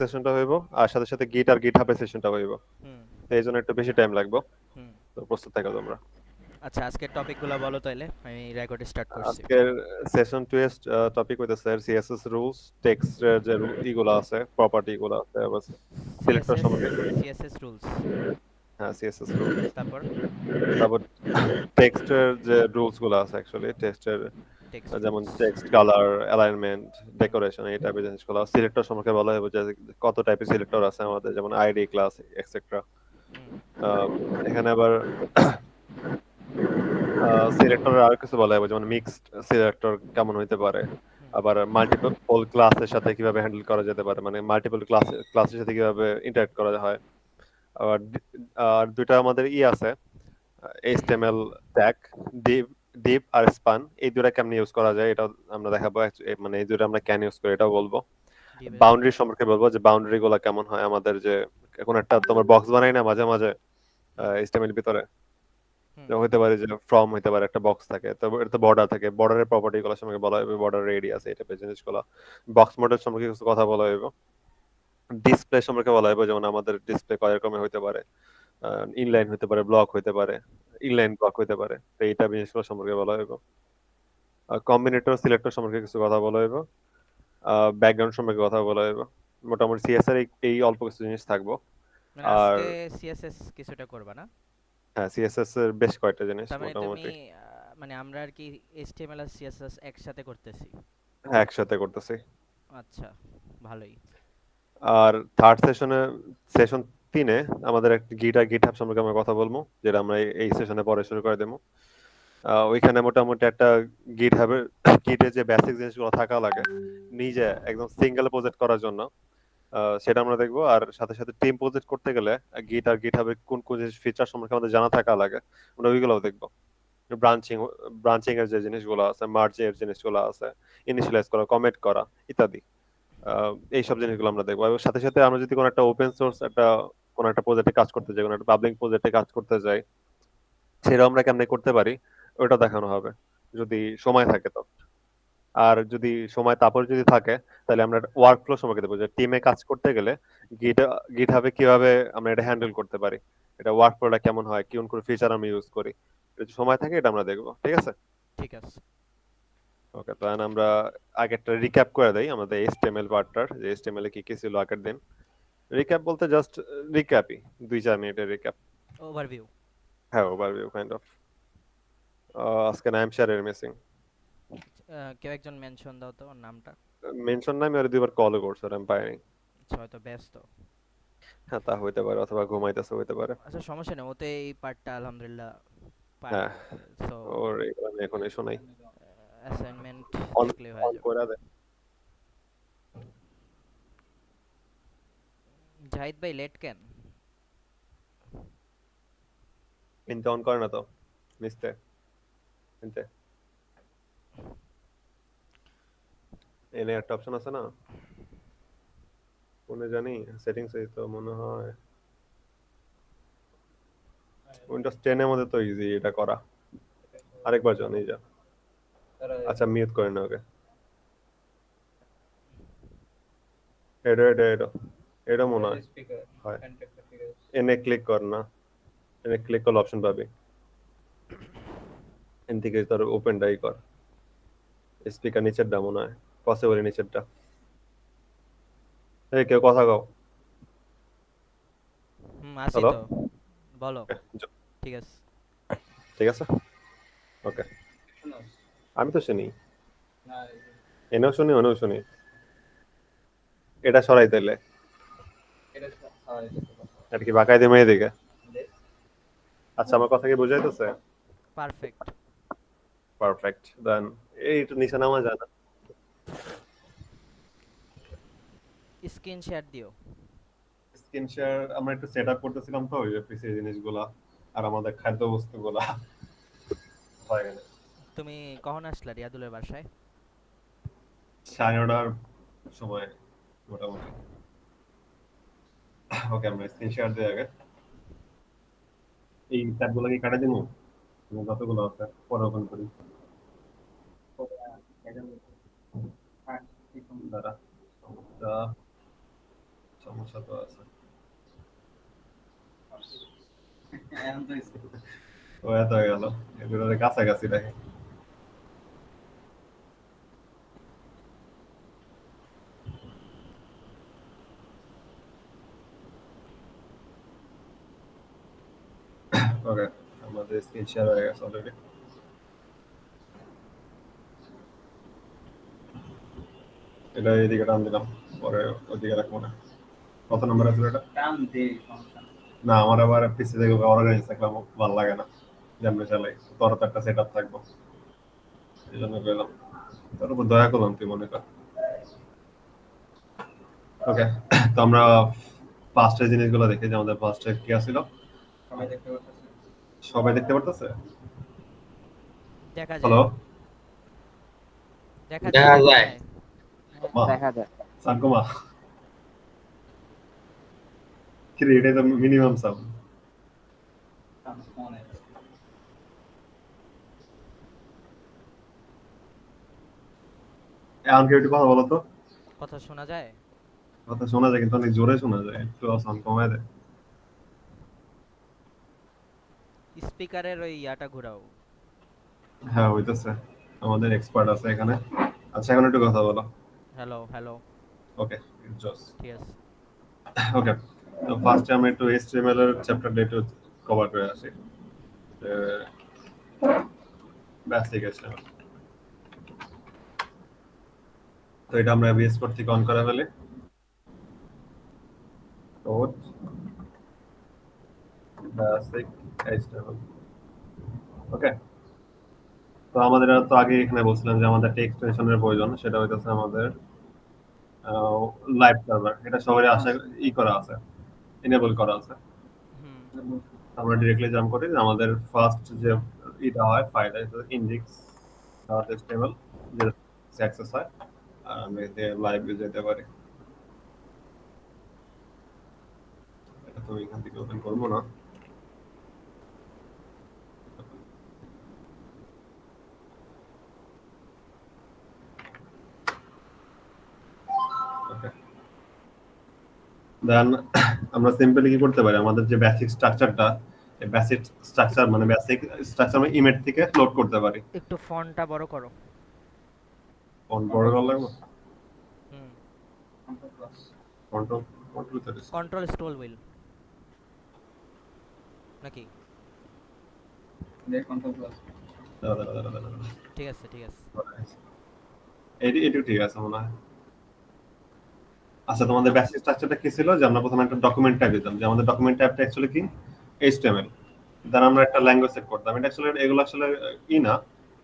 সেশনটা হইব আর সাথে সাথে গিট আর গিটহাবের সেশনটা হইব। হুম। তো এই জন্য একটু বেশি টাইম লাগবে। হুম। তো প্রস্তুত থাকো তোমরা। আচ্ছা, আজকের টপিকগুলো বলো তাইলে, আমি রেকর্ড স্টার্ট করছি। আজকের সেশন 2 এর টপিক হইতেছে সিএসএস রুলস, টেক্সট এর যে ইগুলো আছে, প্রপার্টি গুলো আছে, আবার সিলেক্টর সিএসএস, সম্পর্কে। CSS rules. হ্যাঁ, সিএসএস রুলস। তারপর তারপর টেক্সটের যে রুলস গুলো আছে, অ্যাকচুয়ালি টেক্সটের টেক্সট যেমন rules. Text colour, alignment, decoration, এই টাইপের জিনিসগুলো। সিলেক্টর সম্পর্কে বলা হবে যে কত টাইপের সিলেক্টর আছে আমাদের, যেমন আইডি, ক্লাস, এক্সেট্রা। হুম। এখানে আবার সিলেক্টরের আর কিছু বলা হবে, যেমন মিক্সড সিলেক্টর কেমন হইতে পারে, হুম। আবার মাল্টিপল ক্লাসের সাথে কিভাবে হ্যান্ডেল করা যেতে পারে, মানে মাল্টিপল ক্লাসের সাথে কিভাবে ইন্টারঅ্যাক্ট করা হয়। আবার আর দুইটা আমাদের আছে, এইচটিএমএল ট্যাগ, ডিভ ডিভ আর স্পান, এই দুইটা কেমনে ইউজ করা যায় এটা আমরা দেখাবো। মানে এই দুইটা আমরা কেন ইউজ করি এটাও বলবো। ডিভাইস পান। বাউন্ডারি সম্পর্কে বলবো, যে বাউন্ডারি গুলা কেমন হয় আমাদের, যে কোন একটা তোমার বক্স বানাই না মাঝে মাঝে হুম। এইচটিএমএল ভিতরে, হুম। যে হইতে পারে যে ফ্রম হইতে পারে, একটা বক্স থাকে, তো এটা তো বর্ডার থাকে, বর্ডারের প্রপার্টি গুলো সম্পর্কে বলা হবে, বর্ডার রেডিয়াস, এই টাইপের জিনিসগুলো। বক্স মডেল সম্পর্কে কিছু কথা বলা হবে। ডিসপ্লে সম্পর্কে বলা হবে, যেমন আমাদের ডিসপ্লে কয় রকমের হইতে পারে, ইনলাইন হইতে পারে, ব্লক হইতে পারে, ইনলাইন ব্লক হইতে পারে, তো এইটা জিনিসগুলো সম্পর্কে বলা হবে। কম্বিনেটর সিলেক্টর সম্পর্কে কিছু কথা বলা হবে। ব্যাকগ্রাউন্ড সম্পর্কে কথা বলা হবে। মোটামুটি সিএস এর এই অল্প কিছু জিনিস থাকবো। মানে আর আজকে সিএসএস কিছুটা করবা না? হ্যাঁ, সিএসএস এর বেশ কয়েকটা জিনিস তার মানে তুমি মোটামুটি। মানে আমরা আর কি এইচটিএমএল আর সিএসএস একসাথে করতেছি। হ্যাঁ, একসাথে করতেছি। আচ্ছা, ভালোই। আর থার্ড সেশন 3-এ আমাদের একটা গিটহাব সম্পর্কে আমরা কথা বলবো, যেটা আমরা এই সেশনে পরে শুরু করে দেবো। ওইখানে মোটামুটি একটা গিটহাবের গিটে যে বেসিক জিনিসগুলো থাকা লাগে নিজে একদম সিঙ্গেল প্রজেক্ট করার জন্য, সেটা আমরা দেখবো। আর সাথে সাথে টিম প্রজেক্ট করতে গেলে গিট আর গিটহাবের কোন কোন ফিচার সম্পর্কে আমাদের জানা থাকা লাগে, আমরা ওইগুলোও দেখবো। ব্রাঞ্চিং ব্রাঞ্চিং এর যে জিনিসগুলো আছে, মার্জিং এর জিনিসগুলো আছে, ইনিশিয়ালাইজ করা, কমিট করা ইত্যাদি। এইসব জিনিসগুলো আমরা দেখবো। এবং সাথে সাথে আমরা যদি কোনো একটা ওপেন সোর্স কোনো একটা প্রজেক্টে কাজ করতে যাই, কোনো একটা পাবলিক প্রজেক্টে কাজ করতে যাই, সেটা আমরা কেমনে করতে পারি ওটা দেখানো হবে, যদি সময় থাকে তো। আর যদি সময় তারপর যদি থাকে, তাহলে আমরা ওয়ার্ক ফ্লো সম্পর্কে দেবো, যে টিমে কাজ করতে গেলে গিট গিটহাবে কিভাবে আমরা এটা হ্যান্ডেল করতে পারি, এটা ওয়ার্ক ফ্লোটা কেমন হয়, কোন কোন ফিচার আমরা ইউজ করি। যদি সময় থাকে এটা আমরা দেখবো, ঠিক আছে? ঠিক আছে। ওকে, তো আমরা আগে একটা রিক্যাপ করে দেই আমাদের এইচটিএমএল পার্টটার, যে এইচটিএমএল এ কি কি ছিল আগের দিন। রিক্যাপ বলতে জাস্ট রিক্যাপই, 2-4 মিনিটের রিক্যাপ। ওভারভিউ। হ্যাঁ, ওভারভিউ কাইন্ড অফ। আজকে নাইম শেয়ারের মিসিং। কেউ একজন মেনশন দাও তো ওর নামটা। মেনশন নাই, আমি আর দুইবার কল করছি, আর আমি পাইনি। আচ্ছা, হয়তো ব্যস্ত। হ্যাঁ, তা হইতে পারে, অথবা ঘুমাইতেছে হইতে পারে। আচ্ছা, সমস্যা নেই, ওতে এই পার্টটা আলহামদুলিল্লাহ পারে। হ্যাঁ, সো ওর এগুলো আমি এখন শোনাই। অ্যাসাইনমেন্ট অন দেখলে হয়ে অন যাবে। করে দে। জাহিদ ভাই লেট কেন? ইনতে অন করে না তো, নিস্তে ইনতে এনে একটা অপশন আছে না, কোনে জানি, সেটিংস এই তো মনে হয়। উইন্ডোজ 10 এর মধ্যে তো ইজি এটা করা। আরেকবার যাও, নিয়ে যা। আচ্ছা, মিউট করে না ওকে। এটা এটা এটা এটা মনে হয়। হয়, এনে ক্লিক কর না, এনে ক্লিক করলে অপশন পাবি। এন থেকে তোর ওপেনটাই কর। স্পিকার নিচেরটা মনে হয়, পসিবল নিচেরটা। এই কেউ কথা কও। হুম, আসি হ্যালো। তো, বলো। ঠিক আছে। ঠিক আছে, ওকে। আমি তো শুনি, এনেও শুনি, ওনেও শুনি। এটা সরাই দিলে এটা কি বাঁকাই দিয়ে মেয়ে দিকে? আচ্ছা, আমার কথা কি বুঝাইতেছে? পারফেক্ট। পারফেক্ট, দেন এই একটু নিচে নামা যায় না? স্ক্রিন শেয়ার দিও। স্ক্রিন শেয়ার আমরা একটু সেট আপ করতেছিলাম তো, ওই পিসি জিনিসগুলা আর আমাদের খাদ্য বস্তুগুলা হয়ে গেল। তুমি কখন আসলা রিয়াদুলের বাসায়? 9:30 সময় মোটামুটি। ওকে, আমরা স্ক্রিন শেয়ার দিয়ে আগে এই ট্যাবগুলো কি কাটা দিব, যতগুলো আছে পরে ওপেন করি। দাঁড়া, সমস্যা তো আছে। ও এত হয়ে গেল, এগুলোর কাছাকাছি দেখে। ওকে, আমাদের স্ক্রিন শেয়ার হয়ে গেছে অলরেডি। এটা এদিকে টান দিলাম, পরে ওদিকে রাখবো না। কত নম্বর আছে এটা? না, আমার আবার পিসি থেকে অর্গানাইজ থাকলাম ভালো লাগে না, যেমন চালাই তোর তো একটা সেট আপ থাকবো, এই জন্য গেলাম। তার উপর দয়া করলাম তুই মনে কর। ওকে, তো আমরা ফার্স্টের জিনিসগুলো দেখি যে আমাদের ফার্স্টে কি আছিল। সবাই দেখতে পারতেছে? দেখা যায়, হ্যালো দেখা যায়, দেখা দেখা যায়। যায়। মা, দেখা যায়। সানকুমা, কি রে, এটাই তো মিনিমাম সাউন্ড। এখন কেউ একটু কথা বলো তো। কথা শোনা যায়? কথা শোনা যায় কিন্তু অনেক জোরে শোনা যায়, একটু সাউন্ড কমায় দেয়। স্পিকারের ওই ইয়াটা ঘোরাও। হ্যাঁ হইতেছে, আমাদের এক্সপার্ট আছে এখানে। আচ্ছা, এখন একটু কথা বলো। Hello, hello. ওকে, জস। ঠিক আছে। ওকে, তো ফার্স্টে আমরা একটু HTML এর চ্যাপ্টারটা একটু কভার করে আসি। বেসিক HTML, তো এটা আমরা VS Code থেকে অন করে ফেলি। Code basic HTML। ওকে, তো আমাদের তো আগে এখানে বলছিলাম যে আমাদের একটা এক্সটেনশনের প্রয়োজন, সেটা হইতেছে আমাদের লাইভ সার্ভার। এটা সবারই আশা করা আছে, এনেবল করা আছে। হুম। আমরা ডিরেক্টলি জাম্প করি যে আমাদের ফার্স্ট যে এটা হয় ফাইল ইন্ডেক্স ডট এচটিএমএল, যেটা অ্যাক্সেস হয়, আর আমরা এতে লাইভে যেতে পারি। এটা তো এখান থেকে ওপেন করবো না। ওকে, দেন আমরা সিম্পলি কি করতে পারি, আমাদের যে বেসিক স্ট্রাকচারটা, এই বেসিক স্ট্রাকচার মানে বেসিক স্ট্রাকচার আমরা ইমেজ থেকে লোড করতে পারি। একটু ফন্টটা বড় করো। ফন্ট বড় করা লাগবে, হুম। কন্ট্রোল কন্ট্রোল তো কন্ট্রোল স্ক্রল হুইল নাকি? দাঁড়া দাঁড়া দাঁড়া দাঁড়া। ঠিক আছে, ঠিক আছে। এটি ঠিক আছে মনে হয়। আচ্ছা, তোমাদের বেসিক স্ট্রাকচারটা কি ছিল যে আমরা প্রথমে একটা ডকুমেন্ট টাইপ দিতাম, যে আমাদের ডকুমেন্ট টাইপটা অ্যাকচুয়ালি কি HTML, দেন আমরা একটা ল্যাঙ্গুয়েজ সেট করতাম। এটা অ্যাকচুয়ালি এগুলো আসলে ই না,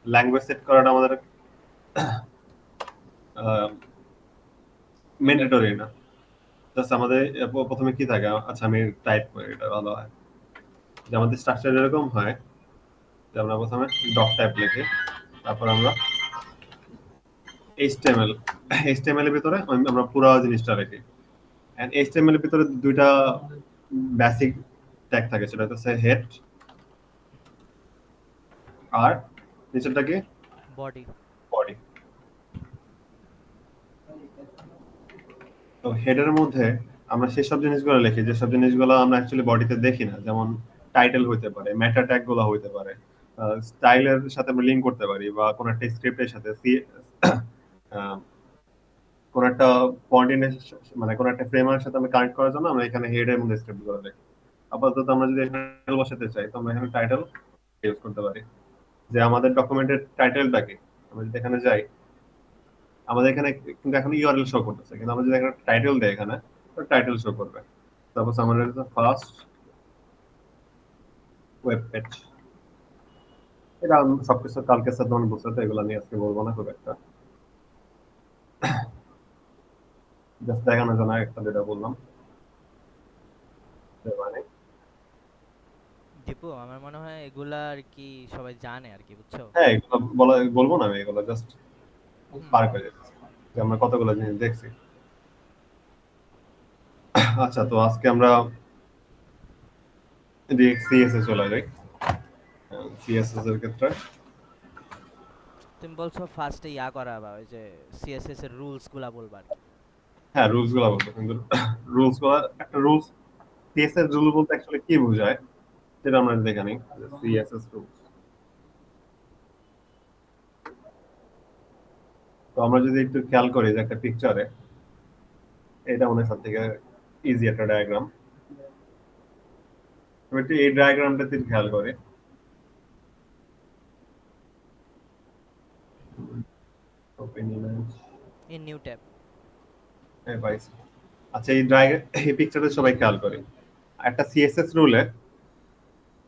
ল্যাঙ্গুয়েজ সেট করাটা আমাদের ম্যান্ডেটরি না। জাস্ট আমাদের প্রথমে কি থাকে, আচ্ছা আমি টাইপ করি, এটা ভালো হয়। যে আমাদের স্ট্রাকচার এরকম হয় যে আমরা প্রথমে ডক টাইপ লিখি, তারপর আমরা HTML, HTML এর ভিতরে আমরা পুরো জিনিসটা রাখি। এন্ড HTML এর ভিতরে দুইটা বেসিক ট্যাগ থাকে, সেটা হচ্ছে হেড আর নিচেরটা কি, বডি। বডি। তো হেডের মধ্যে আমরা সেসব জিনিসগুলো লিখি যেসব জিনিসগুলো আমরা অ্যাকচুয়ালি বডিতে দেখি না, যেমন টাইটেল হইতে পারে, মেটা ট্যাগ গুলো হইতে পারে, স্টাইলের সাথে আমরা লিংক করতে পারি, বা কোন একটা স্ক্রিপ্টের সাথে কোন একটা কোঅর্ডিনেট মানে কোন একটা ফ্রেমের সাথে আমরা কানেক্ট করার জন্য আমরা এখানে হেডের মধ্যে স্ক্রিপ্ট গুলো লিখি। আপাতত আমরা যদি এখানে টাইটেল বসাতে চাই তো আমরা এখানে টাইটেল ইউজ করতে পারি, যে আমাদের ডকুমেন্টের টাইটেলটা কি। আমরা যদি এখানে যাই, আমাদের এখানে কিন্তু এখন ইউআরএল শো করতেছে, কিন্তু আমরা যদি এখানে টাইটেল দেই এখানে, তো টাইটেল শো করবে। তারপর আমাদের ফার্স্ট ওয়েব পেজ। এটা আমি সবকিছু কালকে স্যার তখন বলছে, তো এগুলো নিয়ে আজকে বলবো না খুব একটা, জাস্ট দেখানোর জন্য একটা যেটা বললাম। মানে দীপু, আমার মনে হয় এগুলা আর কি সবাই জানে আর কি, বুঝছো? হ্যাঁ, এগুলো বলা বলবো না আমি, এগুলো জাস্ট হুম। পার করে যেতেছি যে আমরা কতগুলো জিনিস দেখছি। আচ্ছা, তো আজকে আমরা ডিরেক্ট সিএসএস চলে যাই। সিএসএস এর ক্ষেত্রে তুমি বলছো ফার্স্টে ইয়া করা বা ওই যে সিএসএস এর রুলস গুলা বলবা আর কি। হ্যাঁ রুলস গুলো বলতো, কিন্তু রুলস গুলো একটা রুলস, সিএসএস রুল বলতে অ্যাকচুয়ালি কি বোঝায় সেটা আমরা দেখে নিই। সিএসএস রুলস, তো আমরা যদি একটু খেয়াল করি যে একটা পিকচারে, এটা মনে হয় সব থেকে ইজি একটা ডায়াগ্রাম। আমি একটু এই ডায়াগ্রামটাতে খেয়াল করি। Open image, in new tab. হ্যাঁ পাইছি। আচ্ছা এই পিকচারটা সবাই খেয়াল করি। একটা সিএসএস রুলে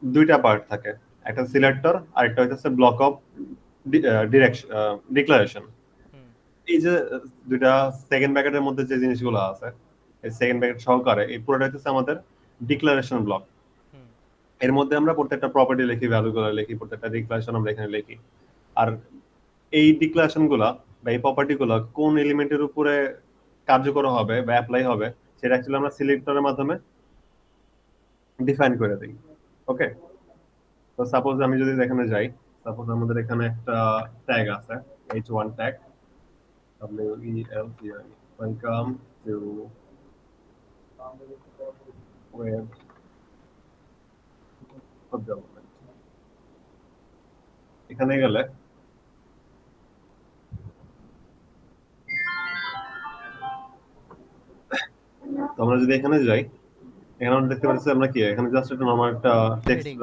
দুইটা পার্ট থাকে, একটা সিলেক্টর আর একটা হচ্ছে ব্লক অফ ডিরেকশন, ডিক্লারেশন। হুম এই যে দুইটা সেকেন্ড ব্র্যাকেটের মধ্যে যে জিনিসগুলো আছে, এই সেকেন্ড ব্র্যাকেট সহকারে এই পুরোটা হচ্ছে আমাদের ডিক্লারেশন ব্লক। হুম এর মধ্যে আমরা প্রত্যেকটা প্রপার্টি লিখি, ভ্যালুগুলো লিখি, প্রত্যেকটা ডিক্লারেশন আমরা এখানে লিখি। আর এই ডিক্লারেশন গুলা বা এই প্রপার্টি গুলা কোন এলিমেন্টের উপরে কার্যকর হবে বা অ্যাপ্লাই হবে সেটা অ্যাকচুয়ালি আমরা সিলেক্টরের মাধ্যমে ডিফাইন করে দিই। ওকে, তো সাপোজ আমি যদি এখানে যাই, সাপোজ আমাদের এখানে একটা ট্যাগ আছে, h1 tag, welcome welcome to web development. এখানে গেলে তো আমরা যদি এখানে যাই, এখানে আমরা দেখতে পাচ্ছি আমরা কি এখানে জাস্ট একটা নরমাল একটা টেক্সট। হেডিং।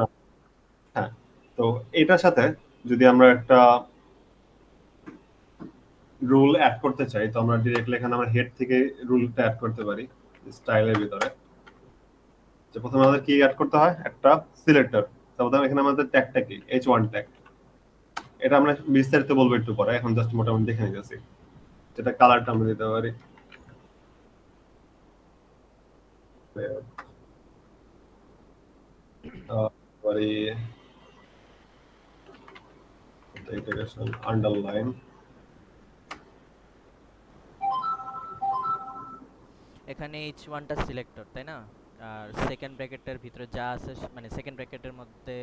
হ্যাঁ, তো এটার সাথে যদি আমরা একটা রুল অ্যাড করতে চাই, তো আমরা ডিরেক্টলি এখানে আমরা হেড থেকে রুলটা অ্যাড করতে পারি স্টাইলের ভিতরে। যে প্রথমে আমাদের কি অ্যাড করতে হয়, একটা সিলেক্টর। তারপর এখানে আমাদের ট্যাগটা কি, h1 ট্যাগ। এটা আমরা বিস্তারিত বলবো একটু পরে, এখন জাস্ট মোটামুটি দেখে নিতেছি। যেটা কালারটা আমরা দিতে পারি, পারি আন্ডারলাইন। এখানে H1টা সিলেক্টর, তাই না? আর সেকেন্ড ব্র্যাকেটের ভিতরে যা আছে মানে সেকেন্ড ব্র্যাকেটের মধ্যে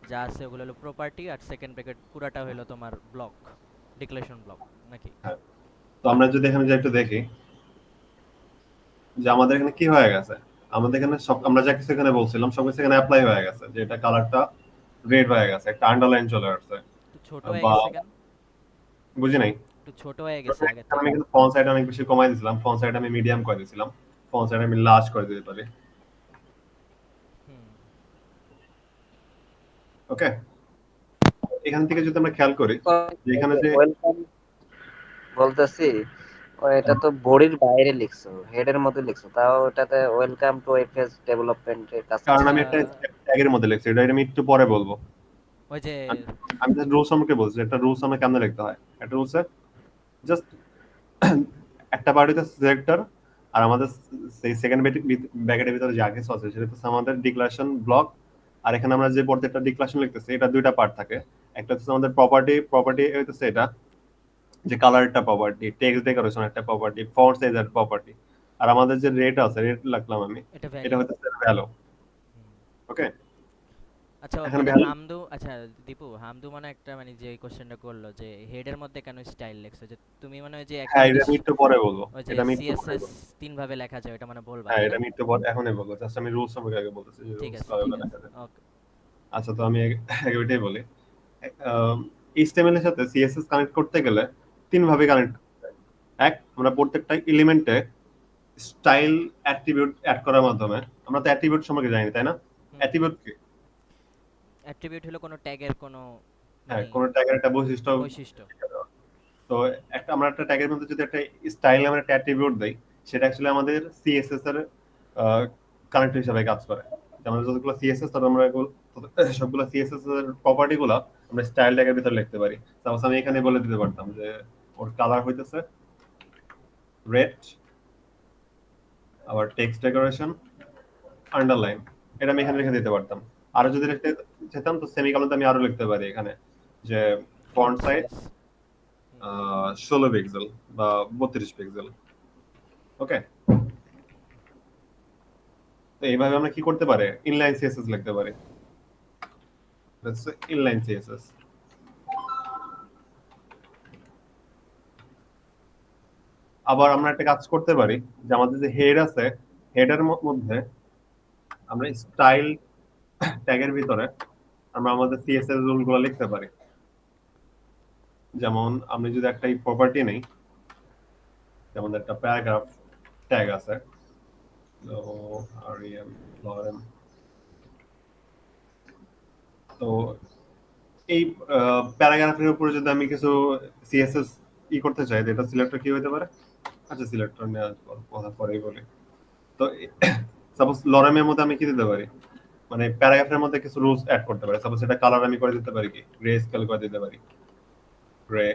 যা আছে ওগুলো হলো প্রপার্টি, আর সেকেন্ড ব্র্যাকেট পুরাটা হলো তোমার ব্লক, ডিক্লারেশন ব্লক নাকি? হ্যাঁ, তো আমরা যদি এখানে যে একটু দেখি যে আমাদের এখানে কি হয়ে গেছে, আমাদের এখানে সব আমরা যা কিছু এখানে বলছিলাম সব কিছু এখানে অ্যাপ্লাই হয়ে গেছে, যে এটা কালারটা রেড হয়ে গেছে, একটা আন্ডারলাইন চলে আসছে। একটু ছোট হয়ে বা গেছে কেন? বুঝি নাই। একটু ছোট হয়ে গেছে আগের আমি থেকে। কিন্তু ফন্ট সাইজ অনেক বেশি কমাই দিয়েছিলাম, ফন্ট সাইজ আমি মিডিয়াম করে দিয়েছিলাম, ফন্ট সাইজ আমি লার্জ করে দিতে পারি। হুম ওকে, এখান থেকে যদি আমরা খেয়াল করি যে এখানে যে ওয়েলকাম বলতেছি, এটা তো বডির বাইরে লিখছো, হেডের মধ্যে লিখছো, তাও এটাতে ওয়েলকাম টু এফএস ডেভেলপমেন্টের কাজ কারণ আচ্ছা, আমি একটা ট্যাগের মধ্যে লিখছি, এটা আমি একটু পরে বলবো। ওই যে আমি আমি জাস্ট রুলস আমাকে বলছি, একটা রুলস আমরা কেমনে লিখতে হয়। একটা রুলসে জাস্ট একটা পার্টিতে সিলেক্টর, আর আমাদের সেই সেকেন্ড ব্র্যাকেটের ভিতরে যা কিছু আছে সেটা হচ্ছে আমাদের ডিক্লারেশন ব্লক। আর এখানে আমরা যে প্রত্যেকটা ডিক্লারেশন লিখতেছি এটা দুইটা পার্ট থাকে। একটা হচ্ছে আমাদের প্রপার্টি, প্রপার্টি হইতেছে এটা যে কালার একটা প্রপার্টি, টেক্সট ডেকোরেশন একটা প্রপার্টি, ফন্ট সাইজ একটা প্রপার্টি। আর আমাদের যে রেট আছে, রেট লিখলাম আমি, এটা এটা ভ্যালু। হচ্ছে ভ্যালু। হুম। ওকে, আচ্ছা, এখানে মানে ভ্যালু। হামদু, আচ্ছা দীপু, হামদু মানে একটা মানে যে কোশ্চেনটা করলো যে হেডের মধ্যে কেন স্টাইল লেখছো, যে তুমি মানে ওই যে একটা হ্যাঁ, এটা জিনিস আমি একটু পরে বলবো, ওই যে এটা আমি একটু পরে সিএসএস বলবো। তিন ভাবে লেখা যায় ওটা মানে বলবা, হ্যাঁ, তাই এটা না? আমি একটু পরে এখনই বলবো, জাস্ট আমি রুলস সম্পর্কে আগে বলতেছি যে ঠিক রুলস আছে, কারণে ঠিক লেখা আছে, যায়। ওকে। আচ্ছা, তো আমি আগে ওইটাই বলি। এইচটিএমএল এর সাথে সিএসএস কানেক্ট করতে গেলে তিন ভাবে কানেক্ট করতে হয়। এক, আমরা প্রত্যেকটা এলিমেন্টে স্টাইল অ্যাট্রিবিউট অ্যাড করার মাধ্যমে। আমরা তো অ্যাট্রিবিউট সম্পর্কে জানি, তাই না? হুম। অ্যাট্রিবিউট কি? অ্যাট্রিবিউট হলো কোনো ট্যাগের কোনো হ্যাঁ, মানে কোন ট্যাগের একটা বৈশিষ্ট্য। বৈশিষ্ট্য। তো আমরা একটা ট্যাগের মধ্যে যদি একটা স্টাইল নামের একটা অ্যাট্রিবিউট দেই, সেটা অ্যাকচুয়ালি আমাদের সিএসএস এর কানেক্ট হিসেবে কাজ করে। যেমন যতগুলো সিএসএস, তার আমরা সবগুলো সিএসএস এর প্রপার্টি গুলা আমরা স্টাইল ট্যাগের ভিতরে লিখতে পারি। সাপোজ আমি এখানে বলে দিতে পারতাম যে ওর কালার হইতেছে রেড, আবার টেক্সট ডেকোরেশন আন্ডারলাইন, এটা আমি এখানে লিখে দিতে পারতাম। আর যদি লিখতে চাইতাম তো সেমিকলন আমি আরো লিখতে পারি এখানে, যে font font size size. 16 pixel বা 32 পিক্সেল। ওকে, তো এইভাবে আমরা কি করতে পারি, ইনলাইন সিএসএস লিখতে পারি। Inline CSS. আবার আমরা একটা কাজ করতে পারি যে আমাদের যে হেড আছে হেডের মধ্যে আমরা স্টাইল ট্যাগের ভিতরে আমরা আমাদের সিএসএস রুল গুলো লিখতে পারি। যেমন আমি যদি একটা প্রপার্টি নেই, যেমন একটা প্যারাগ্রাফ ট্যাগ আছে, তো rem lorem, তো এই প্যারাগ্রাফের উপরে যদি আমি কিছু সিএসএস করতে চাই, এটা সিলেক্টর কি হতে পারে? আচ্ছা, সিলেক্টর নিয়ে কথা পরেই বলি। তো সাপোজ লরেমের মধ্যে আমি কি দিতে পারি, মানে প্যারাগ্রাফের মধ্যে কিছু রুলস অ্যাড করতে পারি। সাপোজ এটা কালার আমি করে দিতে পারি কি, গ্রে স্কেল করে দিতে পারি, গ্রে।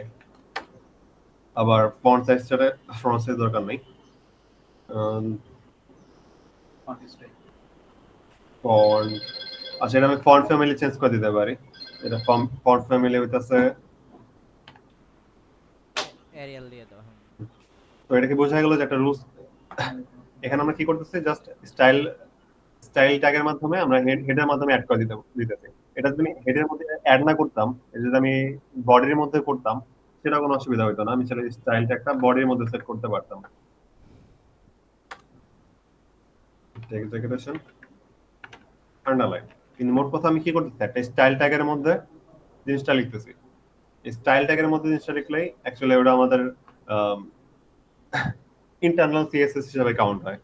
আবার ফন্ট সাইজ দরকার নেই, ফন্ট, আচ্ছা এটা আমি ফন্ট ফ্যামিলি চেঞ্জ করে দিতে পারি। এটা ফন্ট ফ্যামিলি হইতাছে, এরিয়াল দিয়ে দাও। তো এটা কি বোঝা গেল যে একটা রুলস এখানে আমরা কি করতেছি, জাস্ট স্টাইল স্টাইল ট্যাগের মাধ্যমে আমরা হেডের মাধ্যমে অ্যাড করে দিতেছি। এটা যদি আমি হেডের মধ্যে অ্যাড না করতাম, এটা যদি আমি বডির মধ্যে করতাম, সেটা কোনো অসুবিধা হতো না। আমি সেটা স্টাইল ট্যাগটা বডির মধ্যে সেট করতে পারতাম। এক্সিকিউশন আন্ডারলাইন, কিন্তু মোট কথা আমি কি করতেছি, একটা স্টাইল ট্যাগের মধ্যে জিনিসটা লিখতেছি। স্টাইল ট্যাগের মধ্যে জিনিসটা লিখলেই অ্যাকচুয়ালি ওটা আমাদের ইন্টারনাল সিএসএস হিসেবে কাউন্ট হয়।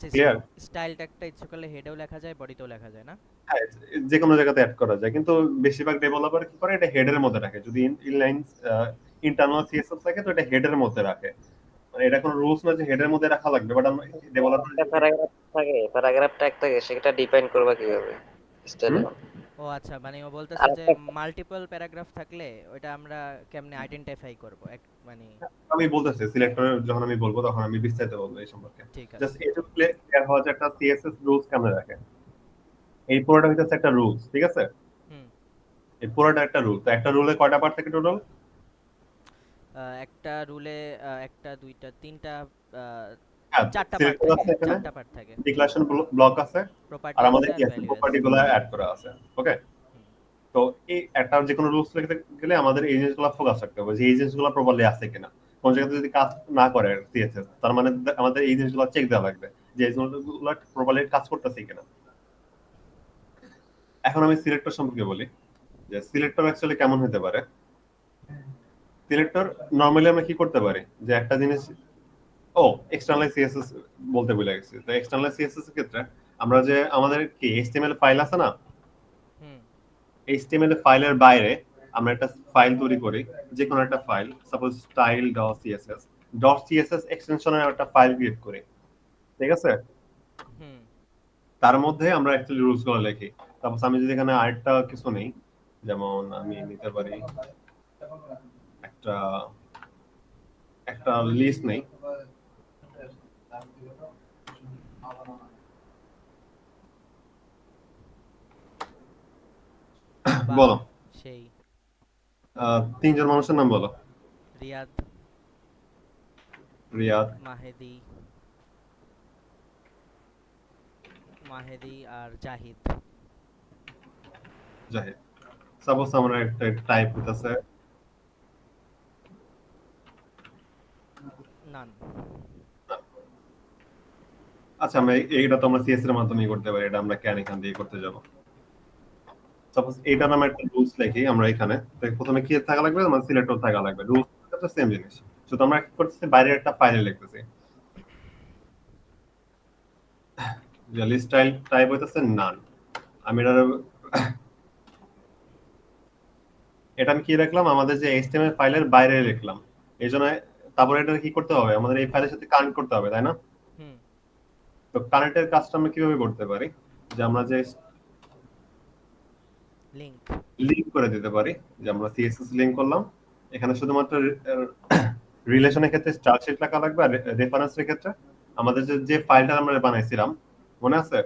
ক্লিয়ার? স্টাইল ট্যাগটা ইচ্ছে করলে হেডেও লেখা যায়, বডিতেও লেখা যায় না? হ্যাঁ, যে কোনো জায়গাতে অ্যাড করা যায়, কিন্তু বেশিরভাগ ডেভেলপার কি করে, এটা হেডের মধ্যে রাখে। যদি ইনলাইন ইন্টারনাল সিএসএস থাকে তো এটা হেডের মধ্যে রাখে, মানে এটা কোনো রুলস না যে হেডের মধ্যে রাখা লাগবে, বাট আমরা ডেভেলপার একটা প্যারাগ্রাফ থাকে, প্যারাগ্রাফ ট্যাগ থাকে, সেটা ডিফাইন করবা কিভাবে স্টাইলে? ও আচ্ছা, মানে ও বলতেছে যে আরেকটা মাল্টিপল প্যারাগ্রাফ থাকলে ওইটা আমরা কেমনে আইডেন্টিফাই করব, এক মানে। আমি বলতেছি, সিলেক্টর যখন আমি বলবো তখন আমি বিস্তারিত বলবো এই সম্পর্কে। ঠিক আছে। জাস্ট এটুকু ক্লিয়ার হওয়া যে একটা সিএসএস রুলস কেমনে রাখে, এই পুরোটা হইতেছে একটা রুলস, ঠিক আছে? হুম। এই পুরোটা একটা রুল। তো একটা রুলে কয়টা পার্ট থাকে টোটাল? একটা রুলে একটা দুইটা তিনটা হ্যাঁ, চারটা পার্ট সিলেক্টর থাকে, আছে এখানে, চারটা পার্ট থাকে। ডিক্লারেশন ব্লক আছে, আর প্রপার্টি আছে আমাদের কি আর আছে, ভ্যালু আছে। প্রপার্টি গুলো অ্যাড করা আছে। ওকে, হুম। তো এই একটা যে কোনো রুলস লিখতে গেলে আমাদের এই জিনিসগুলো ফোকাস রাখতে হবে যে এই জিনিসগুলো প্রপারলি আছে কিনা। কোন জায়গাতে যদি কাজ না করে সিএসএস, তার মানে আমাদের এই জিনিসগুলো চেক দেওয়া লাগবে যে এই জিনিসগুলো প্রপারলি কাজ করতেছে কিনা। এখন আমি সিলেক্টর সম্পর্কে বলি যে সিলেক্টর অ্যাকচুয়ালি কেমন হতে পারে। সিলেক্টর নরমালি আমরা কি করতে পারি, যে একটা জিনিস, ও এক্সটার্নাল সিএসএস বলতে ভুলে গেছি। তো এক্সটার্নাল সিএসএস এর ক্ষেত্রে আমরা যে আমাদের কি এইচটিএমএল ফাইল আছে না, হুম। এইচটিএমএল ফাইলের বাইরে আমরা একটা ফাইল তৈরি করি, যে কোনো একটা file, suppose style dot CSS, dot CSS এক্সটেনশনের একটা ফাইল ক্রিয়েট করি, ঠিক আছে? হুম। তার মধ্যে আমরা অ্যাকচুয়ালি রুলস গুলো লিখি। তারপর আমি যদি এখানে আরেকটা কিছু নেই, যেমন আমি নিতে পারি একটা একটা লিস্ট নেই, বাহ, বলো সেই। তিনজন মানুষের নাম বলো। রিয়াদ, রিয়াদ, মাহেদি, মাহেদি আর জাহিদ। জাহিদ। সাপোজ আমরা একটা টাইপ হইতাছে নান। আচ্ছা, আমরা এইটা তো আমরা সিএস এর মাধ্যমে করতে পারি, এটা আমরা কেন এখান দিয়ে করতে যাব? সাপোজ এইটা নামে একটা রুলস লিখি আমরা এখানে, তো প্রথমে কি থাকা লাগবে, আমার সিলেক্টর থাকা লাগবে। রুলস তো সেম জিনিস, শুধু আমরা কি করতেছি, বাইরে একটা ফাইলে লিখতেছি। যে লিস্ট স্টাইল টাইপ হইতাছে নান। আমি এটা আমি কি রাখলাম, আমাদের যে এইচটিএমএল ফাইলের বাইরে লিখলাম। এইজন্য তারপরে এটা কি করতে হবে, আমাদের এই ফাইলের সাথে কানেক্ট করতে হবে, তাই না? হুম। তো কানেক্টের কাজটা আমরা কিভাবে করতে পারি, যে আমরা যে লিংক। লিংক করে দিতে পারি, যে আমরা সিএসএস লিংক করলাম। এখানে শুধুমাত্র রিলেশনের ক্ষেত্রে স্টারশিট লেখা লাগবে, আর রেফারেন্সের ক্ষেত্রে আমাদের যে যে ফাইলটা আমরা বানাইছিলাম, মনে আছে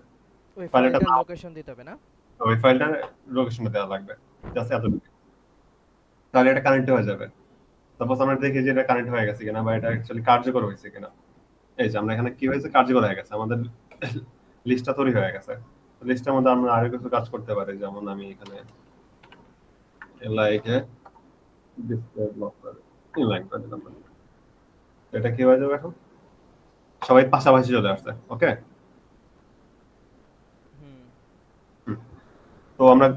ওই ফাইলটার ফাইলটার নাম, লোকেশন দিতে হবে না? ওই ফাইলটার লোকেশনে দেওয়া লাগবে, জাস্ট এতটুকু। তাহলে এটা কানেক্ট হয়ে যাবে। সাপোজ আমরা দেখি যে এটা কানেক্ট হয়ে গেছে কিনা, বা এটা অ্যাকচুয়ালি কার্যকর হয়েছে কিনা। এই যে আমরা এখানে কি হয়েছে, কার্যকর হয়ে গেছে, আমাদের লিস্টটা তৈরি হয়ে গেছে। লিস্টের মধ্যে আমরা আরো কিছু কাজ করতে পারি, যেমন আমি এখানে লাইক ডিসপ্লে ব্লক করে ইনলাইন করে দিলাম। এটা কি হয়ে যাবে এখন? সবাই পাশাপাশি চলে আসছে, ওকে। হুম। তো আমরা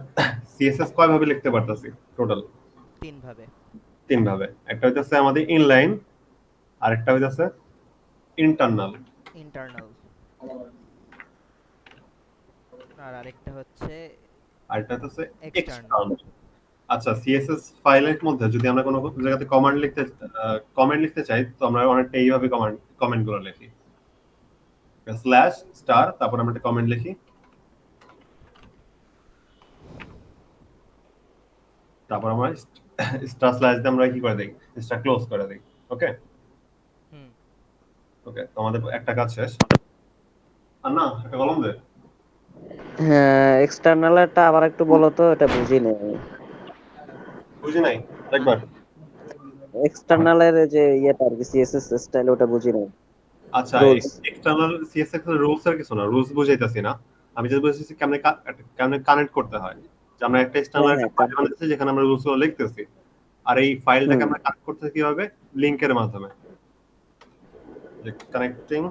সিএসএস কয় ভাবে লিখতে পারতাছি টোটাল? 3 ভাবে। 3 ভাবে। একটা হইতাছে আমাদের ইনলাইন, আরেকটা হইতাছে ইন্টারনাল, ইন্টারনাল। আর আরেকটা হচ্ছে আরেকটা হইতাছে এক্সটার্নাল। এক্সটার্নাল। আচ্ছা, সিএসএস ফাইলের মধ্যে যদি আমরা কোনো জায়গাতে কমান্ড লিখতে চাই, তো আমরা অনেকটা এইভাবে কমেন্ট গুলো লিখি, স্ল্যাশ স্টার, তারপর আমরা একটা কমেন্ট লিখি, তারপর আমরা স্টার স্ল্যাশ দিয়ে আমরা কি করে দেই, স্টার ক্লোজ করে দেই, ওকে। হুম। ওকে, তো আমাদের একটা কাজ শেষ। আর না, একটা কলম দে। হ্যাঁ, এক্সটার্নালটা আবার একটু বলো তো, এটা বুঝি নাই। বুঝি নাই, মানে একবার। এক্সটার্নালের যে ইয়েটা আর কি, সিএসএস স্টাইল, ওটা বুঝি নাই। আচ্ছা, রুলস। এক্সটার্নাল সিএসএস এর রুলস এর কিছু না, রুলস বুঝাইতাছি না। আমি যেটা বুঝাইতেছি কেমনে কেমনে কানেক্ট করতে হয়। যে আমরা একটা হ্যাঁ এক্সটার্নাল হ্যাঁ, একটা ফাইল বানাইতেছি যেখানে আমরা রুলস গুলো লিখতেছি। আর এই ফাইলটাকে হুম। আমরা কানেক্ট করতেছি কিভাবে? লিংকের মাধ্যমে। যে connecting,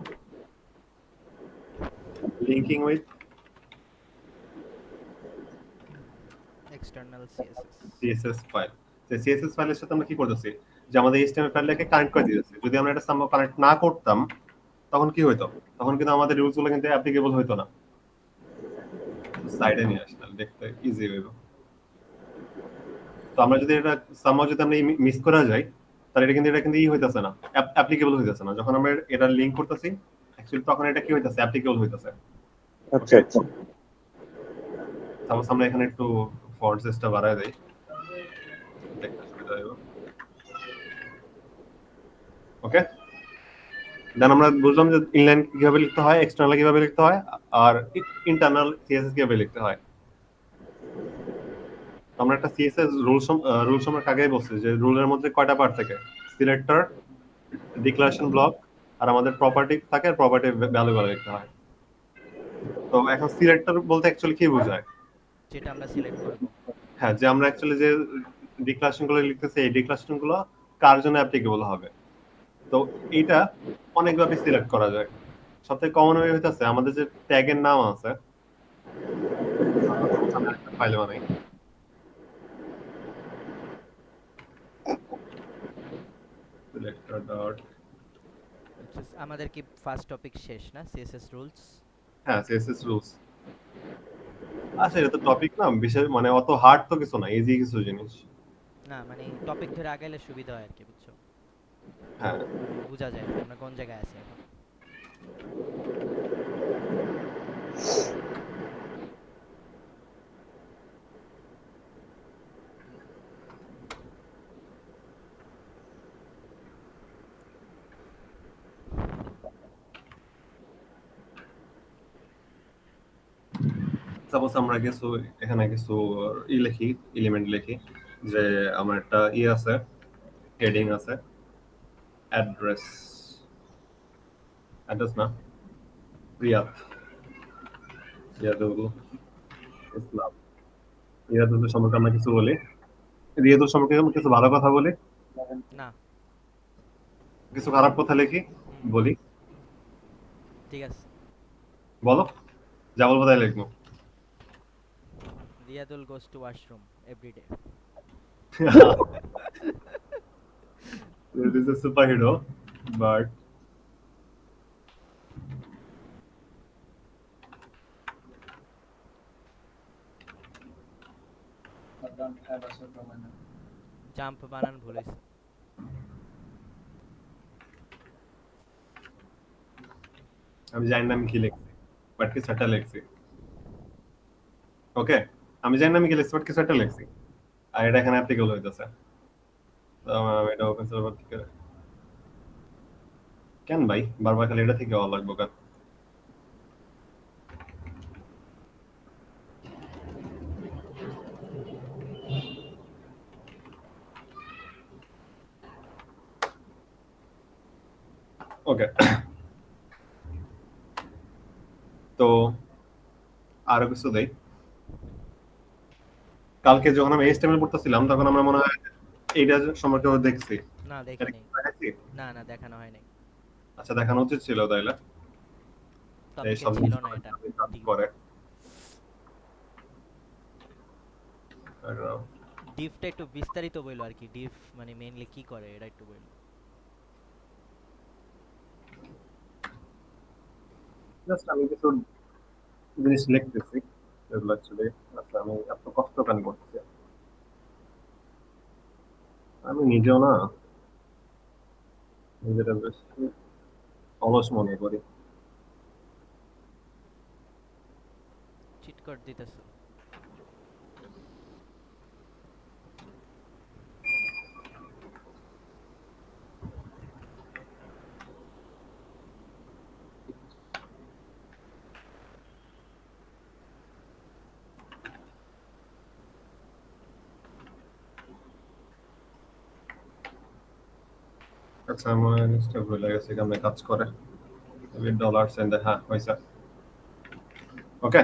linking with external CSS. CSS file. সেই সিএসএস ফাইলের সাথে আমরা কি করতেছি? যে আমাদের এইচটিএমএল ফাইলটাকে কানেক্ট করে দিতেছি। যদি আমরা এটা সামহাউ কানেক্ট না করতাম, তখন কি হইতো? তখন কিন্তু আমাদের রুলস গুলো কিন্তু অ্যাপ্লিকেবল হইতো না। সাইডে নিয়ে আসলে দেখতে ইজি হইব। তো আমরা যদি এটা সামহাউ যদি আমরা মিস করা যাই, তাহলে এটা কিন্তু হইতাছে না, অ্যাপ্লিকেবল হইতাছে না। যখন আমরা এটা লিংক করতেছি, অ্যাকচুয়ালি তখন এটা কি হইতাছে? অ্যাপ্লিকেবল হইতাছে, আচ্ছা ওকে। আচ্ছা। সাপোজ আমরা এখানে একটু ফন্ট সাইজটা বাড়ায় দেই, দেখতে সুবিধা হইব, ওকে। দেন আমরা বুঝলাম যে ইনলাইন কিভাবে লিখতে হয়, এক্সটার্নাল কিভাবে লিখতে হয়, আর ইন্টারনাল সিএসএস কিভাবে লিখতে হয়। তো আমরা একটা সিএসএস রুল সম্পর্কে আগেই বলছি যে রুলের মধ্যে কয়টা পার্ট থাকে? সিলেক্টর, ডিক্লারেশন ব্লক, আর আমাদের প্রপার্টি থাকে, প্রপার্টি ভ্যালু গুলো লিখতে হয়। তো এখন সিলেক্টর বলতে অ্যাকচুয়ালি কি বোঝায়? যেটা আমরা সিলেক্ট করব। হ্যাঁ, যে আমরা অ্যাকচুয়ালি যে ডিক্লারেশন গুলো লিখতেছি, এই ডিক্লারেশন গুলো কার জন্য অ্যাপ্লিকেবল হবে। তো এটা অনেকভাবে সিলেক্ট করা যায়। সবথেকে কমন ওয়ে হইতাছে আমাদের যে ট্যাগের নাম আছে, আমি একটা ফাইল বানাই, সিলেক্টর ডট, আমাদের কি ফার্স্ট টপিক শেষ না, সিএসএস রুলস? হ্যাঁ, সিএসএস রুলস। আচ্ছা, এটা তো টপিক না, বিশেষ মানে অত হার্ড তো কিছু না, ইজি কিছু জিনিস। না মানে টপিক ধরে আগাইলে সুবিধা হয় আর কি, বুঝছো? হ্যাঁ, মানে বোঝা যায় আর কি আমরা কোন জায়গায় আছি এখন। সাপোজ আমরা কিছু এখানে কিছু লিখি, এলিমেন্ট লিখি, যে আমার একটা আছে, হেডিং আছে, অ্যাড্রেস, অ্যাড্রেস না, রিয়াদ, রিয়াদুল ইসলাম, রিয়াদুল সম্পর্কে আমরা কিছু বলি, রিয়াদুল সম্পর্কে আমরা কিছু ভালো কথা বলি, না। কিছু খারাপ কথা লিখি, হুম। বলি, ঠিক আছে। বলো, যা বলবো তাই লিখবো। Riyadul goes to washroom everyday. It is a superhero, but jump বানান ভুল হইছে। আমি জানি না আমি কি লিখছি, বাট কিছু একটা লিখছি, ওকে। আমি জানি না আমি কি লিখছি, বাট কিছু একটা লিখছি, আর এটা এখানে অ্যাপ্লিকেবল হইতেছে। তো আমি এটা ওপেন সার্ভার থেকে, কেন ভাই বারবার খালি এটা থেকে হওয়া লাগবে কেন? ওকে, তো আরো কিছু দেই। কালকে যখন আমি এইচটিএমএল পড়তেছিলাম, তখন আমরা মনে হয় এইটা সম্পর্কে দেখছি। না দেখি নাই। দেখাইছি? না না দেখানো হয় নাই, আচ্ছা দেখানো উচিত ছিল তাইলে। এই টপিকে সব ছিল জিনিস না এটা। কাজ ডিভ করে। আর ডিভটা একটু বিস্তারিত বইলো আর কি, ডিভ মানে মেইনলি কি করে এটা একটু বইলো। জাস্ট আমি কিছু জিনিস লিখতেছি, এগুলো অ্যাকচুয়ালি আচ্ছা আমি এত কষ্ট কেন করতেছি, আমি নিজেও না নিজেটা বেশ অলস মনে করি। চিট কোড দিতেছো? আচ্ছা আমার জিনিসটা ভুলে গেছি কেমনে কাজ করে। ডলার সেন্ড, হ্যাঁ হয়েছে। ওকে,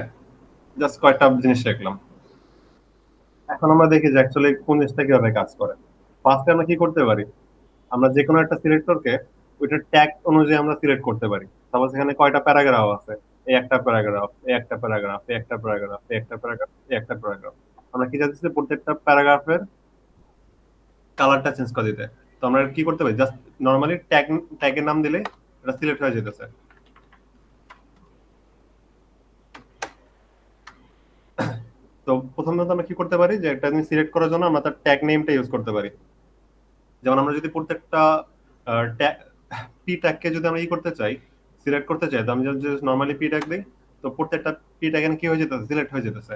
জাস্ট কয়েকটা জিনিস লিখলাম। এখন আমরা দেখি যে অ্যাকচুয়ালি কোন জিনিসটা কিভাবে কাজ করে। ফার্স্টে আমরা কি করতে পারি, আমরা যে কোনো একটা সিলেক্টরকে ওইটার ট্যাগ অনুযায়ী আমরা সিলেক্ট করতে পারি। সাপোজ এখানে কয়টা প্যারাগ্রাফ আছে, এই একটা প্যারাগ্রাফ, এই একটা প্যারাগ্রাফ, এই একটা প্যারাগ্রাফ, এই একটা প্যারাগ্রাফ, এই একটা প্যারাগ্রাফ। আমরা কি চাচ্ছি যে প্রত্যেকটা প্যারাগ্রাফের কালারটা চেঞ্জ করে দিতে। তো আমরা কি করতে পারি, জাস্ট নরমালি ট্যাগের নাম দিলে এটা সিলেক্ট হয়ে যেতেছে। তো প্রথমত আমরা কি করতে পারি যে একটা জিনিস সিলেক্ট করার জন্য আমরা তার ট্যাগ নেমটা ইউজ করতে পারি। যেমন আমরা যদি প্রত্যেকটা পি ট্যাগকে যদি আমরা ই করতে চাই, সিলেক্ট করতে চাই, তো আমি যদি নরমালি পি ট্যাগ দিই, তো প্রত্যেকটা পি ট্যাগ এখানে কি হয়ে যেতেছে, সিলেক্ট হয়ে যেতেছে।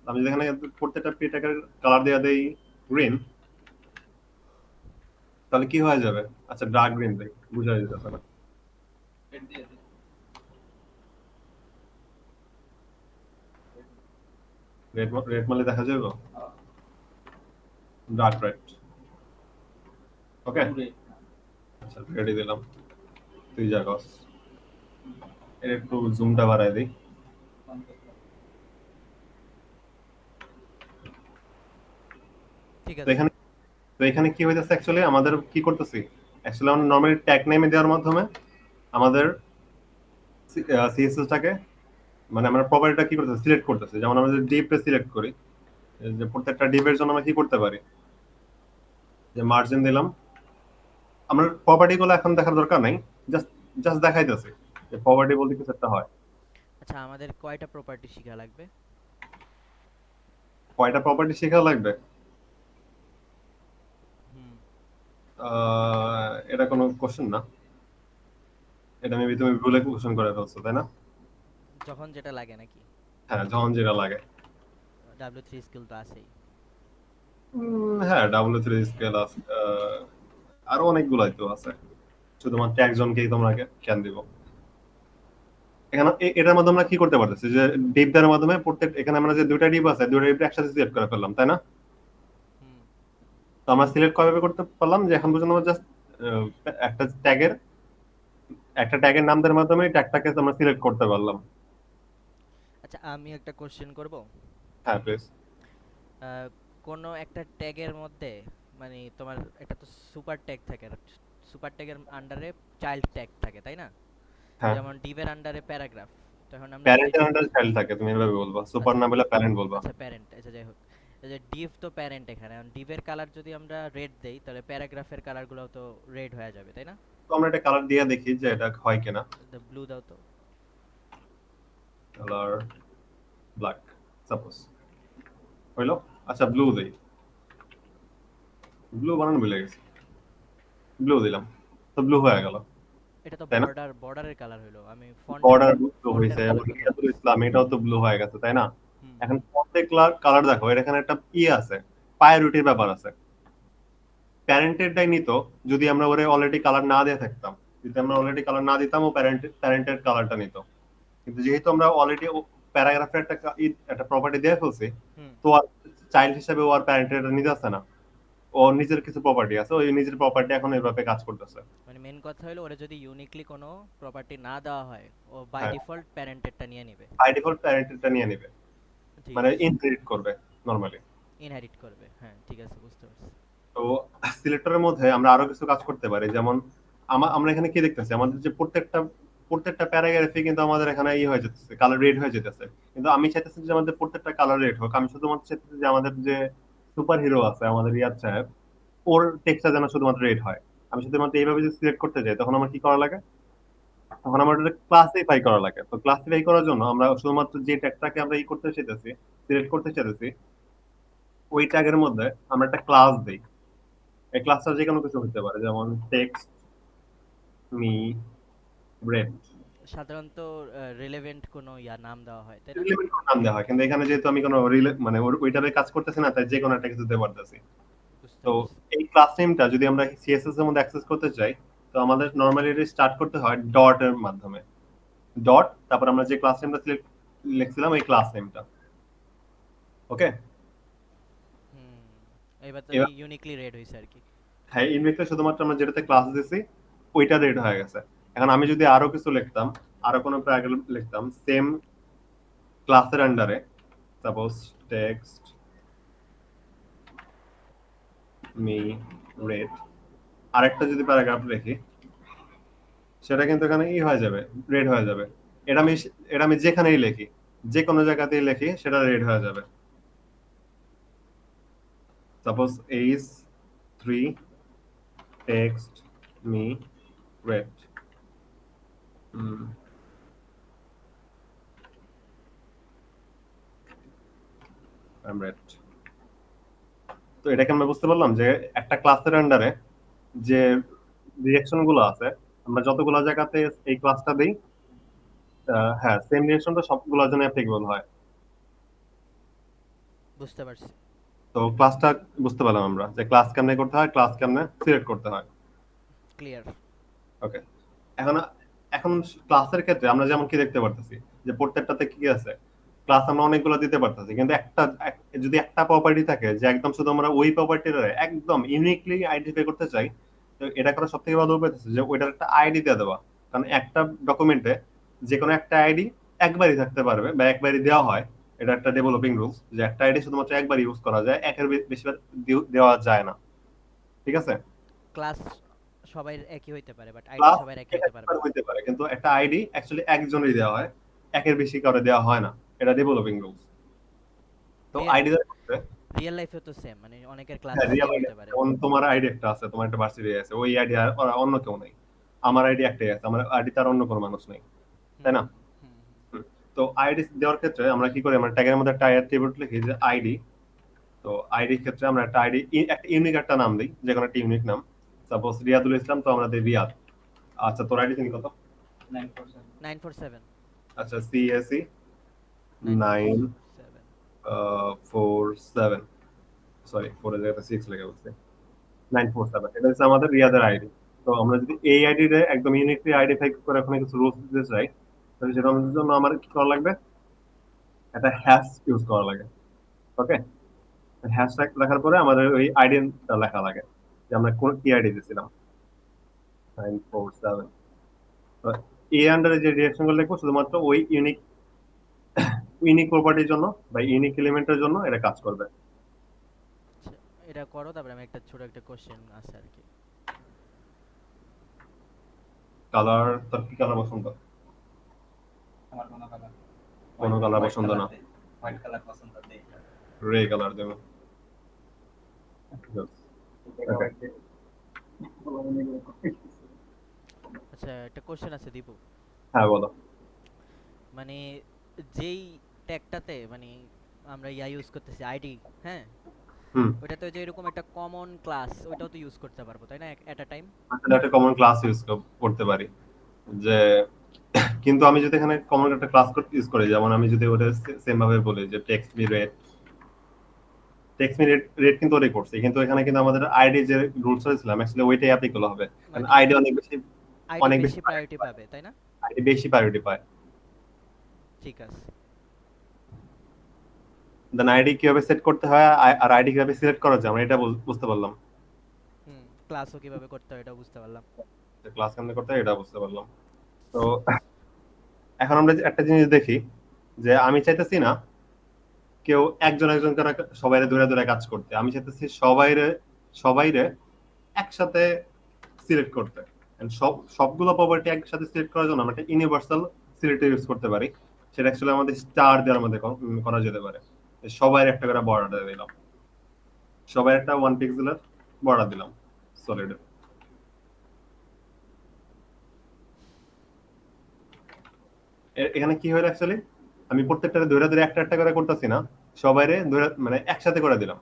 আমি যদি এখানে প্রত্যেকটা পি ট্যাগের কালার দেওয়া দেই গ্রিন, তাহলে কি হয়ে যাবে, আচ্ছা ডার্ক গ্রিন দেই, বুঝা যেতেছে না। রেড রেড মালে দেখা যাবে, ডার্ক রেড। ওকে, আচ্ছা রেডি দিলাম, তুই যা কস। এর একটু জুমটা বাড়াই দিই। ঠিক তো আছে। এখানে তো এখানে কি হইতেছে, অ্যাকচুয়ালি আমাদের কি করতেছি, অ্যাকচুয়ালি আমরা নরমালি ট্যাগ নেমে দেওয়ার মাধ্যমে আমাদের সিএসএসটাকে, মানে আমরা প্রপার্টিটা কি করতেছি, সিলেক্ট করতেছি। যেমন আমরা যদি ডিপে সিলেক্ট করি, এই যে প্রত্যেকটা ডিপের জন্য আমরা কি করতে পারি, যে মার্জিন দিলাম। আমরা প্রপার্টি গুলো এখন দেখার দরকার নাই, জাস্ট জাস্ট দেখাইতেছি যে প্রপার্টি বলতে কিছু একটা হয়। আচ্ছা আমাদের কয়টা প্রপার্টি শেখা লাগবে? কয়টা প্রপার্টি শেখা লাগবে, হুম। এটা কোনো কোশ্চেন না, এটা মেবি তুমি ভুলে কোশ্চেন করে ফেলছো তাই না? যখন যেটা লাগে নাকি? হ্যাঁ যখন যেটা লাগে। W3 স্কিল তো আছেই। হ্যাঁ W3 স্কেল আছে, আরো অনেকগুলাই তো আছে, শুধুমাত্র একজনকেই তোমরা কেন দিব। এখানে এটার মাধ্যমে আমরা কি করতে পারতেছি, যে ডিপ দেওয়ার মাধ্যমে প্রত্যেক, এখানে আমরা যে দুইটা ডিপ আছে, দুইটা ডিপ একসাথে সিলেক্ট করে ফেললাম তাই না? হুম। তো আমরা সিলেক্ট কিভাবে করতে পারলাম, যে এখন পর্যন্ত আমরা জাস্ট একটা ট্যাগের একটা ট্যাগের নাম দেওয়ার মাধ্যমে ট্যাগটাকে আমরা সিলেক্ট করতে পারলাম। আচ্ছা আমি একটা কোশ্চেন করব। হ্যাঁ প্লিজ। কোনো একটা ট্যাগের মধ্যে মানে তোমার একটা তো সুপার ট্যাগ থাকে, সুপার ট্যাগের আন্ডারে চাইল্ড ট্যাগ থাকে তাই না? হ্যাঁ, যেমন ডিভের আন্ডারে প্যারাগ্রাফ। তখন আমরা যদি প্যারেন্টের আন্ডার চাইল্ড থাকে, তুমি এভাবে বলবা, সুপার আচ্ছা না বলে প্যারেন্ট বলবা। আচ্ছা প্যারেন্ট, আচ্ছা যাই হোক, এই যে ডিভ তো প্যারেন্ট, এখানে ডিভের কালার যদি আমরা রেড দেই তাহলে প্যারাগ্রাফের কালারগুলো তো রেড হয়ে যাবে তাই না? তো আমরা এটা কালার দিয়ে দেখি যে এটা হয় কিনা। ব্লু দাও তো। কালার ব্ল্যাক সাপোজ হইলো। আচ্ছা ব্লু দেই, ব্লু বানানো ভুলে গেছি, ব্লু দিলাম, তো ব্লু হয়ে গেল এটা তো তাই না? বর্ডারের কালার হইলো, আমি ফন্টের বর্ডার ব্লু ফন্টের হয়েছে, এবং কালার কথা হিজাতুল বলতেছি। ইসলাম এটাও তো ব্লু হয়ে গেছে তাই না? হুম এখন হুম। প্রত্যেক কালার দেখো, এর এখানে একটা আছে, প্রায়োরিটির ব্যাপার আছে। প্যারেন্টেরটাই নিত যদি আমরা ওরে অলরেডি কালার না দিয়ে থাকতাম, যদি আমরা অলরেডি কালার না দিতাম, ও প্যারেন্টের কালারটা নিত। কিন্তু যেহেতু আমরা অলরেডি প্যারাগ্রাফের একটা প্রপার্টি দিয়ে ফেলছি, হুম। তো আর চাইল্ড হিসেবে ও আর প্যারেন্টের নিতে আসছে না, ও নিজের কিছু প্রপার্টি আছে, ওই নিজের প্রপার্টি এখন এইভাবে কাজ করতেছে। মানে মেন কথা হলো ওরা যদি ইউনিকলি কোনো প্রপার্টি না দেওয়া হয়, ও বাই হ্যাঁ, ডিফল্ট প্যারেন্টেরটা নিয়ে নেবে। বাই ডিফল্ট প্যারেন্টেরটা নিয়ে নিবে, ঠিক মানে আছে। ইনহেরিট করবে নরমালি। ইনহেরিট করবে, হ্যাঁ ঠিক আছে বুঝতে পারছি। তো সিলেক্টরের মধ্যে আমরা আরো কিছু কাজ করতে পারি, যেমন আমরা এখানে কি দেখতেছি, আমাদের যে প্রত্যেকটা প্যারাগ্রাফে কিন্তু আমাদের এখানে হয়ে যেতেছে, কালার রেড হয়ে যেতেছে। কিন্তু আমি চাইতেছি যে আমাদের প্রত্যেকটা কালার রেড হোক। আমি শুধুমাত্র চাইতেছি যে আমাদের যে সুপার হিরো আছে, আমাদের রিয়াদ সাহেব, ওর টেক্সটটা যেন শুধুমাত্র রেড হয়। আমি শুধুমাত্র এইভাবে যদি সিলেক্ট করতে যাই, তখন আমার কি করা লাগে? তখন আমার ওটা ক্লাসিফাই করা লাগে। তো ক্লাসিফাই করার জন্য আমরা শুধুমাত্র যে ট্যাগটাকে আমরা করতে চাইতেছি, সিলেক্ট করতে চাইতেছি, ওই ট্যাগের মধ্যে আমরা একটা ক্লাস দেই। এই ক্লাসটা যে কোনো কিছু হতে পারে, যেমন টেক্সট মি রেড, সাধারণত রিলেভেন্ট কোনো নাম দেওয়া হয়, তাই না? রিলেভেন্ট নাম দেওয়া হয়, কিন্তু এখানে যেহেতু আমি কোনো মানে ওইটারে কাজ করতেছি না, তাই যে কোনো একটা কিছু দিতে পারতেছি। বুঝতে তো পারছি। এই ক্লাস নেমটা যদি আমরা সিএসএস এর মধ্যে অ্যাক্সেস করতে চাই, তো আমাদের নরমালি এটা স্টার্ট করতে হয় ডট এর মাধ্যমে। ডট, তারপর আমরা যে ক্লাস নেমটা লিখছিলাম এই ক্লাস নেমটা। ওকে, হুম, এবার তো এবার ইউনিকলি রেড হয়েছে আর কি। হ্যাঁ, ইনভেক্টর শুধুমাত্র আমরা যেটাতে ক্লাস দিছি ওইটা রেড হয়ে গেছে। এখন আমি যদি আরো কিছু লিখতাম, আরো কোনো প্যারাগ্রাফ লিখতাম সেম ক্লাসের আন্ডারে, সাপোজ টেক্সট মি রেড, আরেকটা যদি প্যারাগ্রাফ লিখি, সেটা কিন্তু এখানে হয়ে যাবে, রেড হয়ে যাবে। এটা আমি যেখানেই লিখি, যে কোনো জায়গাতেই লিখি, সেটা রেড হয়ে যাবে। Suppose H 3 text me red, I am red. তো এটাকে আমরা বুঝতে পারলাম যে একটা ক্লাসের আন্ডারে যে রিঅ্যাকশন গুলো আছে, আমরা যতগুলো জায়গাতে এই ক্লাসটা দিই, হ্যাঁ, সেম রিঅ্যাকশনটা সবগুলোর জন্য অ্যাপ্লিকেবল হয়। বুঝতে পারছি। তো ক্লাসটা বুঝতে পারলাম আমরা যে ক্লাস কেমনে করতে হয়, ক্লাস কেমনে সিলেক্ট করতে হয়। ক্লিয়ার। ওকে, এখন এখন ক্লাসের ক্ষেত্রে আমরা যেমন কি দেখতে পারতেছি যে প্রত্যেকটাতে কি আছে, ক্লাস আমরা অনেকগুলো দিতে পারতেছি, কিন্তু যদি একটা প্রপার্টি থাকে যে একদম শুধু আমরা ওই প্রপার্টির একদম ইউনিকলি আইডেন্টিফাই করতে চাই, তো এটা করার সব থেকে ভালো উপায় হচ্ছে যে ওইটার একটা আইডি দিয়ে দেওয়া। কারণ একটা ডকুমেন্টে যে কোনো একটা আইডি একবারই থাকতে পারবে বা একবারই দেওয়া হয়। এটা একটা ডেভেলপিং রুলস যে একটা আইডি শুধুমাত্র একবার ইউজ করা যায়, একের বেশিবার দেওয়া যায় না। ঠিক আছে? ক্লাস সবাই একই হইতে পারে, বাট আইডি ক্লাস সবার একই হইতে পারবে একবার না। হইতে পারে, কিন্তু একটা আইডি অ্যাকচুয়ালি একজনই দেওয়া হয়, একের বেশি কাউকে দেওয়া হয় না। এটা ডেভেলপিং রুলস। তো আইডি দেওয়ার ক্ষেত্রে, রিয়েল লাইফেও তো সেম, মানে অনেকের ক্লাস হ্যাঁ, রিয়েল সেম আইডি, হতে পারে। যেমন তোমার আইডি একটা আছে, তোমার একটা ভার্সিটি আছে, ওই আইডি আর অন্য কেউ নেই। আমার আইডি একটাই আছে, আমার আইডি তার অন্য কোনো মানুষ নেই, তাই হুম না? হুম হুম। হুম। তো আইডি দেওয়ার ক্ষেত্রে আমরা কি করি, আমরা ট্যাগের মধ্যে একটা অ্যাট্রিবিউট লিখি যে আইডি। তো আইডির ক্ষেত্রে আমরা একটা আইডি, একটা ইউনিক একটা নাম দিই, যে কোনো একটা ইউনিক নাম। সাপোজ রিয়াদুল ইসলাম, তো আমরা দিই রিয়াদ। আচ্ছা, তোর আইডি তুমি কত? 947। আচ্ছা, সিএসি 9 947। 47, সরি, 4 এর জায়গায় 6 লেখা হচ্ছে, 947, এটা হচ্ছে আমাদের রিয়াদের আইডি। তো আমরা যদি এই আইডি রে একদম ইউনিকলি আইডেন্টিফাই করে ওখানে কিছু রুলস দিতে চাই, তাহলে সেটার জন্য আমার কি করা লাগবে? একটা হ্যাশ ইউজ করা লাগে। ওকে, হ্যাশ লেখার পরে আমাদের ওই আইডিটা লেখা লাগে যে আমরা কোন কি আইডি দিয়েছিলাম, 947। তো এই আন্ডারে যে রিঅ্যাকশন গুলো লিখবো শুধুমাত্র ওই ইউনিক ইউনিক প্রপার্টির জন্য বা ইউনিক এলিমেন্টের জন্য এটা কাজ করবে। আচ্ছা, এটা করো, তারপরে আমি একটা ছোট একটা কোশ্চেন আছে আর কি। কালার, তোর কি কালার পছন্দ? আমার কোনো কালার, কোনো কালার পছন্দ না? হোয়াইট কালার পছন্দ নেই। রে কালার দেবো। আচ্ছা, একটা কোশ্চেন আছে দীপু। হ্যাঁ, বলো। মানে যেই ট্যাগটাতে মানে আমরা ইউজ করতেছি আইডি, হ্যাঁ, হুম, ওইটাতে যে এরকম একটা কমন ক্লাস, ওইটাও তো ইউজ করতে পারবো তাই না, এট আ টাইম? আসলে একটা কমন ক্লাস ইউজ করতে পারি যে, কিন্তু আমি যদি এখানে কমন একটা ক্লাস ইউজ করি, যেমন আমি যদি ওটা সেম ভাবে বলি যে text me red, text me red, red কিন্তু ওটাই করছে, কিন্তু এখানে কিন্তু আমাদের আইডি যে রুলস হয়েছিল অ্যাকচুয়ালি ওইটাই অ্যাপ্লিকেবল হবে। কারণ মানে আইডি অনেক বেশি, আইডি অনেক বেশি বেশি প্রায়োরিটি প্রায়োরিটি পায়, পাবে, তাই না? আইডি বেশি প্রায়োরিটি পায়। ঠিক আছে। দেন আইডি কিভাবে সেট করতে হয় আর আইডি কিভাবে সিলেক্ট করা যায় আমরা এটা বুঝতে পারলাম। হুম, ক্লাসও কিভাবে করতে হয় এটাও বুঝতে পারলাম। ক্লাস কেমনে করতে হয় এটা বুঝতে পারলাম। তো এখন আমরা একটা জিনিস দেখি যে আমি চাইতেছি না কেউ একজন একজন করে সবাই ধরে ধরে কাজ করতে, আমি চাইতেছি সবাই সবাইরে একসাথে সিলেক্ট করতে। And সবগুলো প্রপার্টি একসাথে সিলেক্ট করার জন্য আমরা একটা ইউনিভার্সাল সিলেক্টর ইউজ করতে পারি। সেটা অ্যাকচুয়ালি আমাদের স্টার দেওয়ার মধ্যে করা যেতে পারে। সবাই একটা করে বর্ডার দিলাম, সবাই একটা 1 পিক্সেলের বর্ডার দিলাম সলিড। এখানে কি হলো অ্যাকচুয়ালি, আমি প্রত্যেকটা ধরে ধরে একটা একটা করে করতেছি না, সবাইরে ধরে মানে একসাথে করে দিলাম।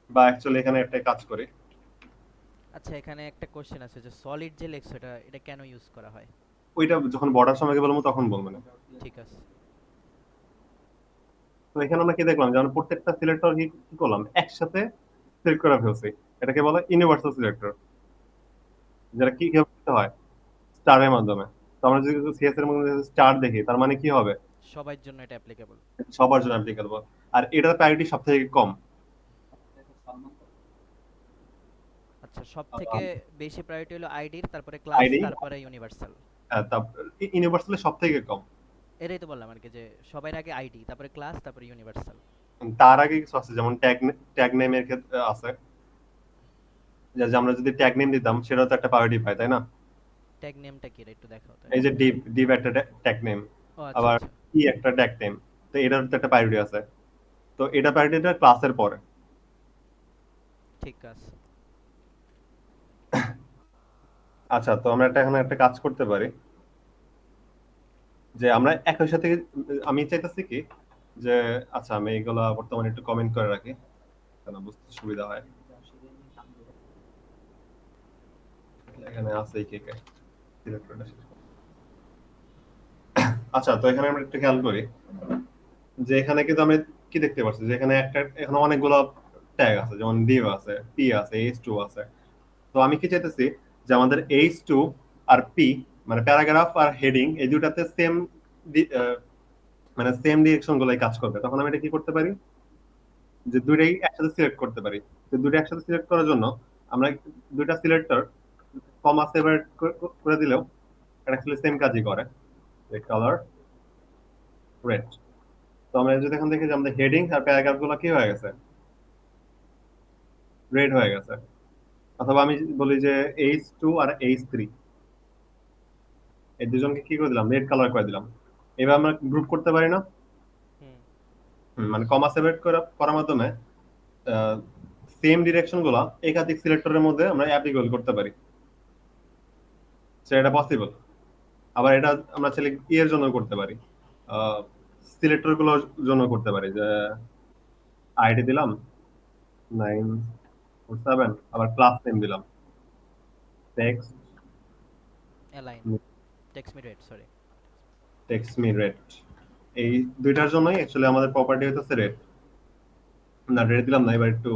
বা অ্যাকচুয়ালি এখানে একটা কাজ করি, আচ্ছা, এখানে একটা কোশ্চেন আছে যে সলিড যে লেখছো এটা কেন ইউজ করা হয়? ওইটা যখন বর্ডার সময়কে বলবো তখন বলবো না। ঠিক আছে। তো এখানে আমরা কি দেখলাম, যেমন প্রত্যেকটা সিলেক্টর কি কি করলাম, একসাথে সিলেক্ট করে ফেলছি। এটাকে বলা ইউনিভার্সাল সিলেক্টর, যেটা কি কিভাবে করতে হয়, স্টারের মাধ্যমে। তো আমরা যদি সিএস এর মধ্যে স্টার দেখি, তার মানে কি হবে, সবার জন্য এটা অ্যাপ্লিকেবল। সবার জন্য অ্যাপ্লিকেবল। আর এটার প্রায়োরিটি সব থেকে কম। আচ্ছা, সবথেকে বেশি প্রায়োরিটি হলো আইডির, তারপরে ক্লাস, আইডি, তারপরে ইউনিভার্সাল। ইউনিভার্সালে সব থেকে কম। এটাই তো বললাম আর কি, যে সবার আগে আইডি, তারপরে ক্লাস, তারপরে ইউনিভার্সাল। তার আগে কিছু আছে, যেমন ট্যাগ নেমের ক্ষেত্রে আছে, যে আমরা যদি ট্যাগ নেম দিতাম সেটাও তো একটা প্রায়োরিটি পাই, তাই না? ট্যাগ নেমটা কি, এটা একটু দেখাও তো। এই যে ডিভ ডিভ একটা ট্যাগ নেম, ও আচ্ছা আবার আচ্ছা, কি একটা ট্যাগ নেম, তো এটার তো একটা প্রায়োরিটি আছে। তো এটা প্রায়োরিটিটা ক্লাসের পরে। ঠিক আছে। আচ্ছা, তো আমরা এখানে একটা কাজ করতে পারি, যে আমরা একই সাথে, আমি চাইতেছি কি যে, আচ্ছা আমি এগুলা বর্তমানে একটু কমেন্ট করে রাখি, কেন বুঝতে সুবিধা হয়। এখানে আছে কি কে সিলেক্ট করে শেষ করব। আচ্ছা, তো এখানে আমরা একটু খেয়াল করি যে এখানে কিন্তু আমরা কি দেখতে পাচ্ছি, যে এখানে অনেকগুলো ট্যাগ আছে, যেমন div আছে, p আছে, h2 আছে। তো আমি কি চাইতেছি যে আমাদের h2 আর p, মানে প্যারাগ্রাফ আর হেডিং, এই দুটাতে সেম মানে সেম ডিরেকশন গুলাই কাজ করবে। তখন আমি এটা কি করতে পারি, যে দুইটাই একসাথে সিলেক্ট করতে পারি। তো দুইটা একসাথে সিলেক্ট করার জন্য আমরা দুইটা সিলেক্টর কমা সেপারেট করে দিলেও এটা অ্যাকচুয়ালি সেম কাজই করে। Colour red. তো আমরা যদি এখান থেকে যে আমাদের হেডিং আর প্যারাগ্রাফ গুলো কি হয়ে গেছে, রেড হয়ে গেছে। অথবা আমি বলি যে H2 আর H3, এই দুজনকে কি করে দিলাম, রেড কালার করে দিলাম। এবার আমরা গ্রুপ করতে পারি না? হুম। মানে কমা সেপারেট করার মাধ্যমে সেম ডিরেকশন গুলা একাধিক সিলেক্টরের মধ্যে আমরা অ্যাপ্লিকেবল করতে পারি, সেটা পসিবল। আবার এটা আমরা চাইলে এর জন্য করতে পারি, সিলেক্টর গুলোর জন্য করতে পারি, যে আইডি দিলাম 947, আবার ক্লাস নেম দিলাম text align, text me red, sorry. Text me red. এই দুইটার জন্যই অ্যাকচুয়ালি আমাদের প্রপার্টি হইতেছে রেড। না, রেড দিলাম না, এবার একটু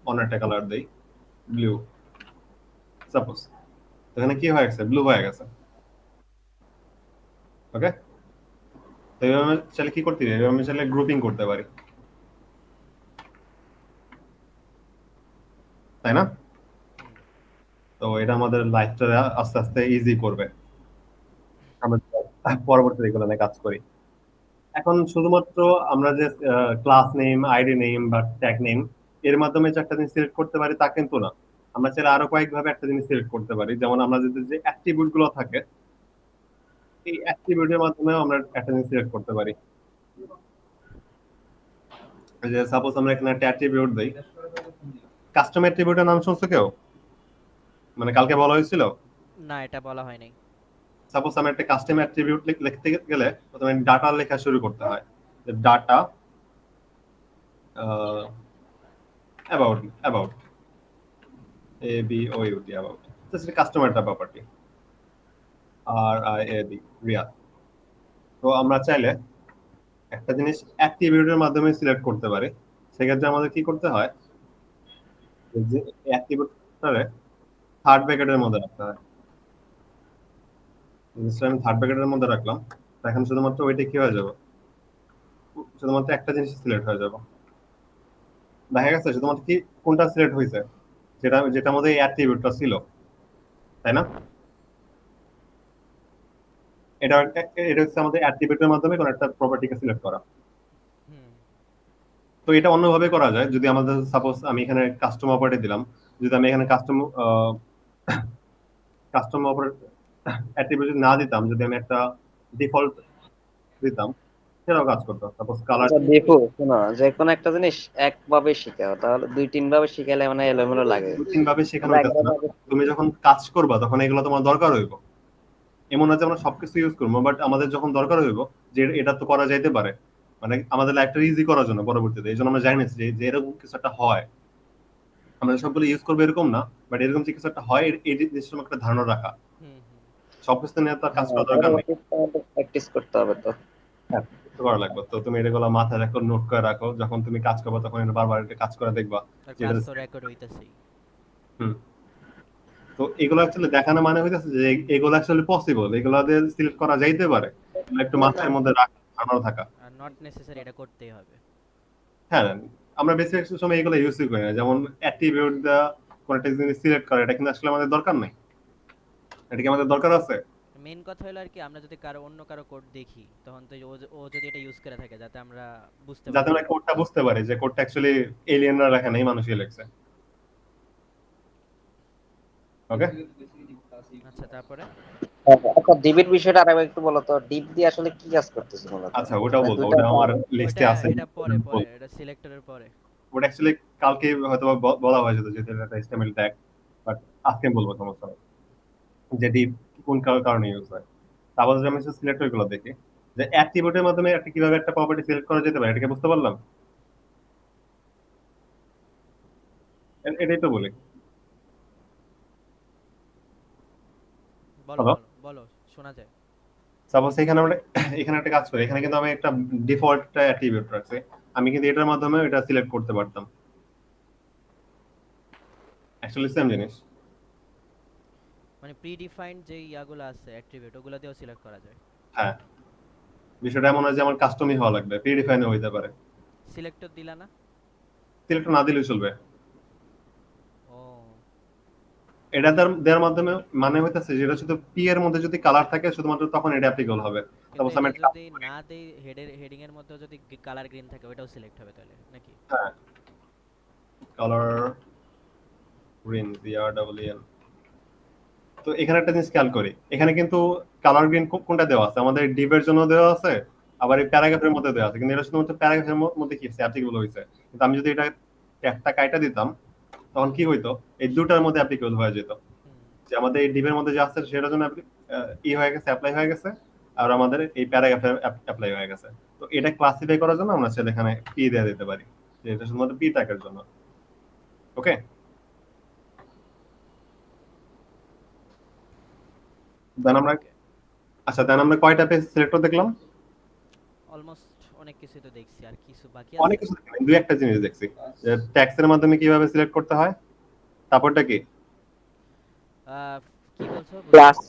অন্য একটা কালার দেই, ব্লু সাপোজ। এখানে কি হয়ে গেছে, ব্লু হয়ে গেছে। ওকে, তো এইভাবে আমি চাইলে কি করতে পারি, এইভাবে আমি চাইলে গ্রুপিং করতে পারি, তাই না? হুম। তো এটা আমাদের লাইফটা আস্তে আস্তে ইজি করবে, আমরা পরবর্তী এগুলো নিয়ে কাজ করি। এখন শুধুমাত্র আমরা যে ক্লাস নেম, আইডি নেম বা ট্যাগ নেম এর মাধ্যমে যে একটা জিনিস সিলেক্ট করতে পারি তা কিন্তু না। আমরা চাইলে আরো কয়েকভাবে একটা জিনিস সিলেক্ট করতে পারি। যেমন আমরা যদি যে অ্যাট্রিবিউট গুলো থাকে, এই অ্যাট্রিবিউটের মাধ্যমে আমরা একটা জিনিস সিলেক্ট করতে পারি। এই যে সাপোজ আমরা এখানে একটা অ্যাট্রিবিউট দেই, কাস্টম অ্যাট্রিবিউটের নাম শুনছো কেউ? মানে কালকে বলা হয়েছিল। না, এটা বলা হয়নি। সাপোজ আমরা একটা কাস্টম অ্যাট্রিবিউট লিখতে গেলে প্রথমে ডাটা লেখা শুরু করতে হয়, যে data about about ABOUT about, just customer একটা প্রপার্টি, RIAD রিয়া। তো আমরা চাইলে একটা জিনিস অ্যাট্রিবিউটের মাধ্যমে সিলেক্ট করতে পারি। সেক্ষেত্রে আমাদের কি করতে হয়, যে অ্যাট্রিবিউটটারে থার্ড ব্র্যাকেটের মধ্যে রাখতে হয়। জিনিসটা আমি থার্ড ব্র্যাকেটের মধ্যে রাখলাম, এখন শুধুমাত্র ওইটা কি হয়ে যাবে, শুধুমাত্র একটা জিনিস সিলেক্ট হয়ে যাবে। দেখা গেছে শুধুমাত্র কি কোনটা সিলেক্ট হয়েছে, যেটার মধ্যে এই অ্যাট্রিবিউটটা ছিল, তাই না? এটা হচ্ছে আমাদের অ্যাট্রিবিউটের মাধ্যমে কোন একটা প্রপার্টিকে সিলেক্ট করা। হুম। তো তো এটা অন্যভাবে করা যায়, যদি আমাদের সাপোজ আমি এখানে কাস্টম অপারেটর দিলাম, যদি আমি এখানে কাস্টম অপারেটর অ্যাট্রিবিউট না দিতাম, যদি আমি একটা ডিফল্ট দিতাম, সেটাও কাজ করতো। সাপোজ কালার আচ্ছা দেখো শোনো, যে কোনো একটা জিনিস একভাবে শিখাও, তাহলে দুই তিন ভাবে শিখাইলে মানে এলোমেলো লাগে। দু তিন ভাবে শেখানো আমরা হইতেছে একভাবে না। তুমি যখন কাজ করবা তখন এগুলো তোমার দরকার হইব। এমন না যে আমরা সবকিছু ইউজ করবো, বাট আমাদের যখন দরকার হইব যে এটা তো করা যাইতে পারে, মানে আমাদের লাইফটা ইজি করার জন্য পরবর্তীতে, এই জন্য আমরা জানি যে যে এরকম কিছু একটা হয়, আমরা সবগুলো ইউজ করবো এরকম না, বাট এরকম যে কিছু একটা হয় এই জিনিসটা একটা ধারণা রাখা। হুম হুম। সবকিছু নিয়ে তো আর কাজ হ্যাঁ, করা দরকার নেই। প্র্যাকটিস করতে হবে তো। হ্যাঁ, তো করা লাগবে। তো তুমি এগুলো মাথায় রাখো, নোট করে রাখো, যখন তুমি কাজ করবে তখন এটা বারবার এটা কাজ করে দেখবা আর যে এটা। ক্লাস তো রেকর্ড হইতাছেই। হুম। তো এগুলো অ্যাকচুয়ালি দেখানো মানে হইতাছে যে এগুলো অ্যাকচুয়ালি পসিবল, এগুলাদের সিলেক্ট করা যাইতে পারে, এগুলো একটু মাথার মধ্যে রাখা, ধারণা থাকা। আর নট নেসেসারি এটা করতেই হবে। হ্যাঁ, আমরা বেশিরভাগ সময় এগুলো ইউজই করি না, যেমন অ্যাট্রিবিউট দা কোন একটা জিনিস সিলেক্ট করা, এটা কিন্তু আসলে আমাদের দরকার নাই। এটা কি আমাদের দরকার আছে? মেইন কথা হলো আর কি, আমরা যদি অন্য কারো কোড দেখি, তখন তো ও যদি এটা ইউজ করে থাকে, যাতে আমরা বুঝতে যাতে পারি। আমরা কোডটা বুঝতে পারি যে কোডটা অ্যাকচুয়ালি এলিয়েনরা লেখা নাই, মানুষই লিখছে। ওকে, আচ্ছা তারপরে আচ্ছা ডিবের বিষয়টা আর একটু বলো তো, ডিপ দিয়ে আসলে কি কাজ করতেছে মূলত? আচ্ছা ওটাও মানে বলবো, দুইটা ওটা আমার লিস্টে ওইটা আছে। এটা পরে পরে এটা সিলেক্টরের পরে। ওটা অ্যাকচুয়ালি কালকে হয়তো বলা হয়েছে যেহেতু এটা একটা HTML ট্যাগ, বাট আজকে বলবো, সমস্যা নেই। যে ডিপ কোন কারণে ইউজ হয়। তারপর যদি আমি সিলেক্টর গুলো দেখি, যে অ্যাট্রিবিউটের মাধ্যমে একটা কিভাবে একটা প্রপার্টি সিলেক্ট করা যেতে পারে, এটাকে বুঝতে পারলাম। এটাই তো বলি। বলো হ্যালো, বলো বলো, শোনা যায়। সাপোজ এখানে আমরা এখানে একটা কাজ করি, এখানে কিন্তু আমি একটা ডিফল্ট অ্যাট্রিবিউট রাখছি, আমি কিন্তু এটার মাধ্যমে এটা সিলেক্ট করতে পারতাম। অ্যাকচুয়ালি সেম জিনিস। মানে প্রিডিফাইন্ড যে ইয়াগুলো আছে অ্যাট্রিবিউট, ওগুলো দিয়েও সিলেক্ট করা যায়। হ্যাঁ, বিষয়টা এমন হয় যে আমার কাস্টমই হওয়া লাগবে, প্রিডিফাইনও হইতে পারে। সিলেক্টর দিলা না? সিলেক্ট না দিলেও চলবে। ও এটা দেওয়ার মাধ্যমে মানে হইতাছে যেটা শুধু পি এর মধ্যে যদি কালার থাকে শুধুমাত্র তখন এটা অ্যাপ্লিকেবল হবে। কিন্তু সাপোজ আমি এটা একটা যদি না দেই, হেডিং এর মধ্যে যদি কালার গ্রিন থাকে, ওটাও সিলেক্ট হবে তাহলে নাকি? হ্যাঁ, কালার গ্রিন GREEN। তো এখানে একটা জিনিস খেয়াল করি, এখানে কিন্তু কালার গ্রিন কোনটা দেওয়া আছে, আমাদের ডিভের জন্য দেওয়া আছে, আবার এই প্যারাগ্রাফের মধ্যে দেওয়া আছে, কিন্তু এটা শুধুমাত্র প্যারাগ্রাফের মধ্যে কি অ্যাপ্লিকেবল হয়েছে। কিন্তু আমি যদি এটা একটা কাইটা দিতাম, তখন কি হইতো, এই দুটার মধ্যে অ্যাপ্লিকেবল হয়ে যেত। হুম। যে আমাদের এই ডিভের মধ্যে যে আছে সেটার জন্য ই হয়ে গেছে, অ্যাপ্লাই হয়ে গেছে, আর আমাদের এই প্যারাগ্রাফে অ্যাপ্লাই হয়ে গেছে। তো এটা ক্লাসিফাই করার জন্য আমরা সেটা এখানে পি দিয়ে দিতে পারি, যে এটা শুধুমাত্র পি ট্যাগের জন্য। ওকে, দেন আমরা ওকে, আচ্ছা দেন আমরা কয়টা পেজ সিলেক্টর দেখলাম? অলমোস্ট অনেক কিছুই তো দেখছি, আর কিছু বাকি অনেক আছে। কিছু দেখলাম, দুই একটা জিনিস দেখছি, যে ট্যাক্সের মাধ্যমে কিভাবে সিলেক্ট করতে হয়, তারপরটা কি, কি বলছো? ক্লাস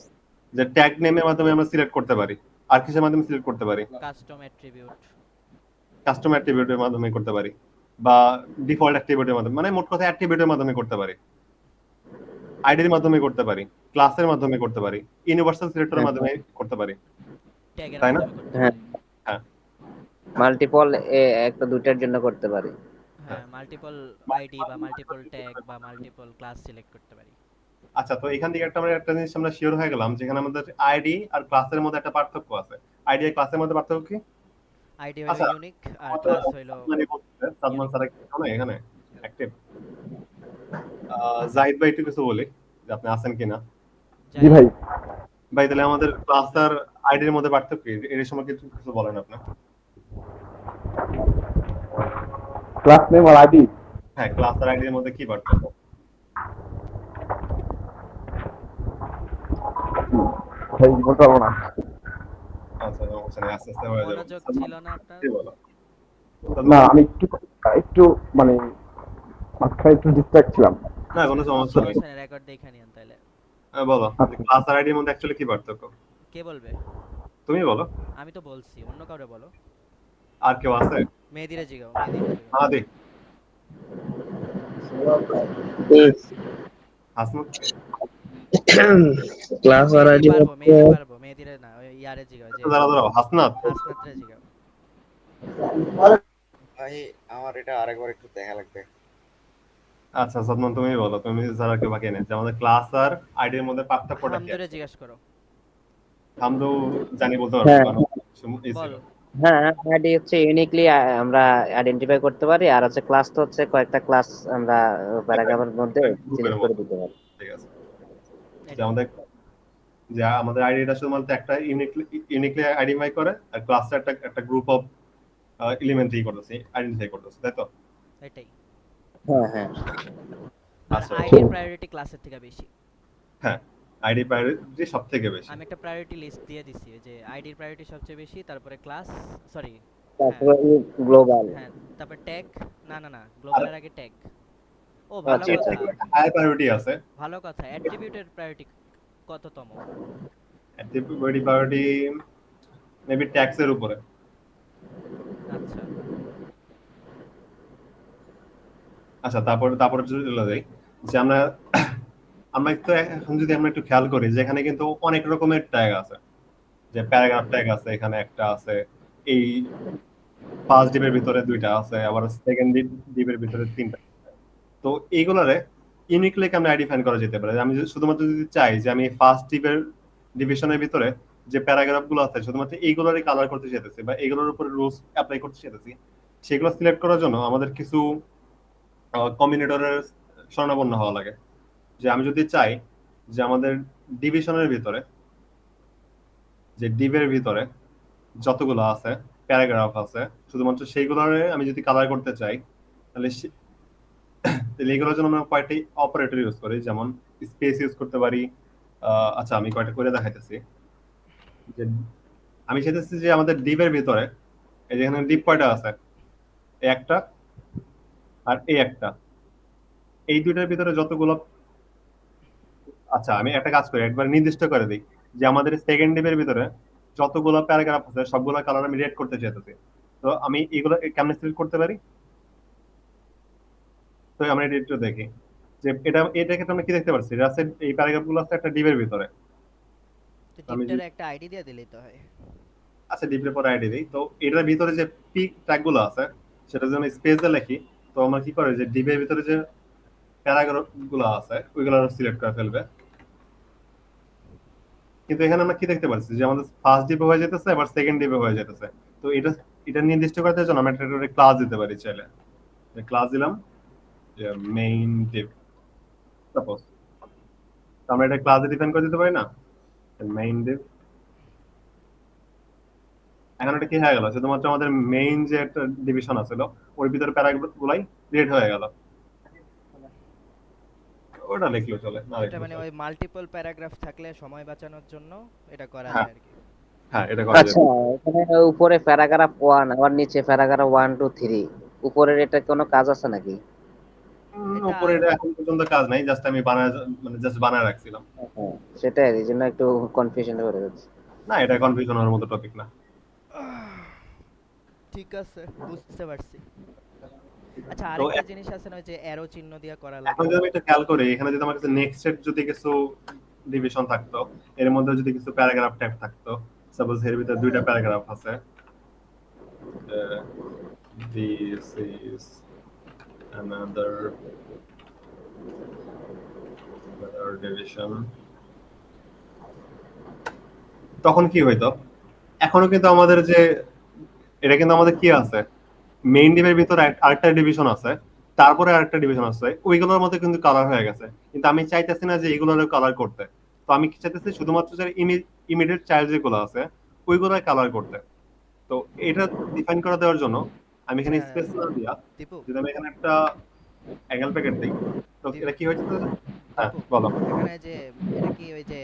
যে ট্যাগ নেমের মাধ্যমে আমরা সিলেক্ট করতে পারি, আর কিসের মাধ্যমে সিলেক্ট করতে পারি, কাস্টম অ্যাট্রিবিউট। কাস্টম অ্যাট্রিবিউটের মাধ্যমে করতে পারি, বা ডিফল্ট অ্যাট্রিবিউটের মাধ্যমে, মানে মোট কথা অ্যাট্রিবিউটের মাধ্যমে করতে পারি, আইডির মাধ্যমে করতে পারি, ক্লাসের মাধ্যমে করতে পারি, ইউনিভার্সাল সিলেক্টরের মাধ্যমে করতে পারি, ট্যাগের তাই না? মাধ্যমে করতে হ্যাঁ পারি। হ্যাঁ মাল্টিপল একটা দুইটার জন্য করতে পারি। হ্যাঁ, মাল্টিপল আইডি বা মাল্টিপল ট্যাগ বা মাল্টিপল ক্লাস সিলেক্ট করতে পারি। আচ্ছা, তো এখান থেকে আমরা একটা জিনিস আমরা শিওর হয়ে গেলাম, যেখানে আমাদের আইডি আর ক্লাসের মধ্যে একটা পার্থক্য আছে। আইডি আর ক্লাসের মধ্যে পার্থক্য কি? আইডি হলো আচ্ছা, ইউনিক আর ক্লাস হলো মানে বলতে সালমান ইউনিক। স্যার কেন এখানে অ্যাক্টিভ? জাহিদ ভাই একটু কিছু বলি, যে আপনি আছেন কিনা। জি ভাই। ভাই তাহলে আমাদের ক্লাস আর আইডির মধ্যে পার্থক্য কি, এর সময় কিছু কিছু বলেন আপনি। ক্লাস নেম আর আইডি হ্যাঁ, ক্লাস আর আইডির মধ্যে কি পার্থক্য? ভাই বলতে পারবো না। আচ্ছা, সমস্যা নেই, আস্তে আস্তে হয়ে যাবে। মনোযোগ ছিল না আপনার? কি বলো? না আমি একটু মানে মাঝখানে একটু ডিস্ট্রাক্ট ছিলাম। না, কোনো সমস্যা নেই। সমস্যা নেই, রেকর্ড দেখে নিন তাহলে। বলো, আচ্ছা। ক্লাস আর আইডির মধ্যে অ্যাকচুয়ালি কি পার্থক্য? কে বলবে? তুমি বলো। আমি তো বলছি, অন্য কাউরে বলো। আর কেউ আছে? মেহেদিরে জিগাও, মেহেদিরে জিগাও। আদি, এই হাসমুখ, ক্লাস আর মেহেদি আইডি পারবো, মেহেদি পারবো, মেহেদিরে না, ওই ইয়ারে জিগাও, যে দাঁড়াও হাসনাত। হাসনাত্রে জিগাও। ভাই আমার এটা আরেকবার একটু দেখা লাগবে। আচ্ছা সাদমান, তুমি বলো, তুমি যারা কেউ বাকি নেই যে আমাদের ক্লাস আর আইডির মধ্যে পার্থক্যটা কি হামদুরে আছে? জিজ্ঞাসা করো। হামদু জানি বলতে পারবো, হ্যাঁ কারণ এই ছিল। বল। হ্যাঁ, আইডি হচ্ছে ইউনিকলি আমরা আইডেন্টিফাই করতে পারি, আর হচ্ছে ক্লাস তো হচ্ছে কয়েকটা ক্লাস আমরা একটা প্যারাগ্রাফের মধ্যে গ্রুপের সিলেক্ট করে মতো, দিতে পারি। ঠিক আছে। যে এটাই। আমাদের আইডিটা শুধুমাত্র একটা ইউনিকলি আইডেন্টিফাই করে, আর ক্লাসটা একটা গ্রুপ অফ এলিমেন্ট দিয়ে করতেছে, আইডেন্টিফাই করতেছে, তাই তো? এটাই। হ্যাঁ হ্যাঁ আর আচ্ছা, আইডির প্রায়োরিটি ক্লাসের থেকে বেশি। হ্যাঁ, আইডি প্রায়োরিটি সব থেকে বেশি। আমি একটা প্রায়োরিটি লিস্ট দিয়ে দিছি যে আইডির প্রায়োরিটি সবচেয়ে বেশি, তারপরে ক্লাস, সরি, হ্যাঁ তারপরে গ্লোবাল। হ্যাঁ, তারপর ট্যাগ, না আর গ্লোবালের আগে ট্যাগ। ও ভালো আচ্ছা এর আচ্ছা। কথা, থেকে একটা হায়ার প্রায়োরিটি আছে। ভালো কথা, অ্যাট্রিবিউটের প্রায়োরিটি কততম? প্রায়োরিটি মেবি ট্যাক্সের উপরে। আচ্ছা, আচ্ছা, তারপরে যদি চলে যাই, যে আমরা আমরা একটু এখন যদি আমরা একটু খেয়াল করি, যেখানে কিন্তু অনেক রকমের ট্যাগ আছে, যে প্যারাগ্রাফ ট্যাগ আছে, এখানে একটা আছে, এই ফার্স্ট ডিপের ভিতরে দুইটা আছে, আবার সেকেন্ড ডিপের ভিতরে তিনটা। তো এইগুলারে ইউনিকলি আমরা আইডেন্টিফাই করা যেতে পারে। আমি শুধুমাত্র যদি চাই যে আমি ফার্স্ট ডিপের ডিভিশনের ভিতরে যে প্যারাগ্রাফ গুলো আছে শুধুমাত্র এইগুলোরই কালার করতে চাইতেছি বা এগুলোর উপরে রুলস অ্যাপ্লাই করতে চাইতেছি, সেগুলো সিলেক্ট করার জন্য আমাদের কিছু কম্বিনেটরের শরণাপন্ন হওয়া লাগে। যে আমি যদি চাই যে আমাদের ডিভিশনের ভিতরে, যে ডিভের ভিতরে যতগুলো আছে প্যারাগ্রাফ আছে, শুধুমাত্র সেইগুলোর আমি যদি কালার করতে চাই, তাহলে তাহলে এগুলোর জন্য আমরা কয়েকটি অপারেটর ইউজ করি, যেমন স্পেস ইউজ করতে পারি। আচ্ছা, আমি কয়েকটা করে দেখাইতেছি। যে আমি চাইতেছি যে আমাদের ডিভের ভিতরে, এই যে এখানে ডিপ কয়টা আছে, এই একটা আর এই একটা, এই দুইটার ভিতরে যতগুলো, আচ্ছা আমি একটা কাজ করি, একবার নির্দিষ্ট করে দিই যে আমাদের সেকেন্ড ডিপের ভিতরে যতগুলো প্যারাগ্রাফ আছে সবগুলো কালার আমি রেড করতে চাইতেছি। তো আমি এগুলো কেমনে সিলেক্ট করতে পারি? তো আমরা এটা একটু দেখি যে এটাকে আমরা কি দেখতে পাচ্ছি, রাসেল এই প্যারাগ্রাফ গুলো আছে একটা ডিপের ভিতরে। তো আমি ডিপটার একটা আইডি দিয়ে দিলেই তো হয়। আচ্ছা ডিপের পরে আইডি দিই, তো এটার ভিতরে যে পিক ট্যাগ গুলো আছে সেটা যদি আমি স্পেসে লিখি, তো আমরা কি করে যে ডিপের ভিতরে যে প্যারাগ্রাফ গুলো আছে ওইগুলো সিলেক্ট করে ফেলবে। কিন্তু এখানে আমরা কি দেখতে পাচ্ছি যে আমাদের ফার্স্ট ডিপে হয়ে যেতেছে, আবার সেকেন্ড ডিপে হয়ে যেতেছে। তো এটা নির্দিষ্ট করতে জন্য আমরা একটা ক্লাস দিতে পারি চাইলে। ক্লাস দিলাম যে মেইন ডিপ, সাপোজ আমরা এটা ক্লাসে ডিফাইন করে দিতে পারি না, মেইন ডিপ। এখন এটা কি হয়ে গেল, শুধুমাত্র আমাদের মেইন যে একটা ডিভিশন আছিল ওর ভিতরে প্যারাগ্রাফ গুলাই রেড হয়ে গেল। ওটা লিখলেও চলে, না এটা লিখলেও মানে চলে। ওই মাল্টিপল প্যারাগ্রাফ থাকলে সময় বাঁচানোর জন্য এটা করা হ্যাঁ, যায় আর কি। হ্যাঁ, এটা করা আচ্ছা, যাবে। এখানে উপরে প্যারাগ্রাফ 1 আবার নিচে প্যারাগ্রাফ 1 2 3, উপরের এটা কোনো কাজ আছে নাকি? এটা উপরে এটা এখন পর্যন্ত কাজ নাই, জাস্ট আমি মানে জাস্ট বানায় রাখছিলাম। হ্যাঁ, সেটাই এই জন্য একটু কনফিউশন হয়ে যাচ্ছে। না, এটা কনফিউশন হওয়ার মতো টপিক না। ঠিক আছে, বুঝতে পারছি। আচ্ছা, তো আরেকটা জিনিস আছে না, ওই যে অ্যারো চিহ্ন দিয়ে করা এখন লাগে। যদি আমি একটু খেয়াল করি, এখানে যদি আমার কাছে নেক্সট এর যদি কিছু ডিভিশন থাকতো, এর মধ্যে যদি কিছু প্যারাগ্রাফ টাইপ থাকতো, সাপোজ এর ভিতরে দুইটা প্যারাগ্রাফ আছে, দিস ইজ another division, তখন কি হইতো? এখনো কিন্তু আমাদের যে এটা কিন্তু আমাদের কি আছে, মেইন ডিপের ভিতরে আরেকটা ডিভিশন আছে, তারপরে আরেকটা ডিভিশন আছে, ওইগুলোর মধ্যে কিন্তু কালার হয়ে গেছে, কিন্তু আমি চাইতেছি না যে এগুলোর কালার করতে। তো আমি কি চাইতেছি শুধুমাত্র যে ইমিডিয়েট চাইল্ড যেগুলো আছে ওইগুলো কালার করতে। তো এটা ডিফাইন করে দেওয়ার জন্য আমি আচ্ছা এখানে স্পেস না দিয়া দীপু, যদি আমি এখানে একটা অ্যাঙ্গেল প্যাকেট দিই, তো এটা কি হয়েছে? হ্যাঁ, দীপু, বলো। এখানে যে এটা কি ওই যে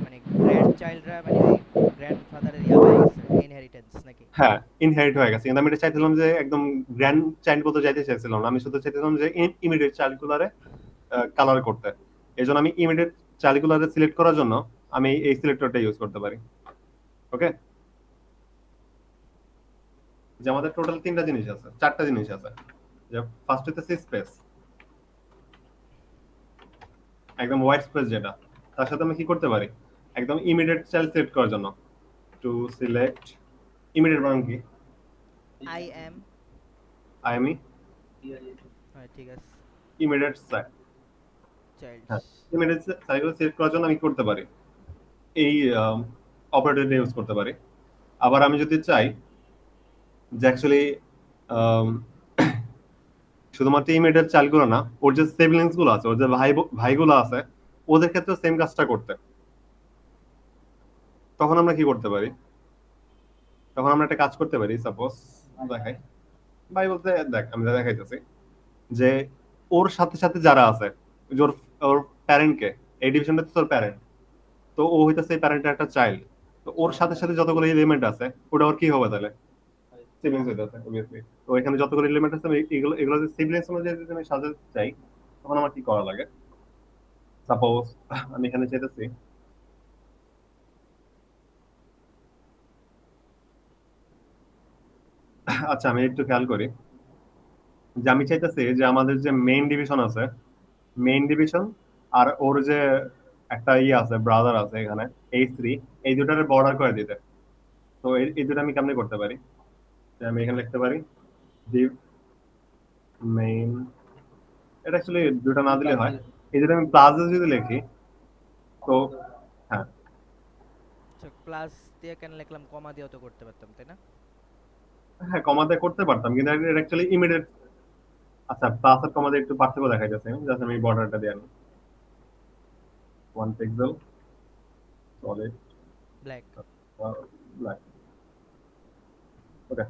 মানে গ্র্যান্ড চাইল্ডরা মানে ওই গ্র্যান্ডফাদারের ইয়া হয়ে গেছে, ইনহেরিটেন্স নাকি? হ্যাঁ, ইনহেরিট হয়ে গেছে, কিন্তু আমি এটা চাইছিলাম যে একদম গ্র্যান্ড চাইল্ড বলতে যাইতে চাইছিলাম না, আমি শুধু চাইছিলাম যে ইমিডিয়েট চাইল্ড গুলারে কালার করতে। এই জন্য আমি ইমিডিয়েট চাইল্ড গুলারে সিলেক্ট করার জন্য আমি এই সিলেক্টরটা ইউজ করতে পারি। ওকে, যে আমাদের টোটাল তিনটা জিনিস আছে, চারটা জিনিস আছে। যে ফার্স্ট হচ্ছে স্পেস, একদম হোয়াইট স্পেস, যেটা তার সাথে আমি কি করতে পারি, একদম ইমিডিয়েট চাইল্ড সিলেক্ট করার জন্য টু সিলেক্ট ইমিডিয়েট বানান কি, আই এম আমি হ্যাঁ ঠিক আছে, ইমিডিয়েট চাইল্ড। হ্যাঁ ইমিডিয়েট সাইকেল সিলেক্ট করার জন্য আমি কি করতে পারি, এই অপারেটরটা ইউজ করতে পারি। আবার আমি যদি চাই যে অ্যাকচুয়ালি শুধুমাত্র ইমিডিয়েট চাইল্ডগুলো না, ওর যে সিবলিংস গুলো আছে, ওর যে ভাইগুলো আছে, ওদের ক্ষেত্রে সেম কাজটা করতে, তখন আমরা কি করতে পারি? তখন আমরা একটা কাজ করতে পারি, সাপোজ দেখাই, ভাই বলতে দেখ আমি দেখাইতেছি যে ওর সাথে সাথে যারা আছে, যে ওর ওর প্যারেন্ট কে, এই ডিভিশনটা তো তোর প্যারেন্ট, তো ও হইতাছে এই প্যারেন্টের একটা চাইল্ড, তো ওর সাথে সাথে যতগুলো এলিমেন্ট আছে ওটা ওর কি হবে তাহলে? সিবলিংস হইতাছে অবভিয়াসলি। তো এখানে যতগুলো এলিমেন্ট আছে এগুলো এগুলো যে সিবলিংস অনুযায়ী যদি আমি সাজাতে চাই, তখন আমার কি করা লাগে? সাপোজ আমি এখানে চাইতেছি আচ্ছা আমি একটু খেয়াল করি যে আমি চাইতেছি যে আমাদের যে মেইন ডিভিশন আছে, মেইন ডিভিশন আর ওর যে একটা আছে, ব্রাদার আছে এখানে, H3, এই দুটারে বর্ডার করে দিতে। তো এই দুটো আমি কেমনে করতে পারি? যে আমি এখানে লিখতে পারি div main, এটা অ্যাকচুয়ালি দুটো না দিলে হয়, এই দুটো আমি প্লাস যদি লিখি, তো হ্যাঁ আচ্ছা প্লাস দিয়ে কেন লিখলাম, কমা দিয়েও তো করতে পারতাম তাই না? হ্যাঁ কমাতে করতে পারতাম, কিন্তু এটা অ্যাকচুয়ালি ইমিডিয়েট। আচ্ছা প্লাস আর কমাতে একটু পার্থক্য দেখা যাচ্ছে, জাস্ট আমি বর্ডারটা দিয়ে আনি, 1 পিক্সেল সলিড ব্ল্যাক। ব্ল্যাক। ওকে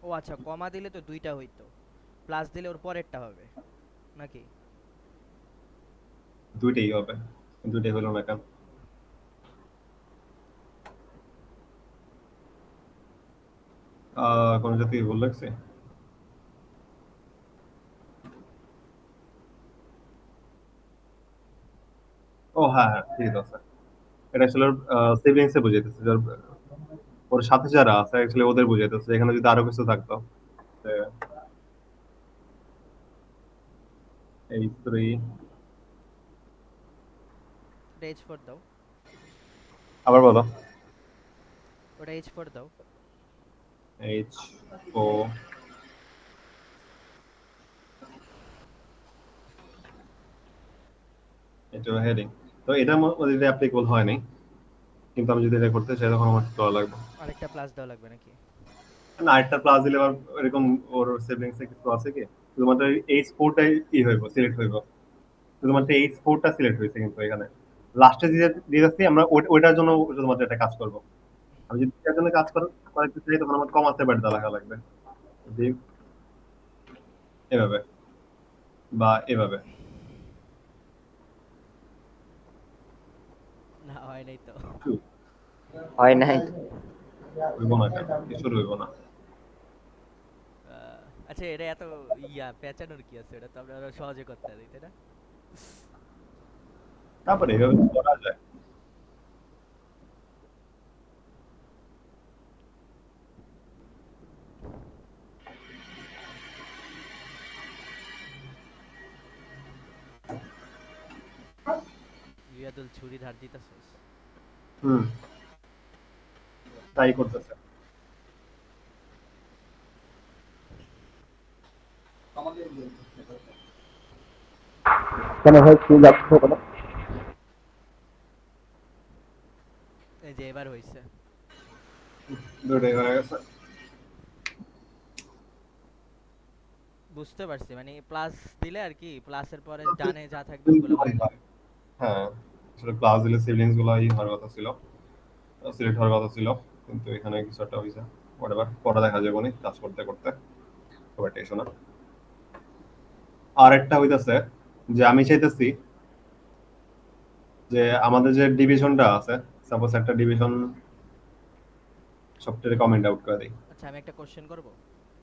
ও আচ্ছা, কমা দিলে তো দুইটা হইতো, প্লাস দিলে ওর পরেরটা হবে নাকি? দুইটাই হবে, দুইটাই হলো না কেন? কোন জাতি ভুল লাগছে? ও হ্যাঁ হ্যাঁ ঠিক আছে, এটা আসলে সিবলিংস এ বুঝাইতেছে, ওর সাথে যারা আছে অ্যাকচুয়ালি ওদের বুঝাইতেছে। এখানে যদি আরো কিছু থাকতো, যে H3, ওটা H4 দাও, আবার বলো, ওটা H4 দাও। H4, এটা হেডিং। তো এটা যদি অ্যাপ্লিকেবল হয় নাই, কিন্তু আমি যদি এটা করতে চাই তখন আমার কি করা লাগবে? আরেকটা প্লাস দেওয়া লাগবে নাকি? না আরেকটা প্লাস দিলে আবার এরকম ওর সিবলিংস এ কিছু আছে কি? শুধুমাত্র H4 টাই হইব, সিলেক্ট হইব, শুধুমাত্র H4 টা সিলেক্ট হয়েছে, কিন্তু এখানে লাস্টে দিয়ে যাচ্ছি আমরা ওইটার জন্য শুধুমাত্র একটা কাজ করব। আমি যদি এটার জন্য কাজ করাতে চাই তখন আমার কমাতে বাড়তে লাগা লাগবে, দিই এভাবে বা এভাবে। না হয় নাই তো। হয় নাই। হইব না কেন? কিছু হইব না। আচ্ছা এটা এত পেঁচানোর কি আছে, এটা তো আমরা আরো সহজে করতে পারি তাই না? তারপরে এভাবে করা যায়। রিয়াদুল ছুরি ধার দিতেছস? হুম তাই করতেছে। কেন ভাই কি যাচ্ছে কেন? এই যে এবার হইছে। দুটোই হয়ে গেছে। বুঝতে পারছি, মানে প্লাস দিলে আর কি, প্লাসের পরে ডানে যা থাকবে ওগুলো বদলাবে। হ্যাঁ আসলে ক্লাস দিলে সিবলিংস গুলো হওয়ার কথা ছিল, সিলেক্ট হওয়ার কথা ছিল, কিন্তু এখানে কিছু একটা হয়েছে। হোয়াটএভার, পরে দেখা যাবে নি কাজ করতে করতে, খুব একটা ইস্যু না। আর একটা হইতাছে যে আমি চাইতেছি যে আমাদের যে ডিভিশনটা আছে, সাপোজ একটা ডিভিশন সফটওয়্যারে কমেন্ট আউট করে দেই। আচ্ছা আমি একটা কোশ্চেন করব।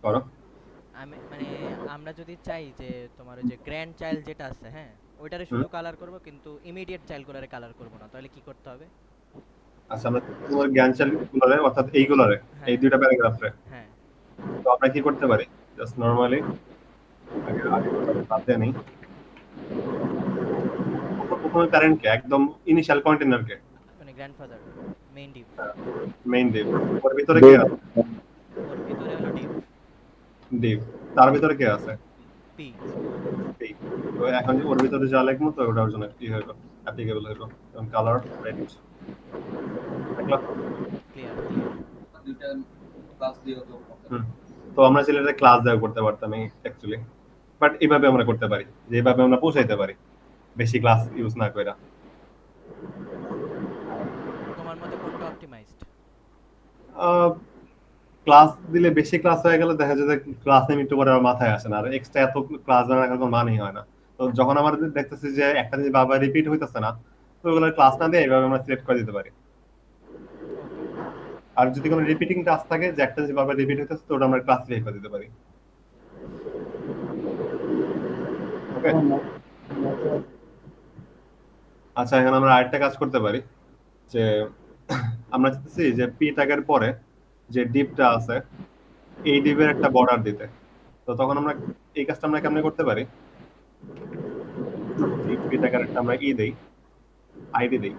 করো। আমি মানে আমরা যদি চাই যে তোমার ওই যে গ্র্যান্ড চাইল্ড যেটা আছে, হ্যাঁ ওইটারে হুম। শুধু কালার করব, কিন্তু ইমিডিয়েট চাইল্ডগুলোরে কালার করব না, তাহলে কি করতে হবে? আচ্ছা আমরা তোমার জ্ঞান চালগুলোরে অর্থাৎ এইগুলোরে, হ্যাঁ এই দুইটা প্যারাগ্রাফে, হ্যাঁ। তো আমরা কি করতে পারি? জাস্ট নরমালি আগে আগে বাদ দিয়ে নেই, প্রথমে প্যারেন্টকে একদম ইনিশিয়াল কন্টেইনারকে, মানে grandfather main div, main div, ওর ভিতরে কি আছে? ওর ডিভ। তার ভিতরে কে আছে? পি। পি। তো এখন ওর ভিতরে যা লিখবো তো ওটার জন্য কি হইলো, অ্যাপ্লিকেবল হইলো। এবং কালার রেড, দেখলা? ক্লিয়ার। দুইটা ক্লাস দিয়েও তো করতে হুম। তো আমরা চাইলে এটা ক্লাস দেওয়া করতে পারতাম অ্যাকচুয়ালি, বাট এইভাবে আমরা করতে পারি, যে এইভাবে আমরা পৌঁছাইতে পারি বেশি ক্লাস ইউজ না কইরা। তোমার মতে কোনটা অপটিমাইজড? ক্লাস দিলে বেশি ক্লাস হয়ে গেলে দেখা যায় যে ক্লাস নেম একটু পরে আর মাথায় আসে না, আর এক্সট্রা এত ক্লাস দেওয়ার কোনো মানেই হয় না। তো যখন আমরা দেখতেছি যে একটা জিনিস বারবার রিপিট হইতেছে না, তো ওগুলো ক্লাস না দিয়ে এইভাবে আমরা সিলেক্ট করে দিতে পারি। আর যদি কোনো রিপিটিং টাস্ক থাকে যে একটা জিনিস বারবার রিপিট হইতেছে, তো ওটা আমরা ক্লাসিফাই করে দিতে পারি। ওকে। আচ্ছা, এখন আমরা আরেকটা কাজ করতে পারি, যে আমরা চাচ্ছি যে পি ট্যাগের পরে যে ডিপটা আছে এই ডিপের একটা বর্ডার দিতে। তো তখন আমরা এই কাজটা আমরা কেমনে করতে পারি, পি ট্যাগের একটা আমরা দেই, আইডি দেই,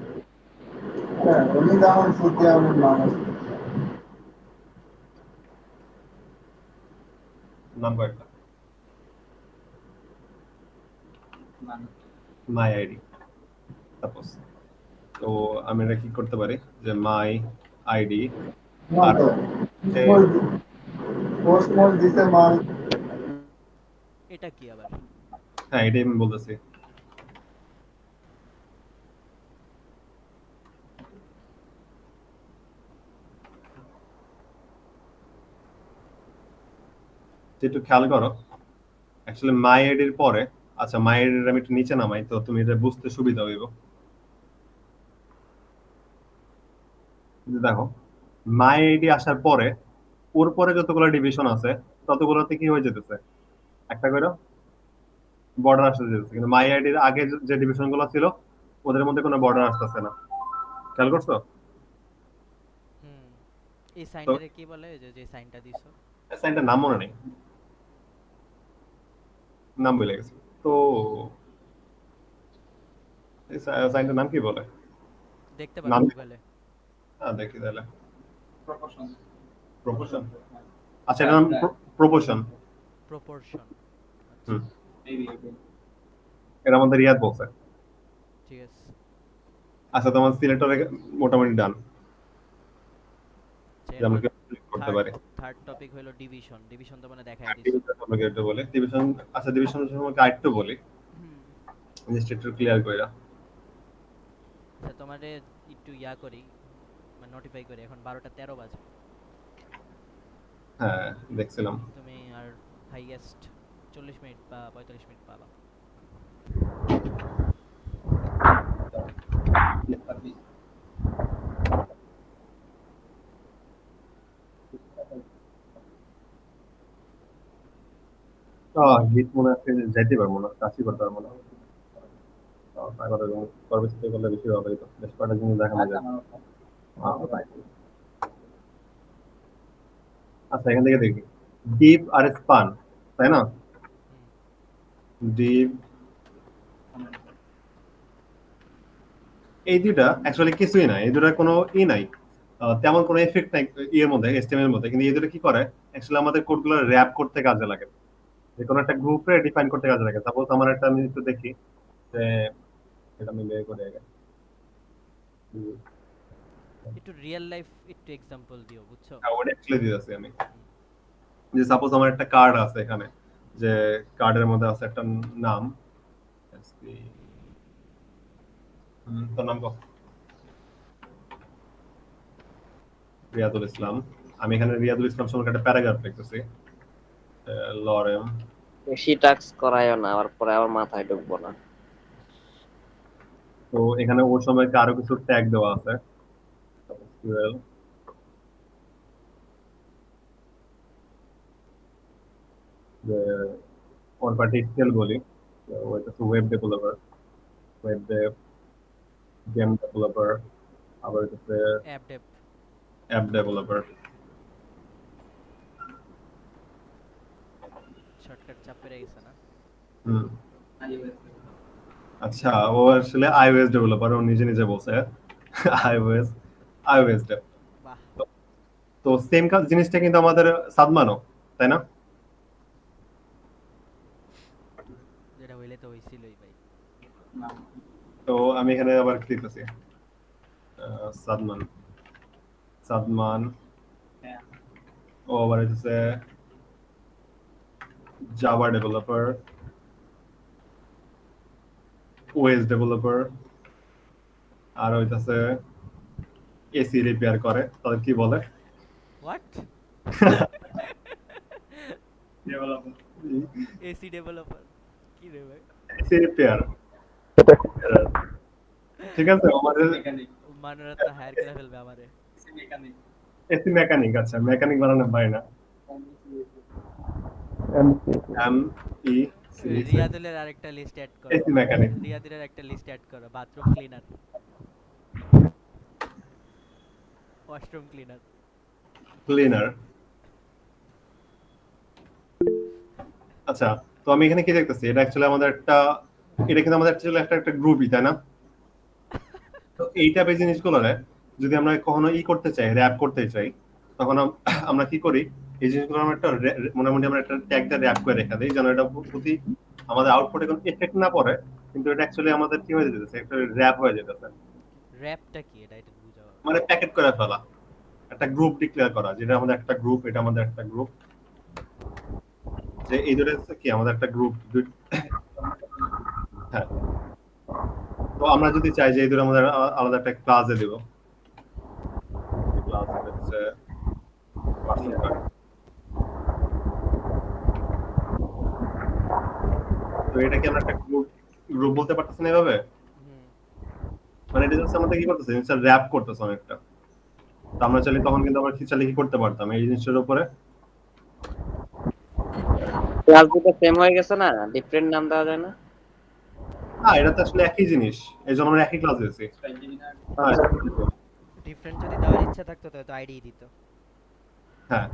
নাম্বার একটা মানে মাই আইডি সাপোজ। তো আমি এটা কি করতে পারি, যে মাই আইডি আর এটা কি আবার? হ্যাঁ এটাই আমি বলতেছি। একটু খেয়াল করো, অ্যাকচুয়ালি মাই আইডির পরে, আচ্ছা মাই আইডির আমি একটু নিচে নামাই তো তুমি এটা বুঝতে সুবিধা হইব। দেখো মাই আইডি আসার পরে ওর পরে যতগুলো ডিভিশন আছে ততগুলোতে কি হয়ে যেতেছে, একটা করে বর্ডার আসতে যেতেছে, কিন্তু মাই আইডির আগে যে ডিভিশন গুলো ছিল ওদের মধ্যে কোনো বর্ডার আসতেছে না। খেয়াল করছো? হুম। এই তো সাইনটারে কি বলে, এই যে সাইনটা দিছো? সাইনটার নাম মনে নেই, নাম ভুলে গেছি। তো এই সাইনটার নাম কি বলে? দেখতে পারো নাম গুগলে। দেখি তাহলে। প্রপোর্শন। প্রপোর্শন। আচ্ছা এটার নাম প্রপোর্শন। প্রপোর্শন। আচ্ছা হুম। মেবি এর আমাদের রিয়াদ বলছে। ঠিক আছে। আচ্ছা তোমার সিলেক্টরে মোটামুটি ডান, যে আমরা এরপর ক্লিক করতে পারি। থার্ড টপিক হলো ডিভিশন। ডিভিশন তো মানে দেখাই দিছো। ডিভিশন আমাকে একটু বলে ডিভিশন। আচ্ছা ডিভিশন সম্পর্কে আরেকটু বলি, হুম। জাস্ট একটু ক্লিয়ার কইরা। আচ্ছা তোমারে একটু ইয়া করি, মানে নোটিফাই করি, এখন 12টা 13 বাজে। হ্যাঁ দেখছিলাম। তুমি আর হাইয়েস্ট 40 মিনিট বা 45 মিনিট পাবা। পারবি। গীত মনে আছে যাইতে পারবো না, কাজই করতে পারবো না। পরবর্তীতে করলে বেশি ভালো হতো, বেশ কয়েকটা জিনিস দেখানো যায়। আচ্ছা এখান থেকে দেখি ডিপ আর স্পান, তাই না? ডিপ এই দুইটা অ্যাকচুয়ালি কিছুই না, এই দুটার কোনো নাই, তেমন কোনো এফেক্ট নাই ইয়ের মধ্যে, এসটিএমএল এর মধ্যে। কিন্তু এই দুটো কি করে, অ্যাকচুয়ালি আমাদের কোডগুলো র‍্যাপ করতে কাজে লাগে, যে কোনো একটা গ্রুপে ডিফাইন করতে কাজে লাগে। সাপোজ আমার একটা, আমি একটু দেখি যে এটা আমি বের করে আগে। একটু রিয়েল লাইফ একটু এক্সাম্পল দিও, বুঝছো? ওটা অ্যাকচুয়ালি দিতেছি আমি, যে সাপোজ আমার একটা কার্ড আছে এখানে, যে কার্ডের মধ্যে আছে একটা নাম, তো নাম কো রিয়াদুল ইসলাম। আমি এখানে রিয়াদুল ইসলাম সম্পর্কে একটা প্যারাগ্রাফ লিখতেছি, লরেম। বেশি টাস্ক করায়ও না, আবার পরে আমার মাথায় ঢুকবো না। তো এখানে ওর সময়কে আরো কিছু ট্যাগ দেওয়া আছে, SQL, যে ওর পার্টি স্কেল বলি, ওইটা web developer, web Dave, game developer, আবার হচ্ছে app Dave. App developer. Shortcut চাপ পেরে গেছে না? হুম। iOS আচ্ছা ও আসলে আইওএস ডেভেলপার, ও নিজে নিজে বলছে আইওএস আইওএস ডেভ। বাহ। তো সেম কাজ জিনিসটা কিন্তু আমাদের সাদমানও, তাই না? তো আমি এখানে আবার কি লিখতেছি সাদমান সাদমান হ্যাঁ ও আবার হচ্ছে জাভা ডেভেলপার ওএস ডেভেলপার আর হইতাছে এসি রিপেয়ার করে তাদের কি বলে হোয়াট? ডেভেলপার এসি ডেভেলপার কি রে ভাই? এসি রিপেয়ার ঠিক আছে আমাদের মেকানিক মানুরা তো হায়ার করে ফেলবে আমারে। মেকানিক এসি মেকানিক আচ্ছা মেকানিক বানানো পারে না এম ই সি রিয়াদুলের আরেকটা লিস্ট অ্যাড করো। এসি মেকানিক রিয়াদুলের একটা লিস্ট অ্যাড করো, bathroom cleaner, washroom cleaner. Cleaner আচ্ছা তো আমি এখানে কি দেখতেছি এটা অ্যাকচুয়ালি আমাদের একটা এটা কিন্তু আমাদের অ্যাকচুয়ালি একটা গ্রুপই তাই না তো এই টাইপের জিনিসগুলোরে যদি আমরা কখনো করতে চাই র‍্যাপ করতে চাই তখন আমরা কি করি এই জিনিসগুলো আমরা একটা মোটামুটি আমরা একটা ট্যাগ দিয়ে র‍্যাপ করে রেখে দিই যেন এটা প্রতি আমাদের আউটপুটে কোনো এফেক্ট না পড়ে কিন্তু এটা অ্যাকচুয়ালি আমাদের কি হয়ে যেতেছে একটা র‍্যাপ হয়ে যেতেছে র‍্যাপটা কি এটা একটু বুঝাও। মানে প্যাকেট করে ফেলা একটা গ্রুপ ডিক্লেয়ার করা যেটা আমাদের একটা গ্রুপ এটা আমাদের একটা গ্রুপ যে এই ধরে কি আমাদের একটা গ্রুপ হ্যাঁ তো আমরা যদি চাই যে এই ধরে আমাদের আলাদা একটা ক্লাসে দেব ক্লাস হচ্ছে পার্সন কার্ড তো এটা কি আমরা একটা গ্রুপ গ্রুপ বলতে পারতেছি না এভাবে মানে এটা হচ্ছে আমাদের কি করতেছে জিনিসটা র‍্যাপ করতেছে অনেকটা তো আমরা চাইলে তখন কিন্তু আমরা কি চাইলে কি করতে পারতাম এই জিনিসটার উপরে ক্লাস দুটো সেম হয়ে গেছে না, ডিফারেন্ট নাম দেওয়া যায় না? এটা তো আসলে একই জিনিস এই জন্য আমরা একই ক্লাস দিয়েছি ডিফারেন্ট যদি দেওয়ার ইচ্ছা থাকতো তো আইডি দিত। হ্যাঁ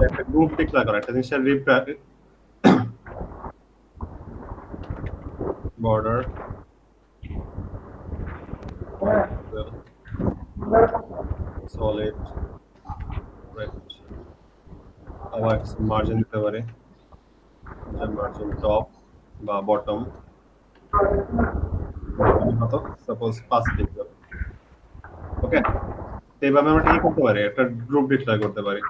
একটা গ্রুপ ডিক্লেয়ার করা একটা জিনিসের বর্ডার সলিড আবার মার্জিন দিতে পারে মার্জিন টপ বা বটম কত সাপোজ 5 পিক্সেল ওকে এইভাবে আমরা কি করতে পারি একটা গ্রুপ ডিক্লেয়ার করতে পারি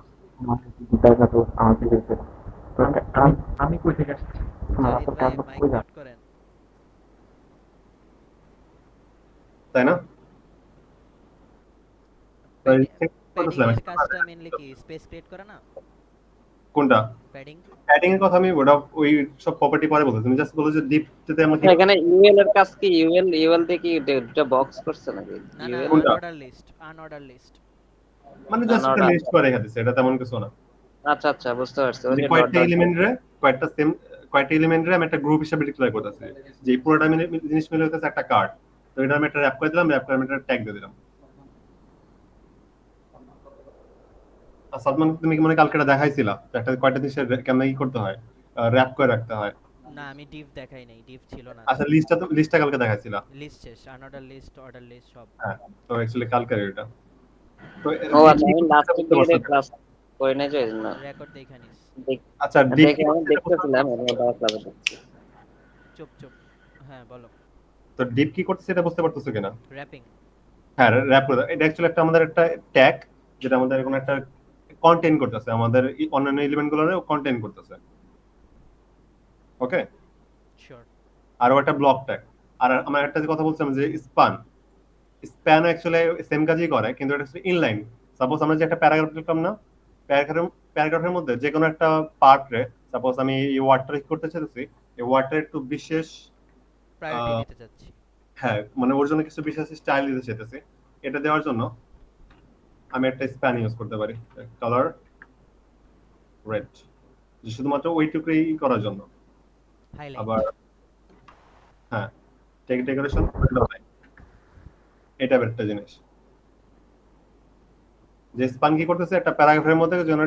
আমি কই থেকে আসছি জাহিদ ভাই মাইক মিউট করেন। তাই না তাই প্যাডিং এর কাজটা মেইনলি কি স্পেস ক্রিয়েট করা না? কোনটা প্যাডিং প্যাডিং এর কথা আমি ওটা ওই সব প্রপার্টি পরে বলতে তুমি জাস্ট বলো যে ডিপতে আমরা কি এখানে ইউএল এর কাজ কি? ইউএল দিয়ে কি দুটো বক্স করছে নাকি? না না কোনটা? Unorder list. মানে জাস্ট একটা লিস্ট করে রেখে দিছে এটা তেমন কিছু না আচ্ছা আচ্ছা বুঝতে পারছি। ওই যে যে কয়েকটা এলিমেন্টরে কয়েকটা এলিমেন্টরে আমি একটা গ্রুপ হিসেবে ডিক্লেয়ার করতেছি যে এই পুরোটা জিনিস মিলে হচ্ছে একটা কার্ড তো এটা আমি একটা র‍্যাপ করে দিলাম র‍্যাপ করে আমি একটা ট্যাগ দিয়ে দিলাম আর সাদমান তুমি কি মনে কালকে এটা দেখাইছিলা একটা কয়টা জিনিসের কেমন কি করতে হয় র‍্যাপ করে রাখতে হয় না আমি ডিভ দেখাই নাই, ডিভ ছিল না। আচ্ছা লিস্টটা কালকে দেখাইছিলা লিস্ট শেষ, আনঅর্ডার লিস্ট, অর্ডার লিস্ট সব। হ্যাঁ তো অ্যাকচুয়ালি কালকে এটা তো ও আচ্ছা, আমি লাস্ট পিরিয়ডে ক্লাস করি নাই যে না। রেকর্ড দেখে নিস। আচ্ছা দেখে আমি দেখতেছিলাম আমি আবার ক্লাসে দেখছি। চুপ চুপ। হ্যাঁ বলো। তো ডিপ কি করতেছে এটা বুঝতে পারতেছো কিনা র‍্যাপিং। হ্যাঁ র‍্যাপ করে এটা অ্যাকচুয়ালি একটা আমাদের একটা ট্যাগ যেটা আমাদের কোনো একটা কন্টেইন করতেছে আমাদের অন্যান্য এলিমেন্টগুলোরে কন্টেইন করতেছে ওকে শিওর। আর একটা ব্লক ট্যাগ আর আমরা একটা যে কথা বলছিলাম যে স্প্যান অ্যাকচুয়ালি সেম কাজই করে কিন্তু এটা হচ্ছে ইনলাইন সাপোজ আমরা যে একটা প্যারাগ্রাফ লিখলাম না প্যারাগ্রাফের মধ্যে যে কোনো একটা পার্ট রে সাপোজ আমি এই ওয়ার্ডটা লিখ করতে চাইছি এই ওয়ার্ডটা একটু বিশেষ প্রায়োরিটি দিতে যাচ্ছি। হ্যাঁ মানে ওর জন্য কিছু বিশেষ স্টাইল দিতে চাইতেছি এটা দেওয়ার জন্য আমি একটা স্প্যান ইউজ করতে পারি কালার রেড যে শুধুমাত্র ওইটুকুই করার জন্য হাইলাইট। আবার হ্যাঁ টেক ডেকোরেশন এটা একটা জিনিস যে স্প্যান কি করতেছে একটা প্যারাগ্রাফের মধ্যে যেন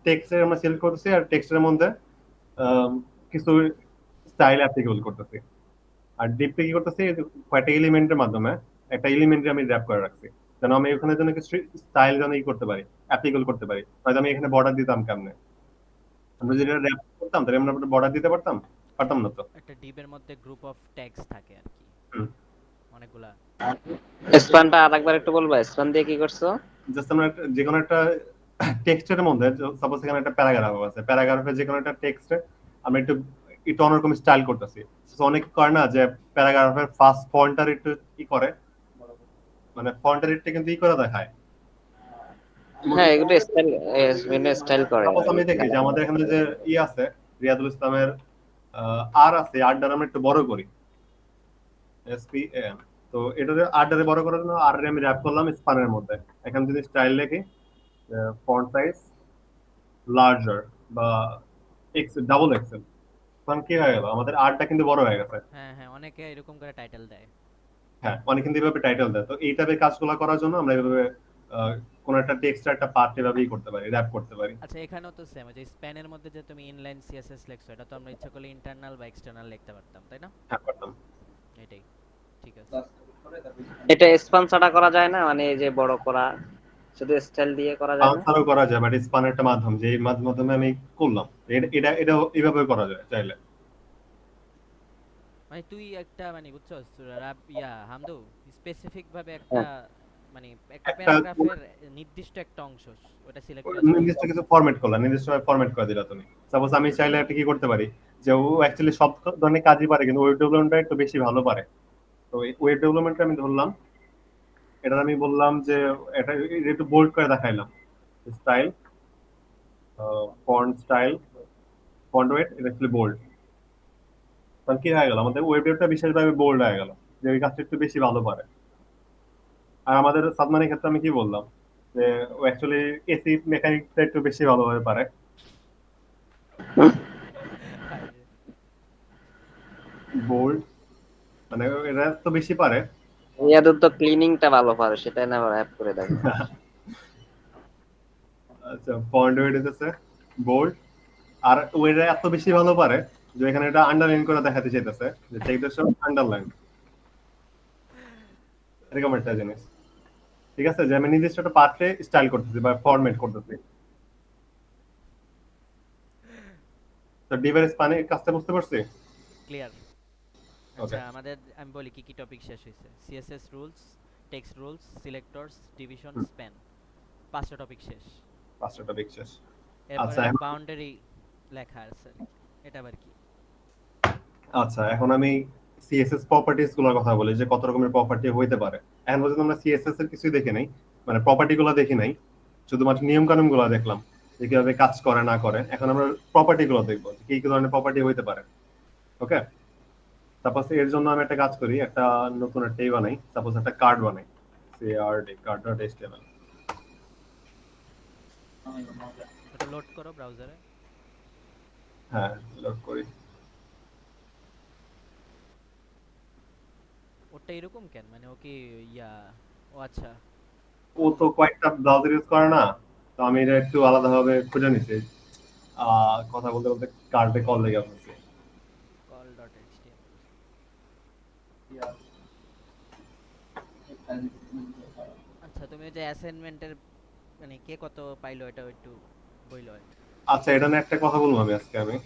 টেক্সট আমরা সিলেক্ট করতেছি আর টেক্সটের মধ্যে কিছু স্টাইল অ্যাপ্লিকেবল করতেছি আর ডিপে কি করতেছি কয়টা এলিমেন্টের মাধ্যমে একটা এলিমেন্টে আমি র‍্যাপ করে রাখছি যেন আমি ওখানে যেন কিছু স্টাইল যেন করতে পারি অ্যাপ্লিকেবল করতে পারি হয়তো আমি এখানে বর্ডার দিতাম কেমনে আমরা যেটা র‍্যাপ করতাম তাহলে আমরা বর্ডার দিতে পারতাম পারতাম না তো। একটা ডিবের মধ্যে গ্রুপ অফ ট্যাগস থাকে আর কি, হুম। অনেকগুলা। স্প্যানটা আরেকবার একটু বলবা, স্প্যান দিয়ে কি করছো? জাস্ট আমরা যে কোনো একটা টেক্সটের মধ্যে সাপোজ এখানে একটা প্যারাগ্রাফ আছে, প্যারাগ্রাফে যে কোনো একটা টেক্সটে আমরা একটু একটু অন্যরকম স্টাইল করতেছি। অনেক করে না যে প্যারাগ্রাফের ফার্স্ট ফন্টটার একটু ই করে, মানে ফন্টের একটু কিন্তু ই করে দেখায়। হ্যাঁ, এগুলো স্টাইল, স্টাইল করে সাপোজ আর আমি দেখি কি। যে আমাদের এখানে যে ই আছে রিয়াদুল ইসলামের আর আছে, আর দ্বারা আমরা একটু বড় করি SPAN। তো এটা আর দ্বারা বড় করার জন্য আর আমি র‍্যাপ করলাম স্পানের মধ্যে। এখানে যদি স্টাইল লিখি ফন্ট সাইজ লার্জার বা ডাবল এক্সেল, তখন কি হয়ে গেল আমাদের আরটা কিন্তু বড় হয়ে গেছে। হ্যাঁ হ্যাঁ, অনেকে এরকম করে টাইটেল দেয়। হ্যাঁ, অনেক কিন্তু এইভাবে টাইটেল দেয়। তো এই টাইপের কাজগুলো করার জন্য আমরা এইভাবে কোন একটা টেক্সট একটা পার্ট এভাবেই করতে পারি, র‍্যাপ করতে পারি। আচ্ছা, এখানেও তো সেম, যে স্প্যানের মধ্যে যে তুমি ইনলাইন সিএসএস লিখছো, এটা তো আমরা ইচ্ছা করলে ইন্টারনাল বা এক্সটার্নাল লিখতে পারতাম, তাই না? হ্যাঁ, পারতাম। এটাই, ঠিক আছে। এটা স্পান ছাড়া করা যায় না, মানে এই যে বড় করা, শুধু স্টাইল দিয়ে করা যায় না? ট্রান্সফারও করা যায়, বাট স্পান একটা মাধ্যম, যে এই মাধ্যমে আমি করলাম। এটা এটা এইভাবে করা যায় চাইলে। মানে তুই একটা, মানে বুঝছো হামদু, স্পেসিফিক ভাবে একটা, হ্যাঁ। মানে একটা একটা প্যারাগ্রাফের নির্দিষ্ট একটা অংশ ওটা সিলেক্ট করে চলে নির্দিষ্ট কিছু ফরম্যাট করলাম, নির্দিষ্ট ফরম্যাট করে দিলা তুমি। সাপোজ আমি চাইলে একটা কি করতে পারি, যে ও অ্যাকচুয়ালি সব ধরনের কাজই পারে কিন্তু ওয়েব ডেভেলপমেন্টটা একটু বেশি ভালো পারে। তো এই ওয়েব ডেভেলপমেন্টটা আমি ধরলাম, এটা আমি বললাম যে এটা একটু বোল্ড করে দেখাইলাম, style font style font wait এটা অ্যাকচুয়ালি বোল্ড। তখন কি হয়ে গেল আমাদের ওয়েব ডেভটা বিশেষভাবে বোল্ড হয়ে গেল, যে ওই কাজটা একটু বেশি ভালো পারে। আর আমাদের সাদমানের ক্ষেত্রে আমি কি বললাম, যে ও অ্যাকচুয়ালি এসি মেকানিকটা একটু বেশি ভালোভাবে পারে। হায়রে। বোল্ড মানে এরা তো বেশি পারে। ইয়াদুর তো ক্লিনিংটা ভালো পারে, সেটা না আবার অ্যাপ করে দেখো। আচ্ছা, ফন্ট ওয়েট হচ্ছে বোল্ড। আর ওইটা এত বেশি ভালো পারে যে এখানে এটা আন্ডারলাইন করে দেখাতে চাইতেছে যে টেক দ্য শো আন্ডারলাইন, এরকম একটা জিনিস। ঠিক আছে, যে আমি নির্দিষ্ট একটা পার্টে স্টাইল করতেছি বা ফরম্যাট করতেছি। তো ডিভাইস স্প্যানে কাজটা বুঝতে পারছি। ক্লিয়ার। ওকে, আচ্ছা, আমাদের আমি বলি কি কি টপিক শেষ হয়েছে। CSS rules, text rules, selectors, division, span, 5টা টপিক শেষ। 5টা টপিক শেষ। এরপরে আচ্ছা বাউন্ডারি লেখা আছে আর কি। এটা আবার কি? আচ্ছা, এখন আমি সিএসএস প্রপার্টিজ গুলোর কথা বলি, যে কত রকমের প্রপার্টি হইতে পারে। এখন পর্যন্ত আমরা সিএসএস এর কিছুই দেখি নাই, মানে প্রপার্টি গুলো দেখি নাই, শুধুমাত্র নিয়ম কানুন গুলো দেখলাম যে কিভাবে কাজ করে না করে। এখন আমরা প্রপার্টি গুলো দেখবো কি কি ধরনের প্রপার্টি হইতে পারে। ওকে, সাপোজ এর জন্য আমি একটা কাজ করি, একটা নতুন একটা বানাই, সাপোজ একটা কার্ড বানাই, card.html। ওটা লোড করো ব্রাউজারে। হ্যাঁ, লোড করি। ওটা এরকম কেন, মানে ও কি ইয়া, ও আচ্ছা। ও তো কয়েকটা ব্রাউজার ইউজ করে না, তো আমি এটা একটু আলাদাভাবে খুঁজে নিছি। কথা বলতে বলতে কার্ডে কল লেগে আসছে। call.html। আচ্ছা, তুমি ওই যে অ্যাসাইনমেন্টের, মানে কে কত পাইলো এটা একটু বইলো। আচ্ছা, এটা নিয়ে একটা কথা বলবো আমি আজকে। আমি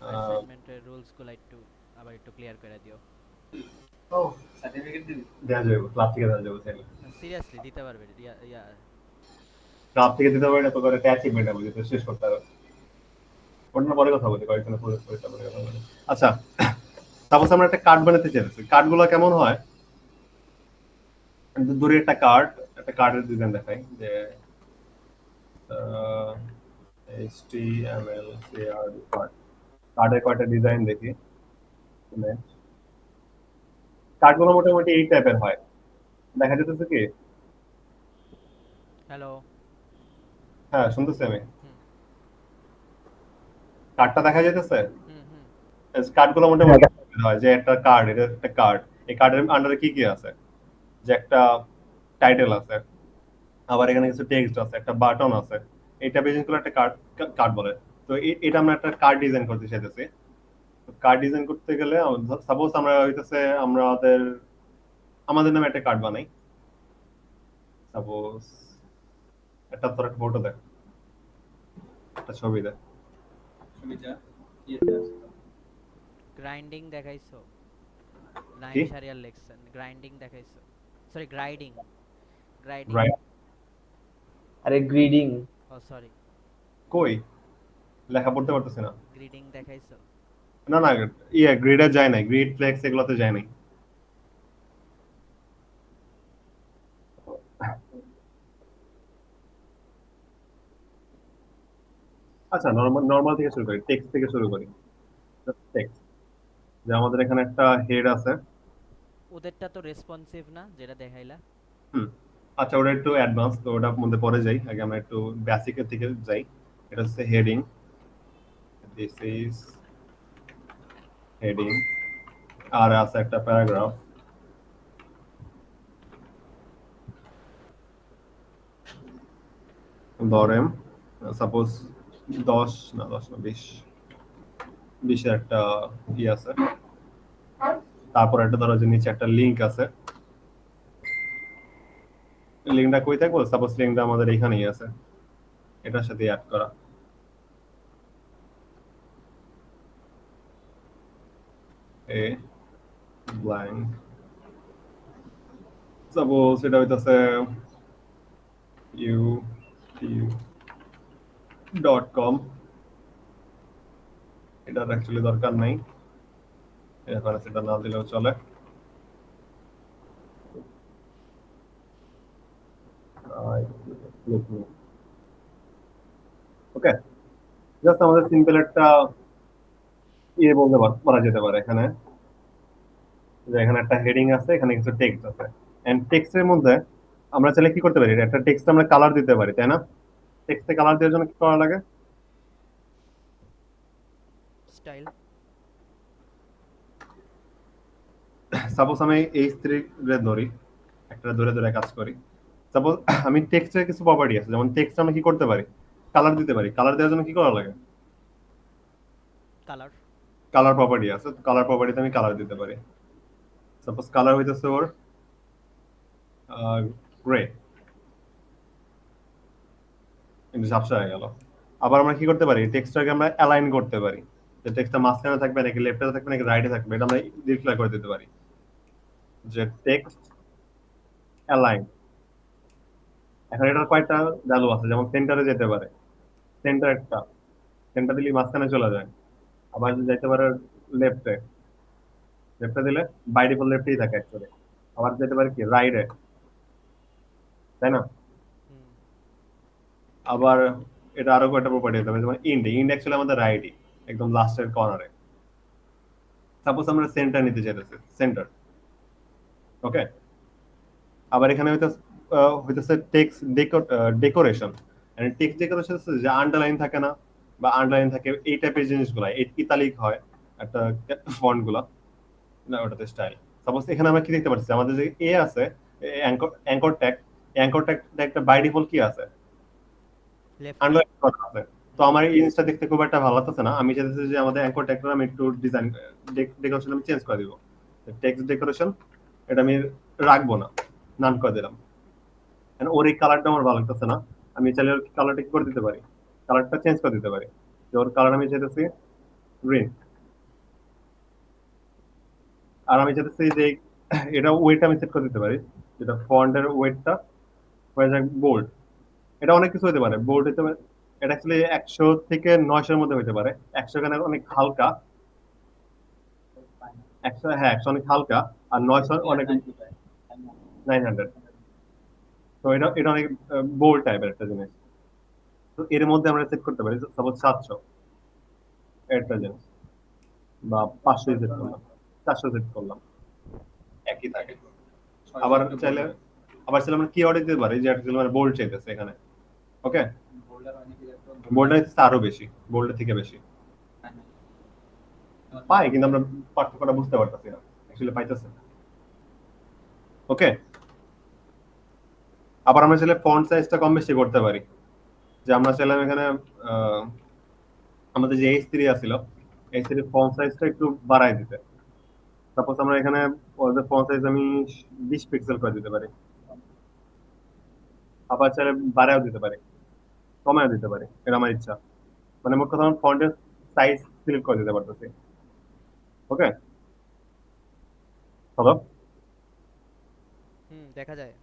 অ্যাসাইনমেন্টের রুলস গুলো একটু আবার একটু ক্লিয়ার করে দিও। সার্টিফিকেট দিবি? দেওয়া যাবে, ক্লাব থেকে দেওয়া যাবে চাইলে। সিরিয়াসলি দিতে পারবে? ইয়া ইয়া ক্লাব থেকে দিতে পারে না তো, করে অ্যাচিভমেন্ট আমি যেটা শেষ করতে হবে। ওটা পরে কথা বলি, কয়েকদিন পরে পরে কথা বলি। আচ্ছা, সাপোজ আমরা একটা কার্ড বানাতে চাইছি, কার্ডগুলো কেমন হয়, দূরে একটা কার্ড, একটা কার্ডের ডিজাইন দেখাই, যে HTML কার্ড, কার্ডের কয়টা ডিজাইন দেখি। কার্ডগুলো মোটামুটি এই টাইপের হয়, দেখা যেতেছে কি? হ্যালো। হ্যাঁ, শুনতেছি আমি। হুম কার্ডটা দেখা যেতেছে। হুম হুম। কার্ডগুলো মোটামুটি হয়, যে একটা কার্ড, এটা একটা কার্ড, এই কার্ডের আন্ডারে কি কি আছে, যে একটা টাইটেল আছে, আবার এখানে কিছু টেক্সট আছে, একটা বাটন আছে। এটা বেজিং করে একটা কার্ড, কার্ড বলে। তো এটা আমরা একটা কার্ড ডিজাইন করতে চাইতেছি। কার্ড ডিজাইন করতে গেলে সাপোজ আমরা হইতেছে আমাদের আমাদের নামে একটা কার্ড বানাই। সাপোজ একটা তোর একটা ফটো দেখ, একটা ছবি দেখ। সুবিধা ইয়েতে আছে তো। গ্রাইন্ডিং দেখাইছো, লাইন কি সারিয়াল লেখছেন, গ্রাইন্ডিং দেখাইছো, সরি গ্রাইডিং, গ্রাইডিং, রাইট আরে গ্রিডিং। ও সরি, কই লেখা পড়তে পারতেছি না। গ্রিডিং দেখাইছো। না না, ইয়ে গ্রিডে যায় নাই, গ্রিড ফ্লেক্স এগুলোতে যায় নাই। আচ্ছা, নরমাল নরমাল থেকে শুরু করি, টেক্সট থেকে শুরু করি। টেক্সট, যে আমাদের এখানে একটা হেড আছে। ওদেরটা তো রেসপন্সিভ না যেটা দেখাইলা। হুম, আচ্ছা ওটা একটু অ্যাডভান্স, তো ওটার মধ্যে পরে যাই, আগে আমরা একটু বেসিকের থেকে যাই। এটা হচ্ছে হেডিং, দিস ইজ হেডিং, আর আছে একটা প্যারাগ্রাফ। ধরেন সাপোজ 20 এর একটা আছে, তারপর একটা ধরো যে নিচে একটা লিংক আছে। লিংকটা কই থাকবো, সাপোজ লিংকটা আমাদের এখানেই আছে, এটার সাথে অ্যাড করা। এ ব্ল্যাঙ্ক, সাপোজ এটা হইতাছে youtube.com, এটার অ্যাকচুয়ালি দরকার নাই, রেফারেন্স এটা না দিলেও চলে। ওকে, জাস্ট আমাদের সিম্পল একটা ইয়ে বলতে বলা যেতে পারে এখানে, যে এখানে একটা হেডিং আছে, এখানে কিছু টেক্সট আছে, এন্ড টেক্সটের মধ্যে আমরা চাইলে কি করতে পারি, একটা টেক্সট আমরা কালার দিতে পারি, তাই না? টেক্সটে কালার দেওয়ার জন্য কি করা লাগে? স্টাইল, সাপোজ আমি এই স্ত্রী ধরি, একটা ধরে ধরে কাজ করি। সাপোজ আমি টেক্সটের কিছু প্রপার্টি আছে, যেমন টেক্সট আমরা কি করতে পারি, কালার দিতে পারি। কালার দেওয়ার জন্য কি করা লাগে? কালার, কালার প্রপার্টি আছে, কালার প্রপার্টিতে আমি কালার দিতে পারি। সাপোজ কালার হইতেছে ওর গ্রে, কিন্তু ঝাপসা হয়ে গেল। আবার আমরা কি করতে পারি, টেক্সটটাকে আমরা অ্যালাইন করতে পারি, যে টেক্সটটা মাঝখানে থাকবে নাকি লেফটে থাকবে নাকি রাইটে থাকবে, এটা আমরা ডিক্লেয়ার করে দিতে পারি, যে টেক্সট অ্যালাইন। এখন এটার কয়েকটা ভ্যালু আছে, যেমন সেন্টারে যেতে পারে, সেন্টার একটা, সেন্টার দিলে মাঝখানে চলে যায়। আবার যাইতে পারে লেফটে, লেফটে দিলে বাই ডিফল্ট লেফটেই থাকে অ্যাকচুয়ালি। আবার যেতে পারে কি রাইটে, তাই না? আবার এটা আরো কয়েকটা প্রপার্টি হতে পারে, যেমন ইন্ড, ইন্ড অ্যাকচুয়ালি আমাদের রাইটই, একদম লাস্টের কর্নারে। সাপোজ আমরা সেন্টার নিতে চাইতেছি, সেন্টার, ওকে। আবার এখানে হইতেছে টেক্সট ডেকোরেশন, টেক্সট ডেকোরেশন যে আন্ডারলাইন থাকে না, বা আন্ডারলাইন থাকে এই টাইপের জিনিসগুলো, ইতালিক হয় একটা ফন্ট গুলা, না ওটাতে স্টাইল। সাপোজ এখানে আমরা কি দেখতে পাচ্ছি, আমাদের যে এ আছে অ্যাঙ্কর ট্যাগ, অ্যাঙ্কর ট্যাগটা বাই ডিফল্ট কি আছে, লেফট, আন্ডারলাইন করা আছে। তো আমার এই জিনিসটা দেখতে খুব একটা ভালো লাগতেছে না, আমি চাইতেছি যে আমাদের অ্যাঙ্কর ট্যাগটা আমি একটু ডিজাইন ডেকোরেশন আমি চেঞ্জ করে দিব। টেক্সট ডেকোরেশন এটা আমি রাখবো না, নান করে দিলাম। ওর এই কালারটা আমার ভালো লাগতেছে না, আমি চাইলে ওর কালারটা কি করে দিতে পারি, কালারটা চেঞ্জ করে দিতে পারি, যে ওর কালার আমি চাইতেছি গ্রিন। আর আমি চাইতেছি যে এটা ওয়েট আমি সেট করে দিতে পারি, যেটা ফন্টের ওয়েটটা হয়ে যায় বোল্ড। এটা অনেক কিছু হতে পারে, বোল্ড হতে পারে, এটা অ্যাকচুয়ালি 100 থেকে 900 এর মধ্যে হতে পারে। 100 এখানে অনেক হালকা, 100, হ্যাঁ 100 অনেক হালকা, আর 900 অনেক 900। তো এটা এটা অনেক বোল্ড টাইপের একটা জিনিস। তো এর মধ্যে আমরা সেট করতে পারি, সাপোজ 700 একটা জিনিস, বা 500 সেট করলাম, 400 সেট করলাম, একই থাকে। আবার চাইলে আমরা কি অর্ডার দিতে পারি, যে অ্যাকচুয়ালি মানে বোল্ড চাইতেছে এখানে, ওকে। বোল্ডটা হচ্ছে আরো বেশি, বোল্ডের থেকে বেশি পাই, কিন্তু আমরা পার্থক্যটা বুঝতে পারতেছি না, অ্যাকচুয়ালি পাইতেছে না, ওকে। আবার আমরা চাইলে ফন্ট সাইজটা কম বেশি করতে পারি, যে আমরা চাইলাম এখানে আমাদের যে H3 আছিল, H3 ফন্ট সাইজটা একটু বাড়াই দিতে। সাপোজ আমরা এখানে ওদের ফন্ট সাইজ আমি 20 পিক্সেল করে দিতে পারি, আবার চাইলে বাড়ায়ও দিতে পারি, কমায়ও দিতে পারি, এটা আমার ইচ্ছা। মানে মোট কথা ফন্টের সাইজ সিলেক্ট করে দিতে পারতেছি। ওকে, হলো। দেখা যায়।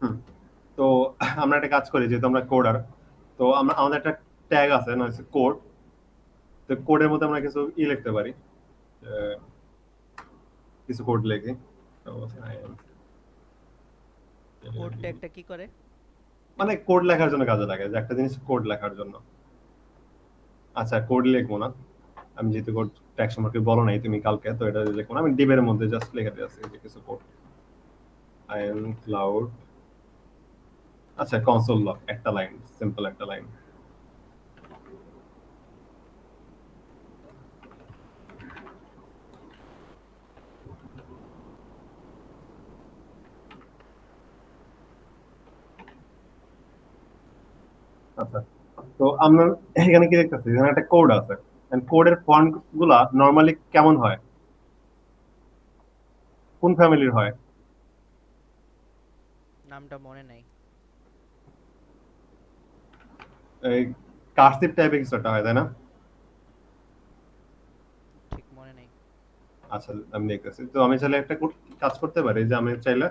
হুম, তো আমরা একটা কাজ করি, যেহেতু আমরা কোডার, তো আমরা আমাদের একটা ট্যাগ আছে না, কোড। তো কোডের মধ্যে আমরা কিছু লিখতে পারি, আহ, কিছু কোড লিখি। তো, কোড ট্যাগটা কি করে? মানে কোড লেখার জন্য কাজে লাগে, যে একটা জিনিস কোড লেখার জন্য। আচ্ছা, কোড লিখবো না আমি, যেহেতু কোড ট্যাগ সম্পর্কে বলো নাই তুমি কালকে, তো এটা লিখবো না আমি, ডিবের মধ্যে জাস্ট লিখে দিয়েছি যে কিছু কোড। I am cloud. আচ্ছা, কনসোল লগ, একটা লাইন, সিম্পল একটা লাইন। আচ্ছা, তো আমরা এখানে কি দেখতেছি, এখানে একটা কোড আছে। কোডের ফন্ট গুলা নরমালি কেমন হয়, কোন ফ্যামিলির হয়? নামটা মনে নাই। এই কার্সিভ টাইপের কিছু একটা হয়, তাই না? ঠিক মনে নাই। আচ্ছা, আমি দেখতেছি। তো আমি চাইলে একটা কাজ করতে পারি, যে আমি চাইলে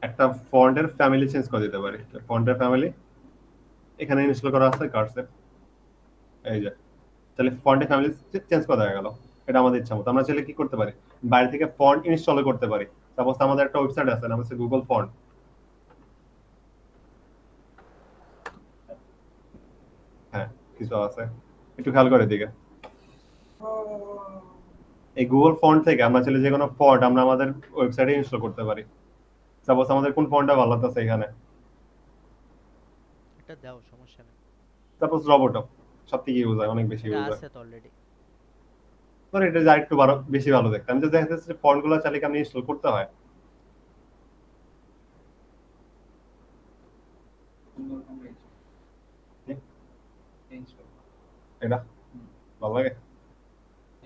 একটা ফন্টের ফ্যামিলি চেঞ্জ করে দিতে পারি। ফন্টের ফ্যামিলি এখানে ইনস্টল করা আছে কার্সের, এই যে। তাহলে ফন্টের ফ্যামিলি চেঞ্জ করা হয়ে গেল। এটা আমাদের ইচ্ছা মতো আমরা চাইলে কি করতে পারি, বাইরে থেকে ফন্ট ইনস্টল করতে পারি। সাপোজ আমাদের একটা ওয়েবসাইট আছে, নাম হচ্ছে গুগল ফন্ট। হ্যাঁ, কিছু আছে, একটু খেয়াল করে দিকে। এই গুগল ফন্ট থেকে আমরা চাইলে যে কোনো ফন্ট আমরা আমাদের ওয়েবসাইটে ইনস্টল করতে পারি। সাপোজ আমাদের কোন ফন্টটা ভালো লাগতেছে এখানে, এটা দাও, সমস্যা নেই। সাপোজ রবোটো সব থেকে ইউজ হয়, অনেক বেশি এটা ইউজ হয়। আছে তো অলরেডি। ধর এটা যা একটু বেশি ভালো দেখতে, আমি তো দেখা যাচ্ছে ফন্ট গুলো চাইলে কি আপনি ইনস্টল করতে হয়। অন্যরকম চেঞ্জ করো। এটা ভালো লাগে।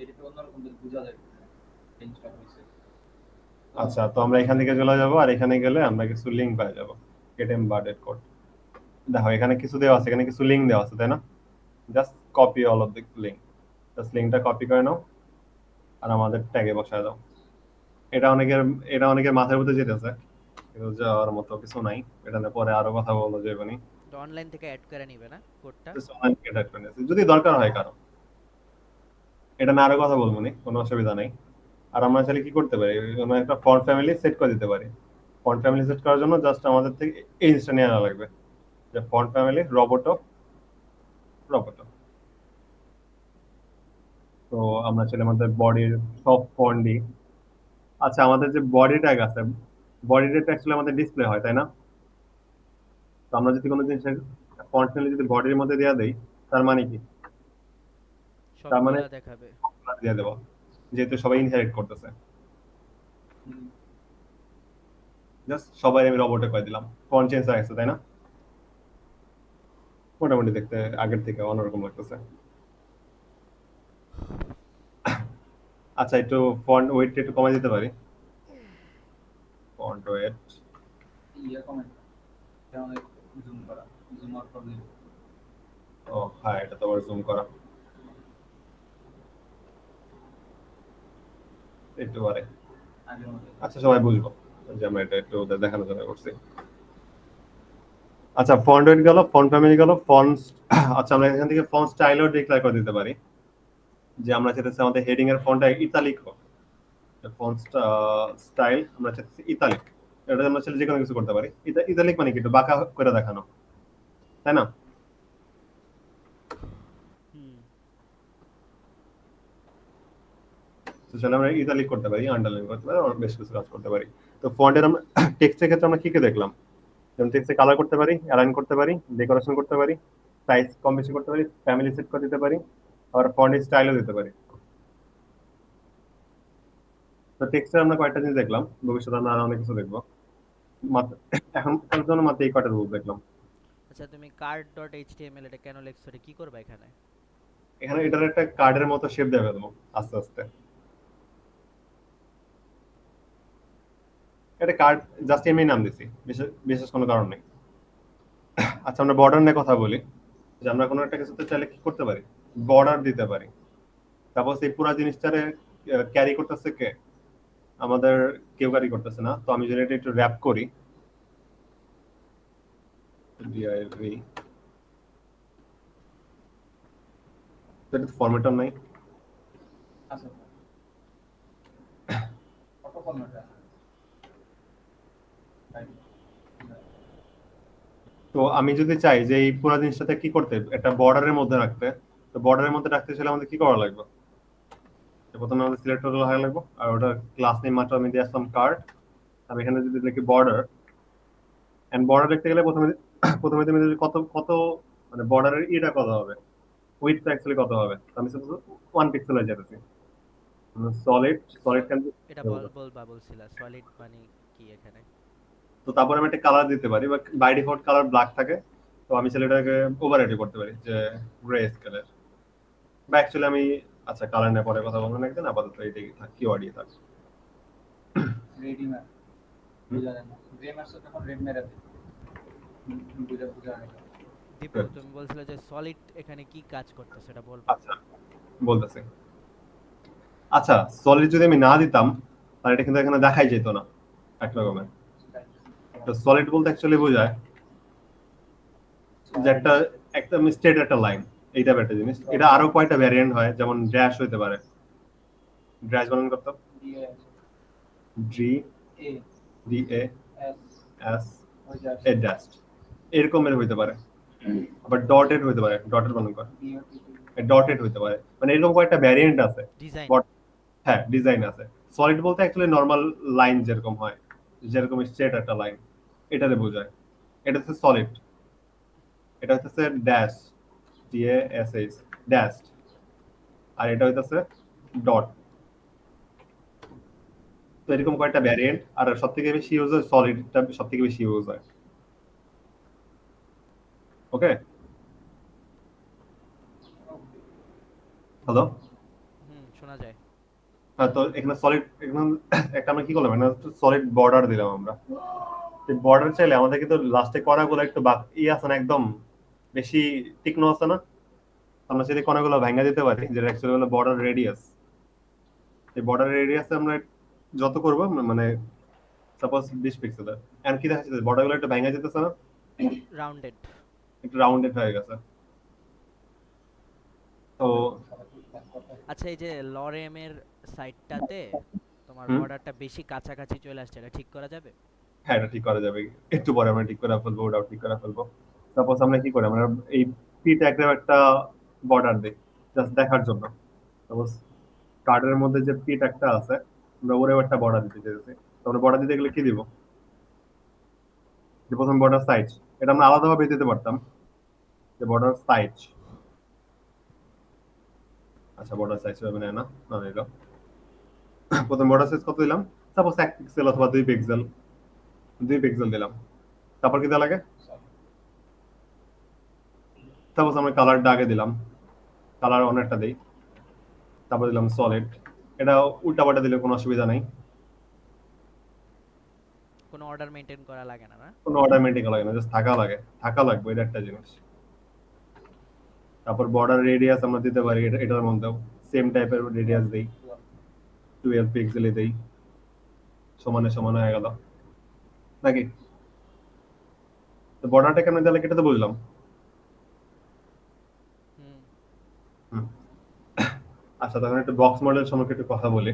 এটা তো অন্যরকম বোঝা যায় চেঞ্জটা হয়েছে। আচ্ছা, তো আমরা এখান থেকে চলে যাবো, আর এখানে গেলে আমরা কিছু লিঙ্ক পেয়ে যাবো। গেট এমবেডেড কোড, দেখো এখানে কিছু দেওয়া আছে, এখানে কিছু লিঙ্ক দেওয়া আছে, তাই না? Just copy all of the link, just লিঙ্কটা কপি করে নাও আর আমাদের ট্যাগে বসায় দাও। এটা অনেকের এটা অনেকের মাথার মধ্যে যেতেছে, কিন্তু যাওয়ার মতো কিছু নাই। এটা নিয়ে পরে আরো কথা বলা যাবে নি। তো অনলাইন থেকে অ্যাড করে নিবে না কোডটা? Just online থেকে type করে নিয়েছি। যদি দরকার হয় কারো, এটা না আরো কথা বলবো নি, কোনো অসুবিধা নাই। আর আমরা চাইলে কি করতে পারি, আমরা একটা ফন্ট ফ্যামিলি সেট করে দিতে পারি। ফন্ট ফ্যামিলি সেট করার জন্য জাস্ট আমাদের থেকে এই জিনিসটা নিয়ে আনা লাগবে, যে ফন্ট ফ্যামিলি রবোটো। রবোটো, তো আমরা চাইলে আমাদের বডির সব ফন্ট দিই। আচ্ছা, আমাদের যে বডি ট্যাগ আছে, বডি ট্যাগ অ্যাকচুয়ালি আমাদের ডিসপ্লে হয়, তাই না? তো আমরা যদি কোনো জিনিসের ফন্ট ফ্যামিলি যদি বডির মধ্যে দেওয়া দেই, তার মানে কি? তার মানে সবগুলা দেখাবে। দিয়ে দেবো, যেহেতু সবাই ইনহেরিট করতেছে। জাস্ট সবাই আমি রবোটে করে দিলাম, ফন্ট চেঞ্জ হয়ে গেছে, তাই না? মোটামুটি দেখতে আগের থেকে অন্যরকম লাগতেছে। আচ্ছা, একটু ফন্ট ওয়েট একটু কমাই দিতে পারি। ফন্ট ওয়েট, ইয়া কমেন্ট যেমন জুম করা, জুম আউট করলে ও হ্যাঁ, এটা তো আবার জুম করা একটু পারে। আগের মতো। আচ্ছা, সবাই বুঝবো যে আমরা এটা একটু ওদের দেখানোর জন্য করছি। আচ্ছা, ফন্ট ওয়েট গেল, ফন্ট ফ্যামিলি গেল, ফন্ট। আচ্ছা, আমরা এখান থেকে ফন্ট স্টাইলও ডিক্লেয়ার করে দিতে পারি, যে আমরা চাইতেছি আমাদের হেডিং এর ফন্টটা ইতালিক হোক। ফন্ট স্টাইল আমরা চাইতেছি ইতালিক। এটা আমরা চাইলে যে কোনো কিছু করতে পারি। ইতালিক মানে কি, একটু বাঁকা করে দেখানো, তাই না? হুম। তো চলো আমরা ইতালিক করতে পারি, আন্ডারলাইন করতে পারি, আমরা বেশ কিছু কাজ করতে পারি। তো ফন্টের আমরা টেক্সটের ক্ষেত্রে আমরা কি কি দেখলাম, যেমন টেক্সটে কালার করতে পারি, অ্যালাইন করতে পারি, ডেকোরেশন করতে পারি, সাইজ কম বেশি করতে পারি, ফ্যামিলি সেট করে দিতে পারি, আবার ফন্ট স্টাইলও দিতে পারি। তো টেক্সটে আমরা কয়েকটা জিনিস দেখলাম, ভবিষ্যতে আমরা আরো অনেক কিছু দেখবো। এখনকার জন্য মাত্র এই কয়টা রুল দেখলাম। আচ্ছা, তুমি কার্ড ডট এইচটিএমএল এটা কেন লিখছো? এটা কি করবা এখানে? এখানে এটার একটা কার্ডের মতো শেপ দেবে দেবো আস্তে আস্তে। এটা কার্ড জাস্ট এমনি নাম দিছি, বিশেষ বিশেষ কোনো কারণ নেই। আচ্ছা আমরা বর্ডার নিয়ে কথা বলি, যে আমরা কোনো একটা কিছুতে চাইলে কি করতে পারি, বর্ডার দিতে পারি। তারপর সেই পুরো জিনিসটারে ক্যারি করতেছে কে, আমাদের কেউ ক্যারি করতেছে না। তো আমি যদি এটা একটু র্যাপ করি, div, এটা ফরম্যাটর নাই। আচ্ছা কত ফর্মেট আছে তো আমি যদি চাই যে এই পুরো জিনিসটাতে কি করতে, একটা বর্ডারের মধ্যে রাখতে, তো বর্ডারের মধ্যে রাখতে চাইলে আমাদের কি করা লাগবে? তো প্রথমে আমাদের সিলেক্টর হয়ে লাগবে, আর ওটা ক্লাস নেম মাত্র আমি দিয়ে আসলাম কার্ড। আমি এখানে যদি লিখি বর্ডার, এন্ড বর্ডার লিখতে গেলে প্রথমে প্রথমে তুমি যদি কত কত মানে বর্ডারের এটা কত হবে, উইথটা অ্যাকচুয়ালি কত হবে, তো আমি সাপোজ 1 পিক্সেল হয়ে যেতেছি সলিড সলিড ক্যান। এটা বলবা বলছিলা সলিড মানে কি এখানে? তো তারপরে আমি একটা কালার দিতে পারি, বা বাই ডিফল্ট কালার ব্ল্যাক থাকে, তো আমি সেটাকে ওভাররাইড করতে পারি যে গ্রে স্কেলের, বা অ্যাকচুয়ালি আমি আচ্ছা কালার নিয়ে পরে কথা বলবো না, একদিন আপাতত এটাই থাক, কিওয়ার্ড দিয়ে থাক। রেডি ম্যাপ বুঝা যায় না, গ্রে ম্যাপস যখন রেড মেরে দেয় বুঝা বুঝা যায় না। দীপু তুমি বলছিলে যে সলিড এখানে কি কাজ করতে সেটা বলবা। আচ্ছা বলতেছি, আচ্ছা সলিড যদি আমি না দিতাম তাহলে এটা কিন্তু এখানে দেখাই যেত না এক রকমের। তো সলিড বলতে অ্যাকচুয়ালি বোঝায় যে একটা একটা স্ট্রেট একটা লাইন, এই টাইপের একটা জিনিস। এটা আরো কয়টা ভ্যারিয়েন্ট হয়, যেমন ড্যাশ হইতে পারে, ড্যাশ বানান করতে DS D A D A S S ওই যা এ ড্যাশ এরকমের হইতে পারে, আবার ডটেড হইতে পারে, ডটেড বানান করে ডিওটি ডটেড হইতে পারে, মানে এরকম কয়েকটা ভ্যারিয়েন্ট আছে। ডিজাইন হ্যাঁ ডিজাইন আছে। সলিড বলতে অ্যাকচুয়ালি নরমাল লাইন যেরকম হয়, যেরকম স্ট্রেট একটা লাইন, এটারে বোঝায়। এটা হচ্ছে সলিড, এটা হচ্ছে ড্যাশ DASH ড্যাশ, আর এটা হইতাছে ডট। তো এরকম কয়েকটা ভ্যারিয়েন্ট, আর সবথেকে বেশি ইউজ হয় সলিডটা, সবথেকে বেশি ইউজ হয়। ওকে হ্যালো, শোনা যায়। হ্যাঁ তো এখানে সলিড, এখানে একটা আমরা কি করলাম, এখানে সলিড বর্ডার দিলাম আমরা। বর্ডার চাইলে আমাদের কিন্তু লাস্টে কণাগুলো একটু আছে না, একদম বেশি তীক্ষ্ণ আছে না, আমরা যদি কণাগুলো ভাঙা দিতে পারি, যেটা অ্যাকচুয়ালি হলো বর্ডার রেডিয়াস। এই বর্ডার রেডিয়াসে আমরা যত করব, মানে সাপোজ 20 পিক্সেলের, এন্ড কি দেখা যাচ্ছে বর্ডারগুলো একটু ভাঙা যেতেছে না, রাউন্ডেড। একটু রাউন্ডেড হয়ে গেছে। তো আচ্ছা এই যে লরেম এর সাইডটাতে তোমার হুম, বর্ডারটা বেশি কাছাকাছি চলে আসছে, এটা ঠিক করা যাবে? হ্যাঁ এটা ঠিক করা যাবে, একটু পরে আমরা ঠিক করে ফেলবো, ওটাও ঠিক করে ফেলবো। সাপোজ আমরা কি করি, আমরা এই পি ট্যাগের একটা বর্ডার দিই জাস্ট দেখার জন্য। সাপোজ কার্ডের মধ্যে যে পি ট্যাগটা আছে, আমরা ওরেও একটা বর্ডার দিতে চাইছি। তো আমরা বর্ডার দিতে গেলে কি দিব, যে প্রথম বর্ডার সাইজ, এটা আমরা আলাদাভাবে দিতে পারতাম, যে বর্ডার সাইজ। আচ্ছা বর্ডার সাইজ হবে না, না নিল। প্রথম বর্ডার সাইজ কত দিলাম, সাপোজ 1 পিক্সেল অথবা 2 পিক্সেল, 2 পিক্সেল দিলাম। তারপর কি দেওয়া লাগে, সাপোজ আমরা কালারটা আগে দিলাম, কালার অনেকটা দেই, তারপর দিলাম সলিড। এটা উল্টাপাল্টা দিলে কোনো অসুবিধা নাই, কোনো অর্ডার মেইনটেইন করা লাগে না, না? কোনো অটোমেটিক লাগে না, জাস্ট থাকা লাগবে, এটা একটা জিনিস। তারপর বর্ডার রেডিয়াস আমরা দিতে পারি, এটার মধ্যেও সেম টাইপের রেডিয়াস দেই, 12 পিক্সেলে দেই, সমানে সমান হয়ে গেল নাকি। তো বর্ডারটা কেমন দিলে কেটে তো বুঝলাম। হুম। হুম। আচ্ছা তখন একটু বক্স মডেল সম্পর্কে একটু কথা বলি,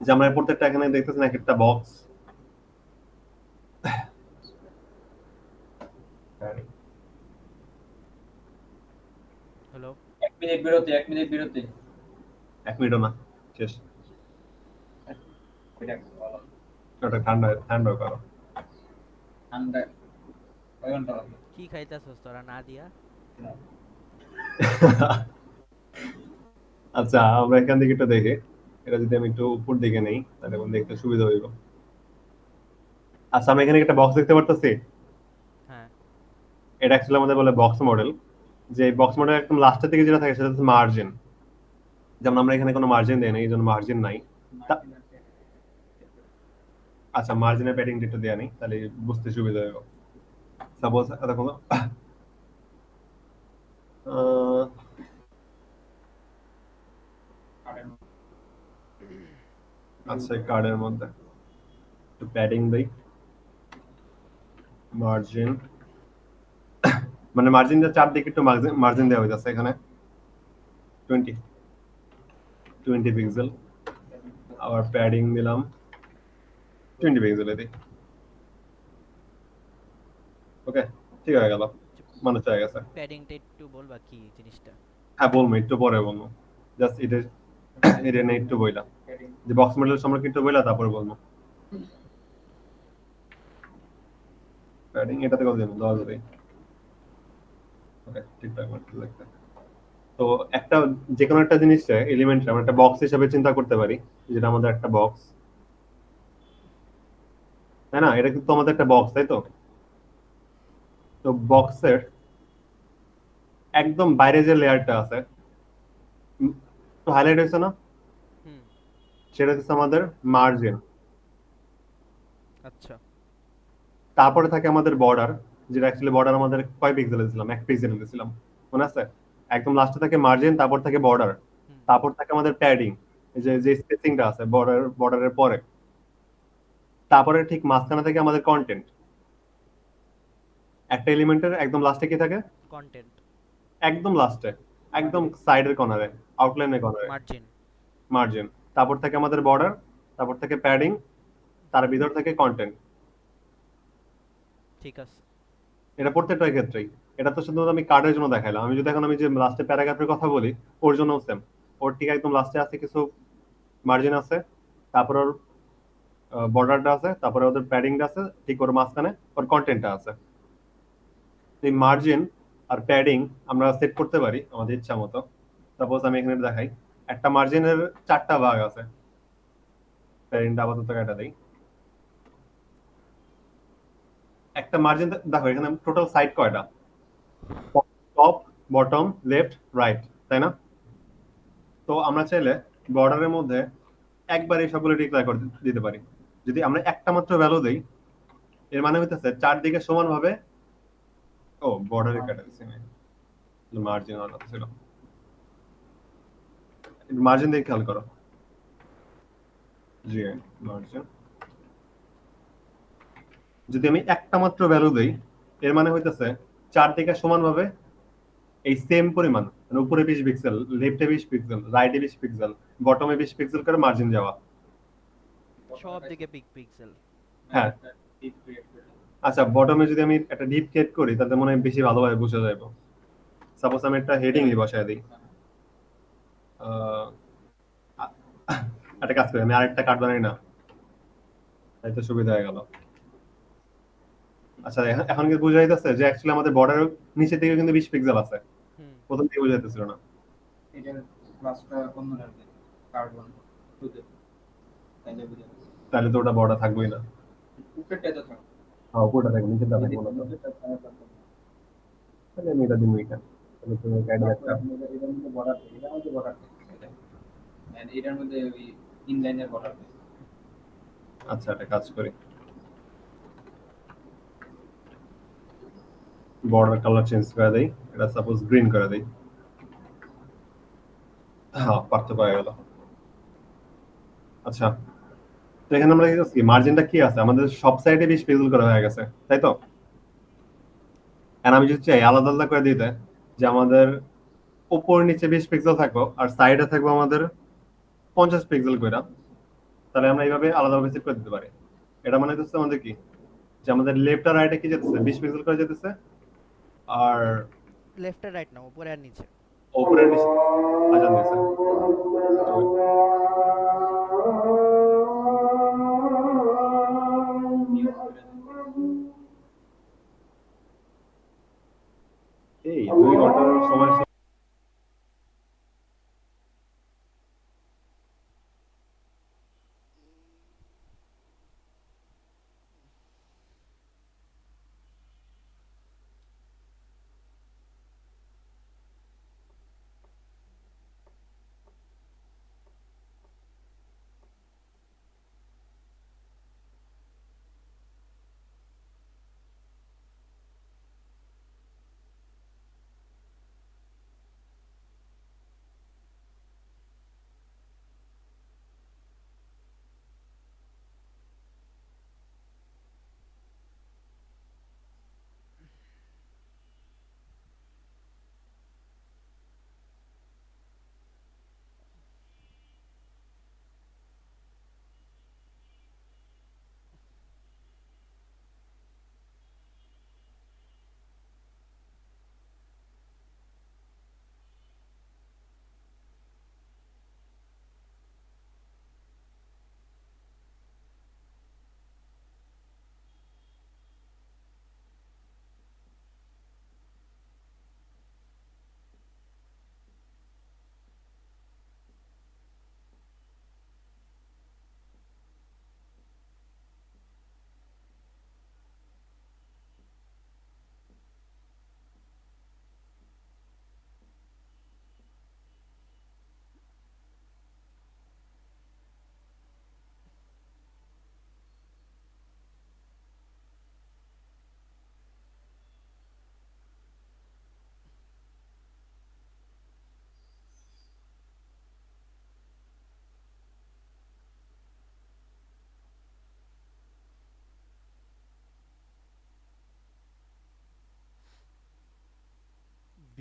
যে আমরা প্রত্যেকটা এখানে দেখতেছেন এক একটা বক্স। হ্যালো। 1 মিনিট বিরতি 1 মিনিট বিরতি 1 মিনিটও না, শেষ। এটা ভালো ওটা ঠান্ডা ঠান্ডা করো। ঠান্ডা কয় ঘন্টা লাগে কি খাইতাছস তোরা না দিয়া? আচ্ছা আমরা এখান থেকে একটু দেখি, এটা যদি আমি একটু উপর দিকে নেই তাহলে এখন দেখতে সুবিধা হইব। আচ্ছা আমরা এখানে একটা বক্স দেখতে পারতেছি, হ্যাঁ। এটা অ্যাকচুয়ালি আমাদের বলে বক্স মডেল। যে বক্স মডেল একদম লাস্টের দিকে যেটা থাকে সেটা হচ্ছে মার্জিন, যেমন আমরা এখানে কোনো মার্জিন দেই না, এই জন্য মার্জিন নাই। আচ্ছা মার্জিনের প্যাডিংটা একটু দেয়া নেই, তাহলে বুঝতে সুবিধা হবে। সাপোজ দেখো আহ, আচ্ছা কার্ডের মধ্যে একটু প্যাডিং দেই, মার্জিন, মানে মার্জিনটা চারদিকে একটু মার্জিন দেওয়া হইতাছে এখানে 20 20 পিক্সেল, আবার প্যাডিং দিলাম 20 পিক্সেল দিই। ওকে, ঠিক হয়ে গেল, মানুষ হয়ে গেছে। প্যাডিংটা একটু বলবা কি জিনিসটা? হ্যাঁ বলবো, একটু পরে বলবো, জাস্ট এটা এটা নিয়ে একটু বইলা, যে বক্স মডেল সম্পর্কে একটু বইলা তারপরে বলবো। প্যাডিং এটাতে কত দিন 10 দিই। ওকে, ঠিকঠাক মতো লাগবে। তো একটা যে কোনো একটা জিনিসটা এলিমেন্ট আমরা একটা বক্স হিসেবে চিন্তা করতে পারি, যেটা আমাদের একটা বক্স, তাই না? এটা কিন্তু আমাদের একটা বক্স, তাই তো? তো বক্সের একদম বাইরে যে লেয়ারটা আছে, তো হাইলাইট হয়েছে না, হুম, সেটা হচ্ছে আমাদের মার্জিন। আচ্ছা। তারপরে থাকে আমাদের বর্ডার, যেটা অ্যাকচুয়ালি বর্ডার আমাদের কয় পিক্সেল দিয়েছিলাম, 1 পিক্সেল দিয়েছিলাম, মনে আছে? একদম লাস্টে থাকে মার্জিন, তারপর থাকে বর্ডার, হুম, তারপর থাকে আমাদের প্যাডিং, এই যে যে স্পেসিংটা আছে বর্ডারের পরে, তারপরে ঠিক মাঝখানে থেকে আমাদের কন্টেন্ট। একটা এলিমেন্টের একদম লাস্টে কি থাকে? কন্টেন্ট, একদম লাস্টে, একদম সাইডের কর্নারে, আউটলাইনের কর্নারে মার্জিন। মার্জিন, তারপর থাকে আমাদের বর্ডার, তারপর থাকে প্যাডিং, তার ভিতর থেকে কন্টেন্ট। ঠিক আছে। এটা প্রত্যেকটার ক্ষেত্রেই। এটা তো শুধু আমি কার্ডের জন্য দেখাইলাম, আমি যদি এখন আমি যে লাস্টে প্যারাগ্রাফের কথা বলি, ওর জন্য সেম। ওর ঠিক একদম লাস্টে আছে কিছু মার্জিন আছে, তারপর ওর বর্ডারটা আছে, তারপরে ওদের প্যাডিংটা আছে, ঠিক ওর মাঝখানে ওর কন্টেন্টটা আছে। এই মার্জিন আর প্যাডিং আমরা সেট করতে পারি আমাদের ইচ্ছা মতো। সাপোজ আমি এখানে দেখাই, একটা মার্জিনের 4টা ভাগ আছে, প্যাডিংটা আপাতত কাটা দেই। একটা মার্জিন দেখো এখানে টোটাল সাইড কয়টা? টপ, বটম, লেফট, রাইট, তাই না? তো আমরা চাইলে বর্ডারের মধ্যে একবার এই সবগুলো ডিক্লেয়ার করে দিতে পারি। যদি আমরা একটা মাত্র ভ্যালু দেই, এর মানে হইতেছে চারদিকে সমানভাবে, ও বর্ডারে কাটা দিছি আমি, মার্জিন আর ছিল, মার্জিন দিয়ে খেয়াল করো, জি মার্জিন। যদি আমি একটা মাত্র ভ্যালু দেই, এর মানে হইতেছে চারদিকে সমানভাবে এই সেম পরিমাণ, মানে উপরে 20 পিক্সেল, লেফটে 20 পিক্সেল, রাইটে 20 পিক্সেল, বটমে 20 পিক্সেল করে মার্জিন যাওয়া। সব দিকে পিক্সেল। হ্যাঁ, আচ্ছা বটমে যদি আমি একটা ডিপ ক্রিয়েট করি, তাতে মনে হয় বেশি ভালোভাবে বোঝা যাবে। সাপোজ আমি একটা হেডিং বসায় দিই, আহ, একটা কাজ করি, আমি আরেকটা কার্ড বানাই না, তাই তো সুবিধা হয়ে গেল। আচ্ছা এখন কি বোঝা যাইতেছে যে অ্যাকচুয়ালি আমাদের বর্ডারের নিচে থেকে কিন্তু 20 পিক্সেল আছে, হুম, প্রথম দিকে বোঝা যাইতেছিল না। এটার ক্লাসটা অন্য রাখবে, কার্বন টুতে, তাইলে বুঝে যাবে। তাহলে তো ওটা বর্ডার থাকবেই না। উপরেরটা তো থাকবে। হ্যাঁ উপরটা থাকবে, নিচেরটা থাকবে না তো। নিচেরটা থাকবে। তাহলে আমি এটা দিন এখানে, তাহলে তুমি গাইড একটা। এটার মধ্যে বর্ডার থাকে, এটার মধ্যে বর্ডার থাকে, এটা এন্ড এটার মধ্যে ওই ইনলাইনের বর্ডার থাকে। আচ্ছা একটা কাজ করি, বর্ডার কালার চেঞ্জ করে দেই, এটা সাপোজ গ্রিন করে দেই। হ্যাঁ পার্থক্য হয়ে গেল। আচ্ছা, তো এখানে আমরা কি মার্জিনটা কি আছে, আমাদের সব সাইডে 20 পিক্সেল করা হয়ে গেছে, তাই তো? আর আমি যদি চাই আলাদা আলাদা করে দিতে, যে আমাদের উপর নিচে 20 পিক্সেল থাকবো আর সাইডে থাকবো আমাদের 50 পিক্সেল করে, তাহলে আমরা এইভাবে আলাদাভাবে সেট করে দিতে পারি। এটা মানে হচ্ছে আমাদের কি, যে আমাদের লেফট আর রাইটে কি যেতেছে 20 পিক্সেল করে যেতেছে, আর লেফট আর রাইট না, উপরে আর নিচে। উপরে নিচে আজান দিছে। এই 2 ঘন্টার সময়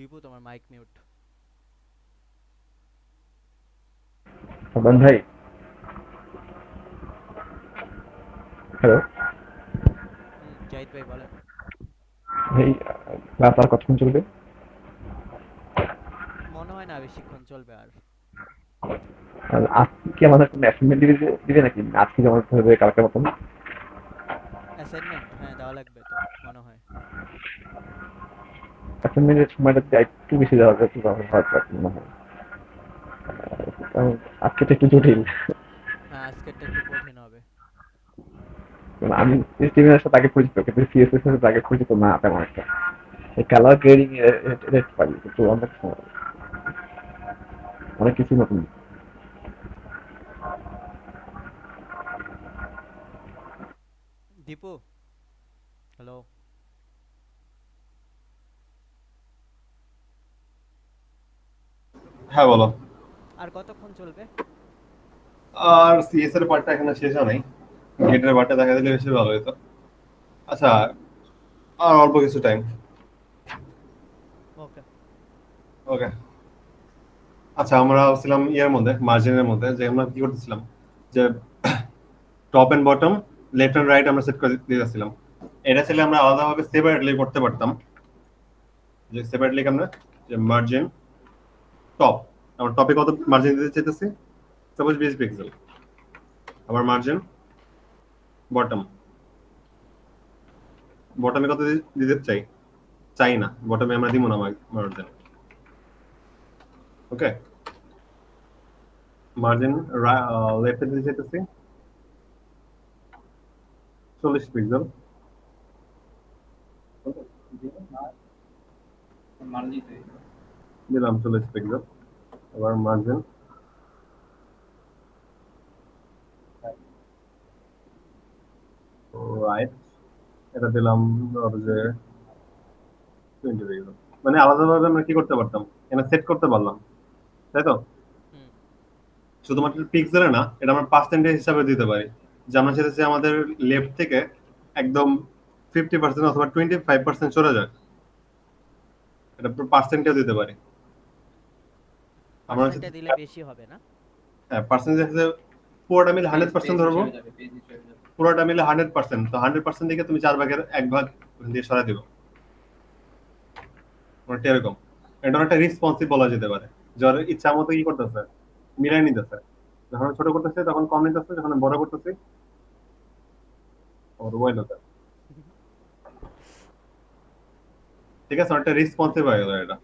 দীপু তোমার মাইক মিউট। সাদমান ভাই, হ্যালো জাহিদ ভাই বলেন। ভাই, ক্লাস আর কতক্ষণ চলবে? মনে হয় না বেশিক্ষণ চলবে আর। আর আজকে কি আমাদের কোনো অ্যাসাইনমেন্ট দিবে নাকি? আজকে জমা দিতে হবে কালকে মতন? অ্যাসাইনমেন্ট হ্যাঁ দেওয়া লাগবে তো মনে হয়। অ্যাসাইনমেন্টের সময়টা যদি একটু বেশি দেওয়া যায় তো আমার ভালো লাগবে মনে হয়। কারণ আজকে তো একটু জটিল। হ্যাঁ আজকেরটা একটু কঠিন হবে। কারণ আমি এসটিএমএল এর সাথে আগে পরিচিত, কিন্তু সিএসএস এর সাথে আগে পরিচিত না তেমন একটা। এই কালার গ্রেডিং রেট পারি, কিন্তু অনেক কিছু নতুন। দীপু হ্যালো। হ্যাঁ বলো। আর কতক্ষণ চলবে? আর সিএস এর পার্টটা এখনো শেষ হয় নাই, গেটের পার্টটা দেখা দিলে বেশি ভালো হতো। আচ্ছা, আর অল্প কিছু টাইম। ওকে। ওকে। আচ্ছা, আমরা ছিলাম ইয়ের মধ্যে, মার্জিনের মধ্যে, যে আমরা কি করতেছিলাম, যে top and bottom, left and right আমরা সেট করে দিতেছিলাম। এটা ছিল আমরা আলাদাভাবে সেপারেটলি করতে পারতাম, যে সেপারেটলি আমরা যে মার্জিন টপ, আমার টপে কত মার্জিন দিতে চাইতেছি, সাপোজ 20 পিক্সেল, আবার মার্জিন বটম, বটমে কত দিতে চাই, চাই না, বটমে আমরা দিব না মার্জিন। ওকে, মার্জিন লেফটে দিতে চাইতেছি 40 পিক্সেল। মার্জিতে দিলাম 40 পিক্সেল, আবার মার্জিন রাইট, এটা দিলাম ধরো যে 20 পিক্সেল। মানে আলাদাভাবে আমরা কি করতে পারতাম, এখানে সেট করতে পারলাম, তাই তো? হুম। শুধুমাত্র পিক্সেলে না, এটা আমরা পার্সেন্টেজ হিসাবে দিতে পারি, যে আমরা চাইতেছি আমাদের লেফট থেকে একদম 50% অথবা 25% চলে যায়, এটা পার্সেন্টেও দিতে পারি আমরা। পার্সেন্টে দিলে বেশি হবে না? হ্যাঁ, পার্সেন্টেজ পুরোটা মিলে 100% ধরবো, হয়ে যাবে, পেজ হয়ে যাবে। পুরোটা মিলে 100%, তো 100% দিকে তুমি 4 ভাগের 1 ভাগ দিয়ে সরাই দিবে, মানে এরকম। এটা একটা রেসপন্সিভ বলা যেতে পারে, যার ইচ্ছা মতো কি করতেছে, মিলাই নিতেছে। যখন ছোট করতেছে তখন কম নিতেছে, যখন বড় করতেছে ওর ওয়াইল হতে। ঠিক আছে, একটা রেসপন্সিভ হয়ে গেল এটা।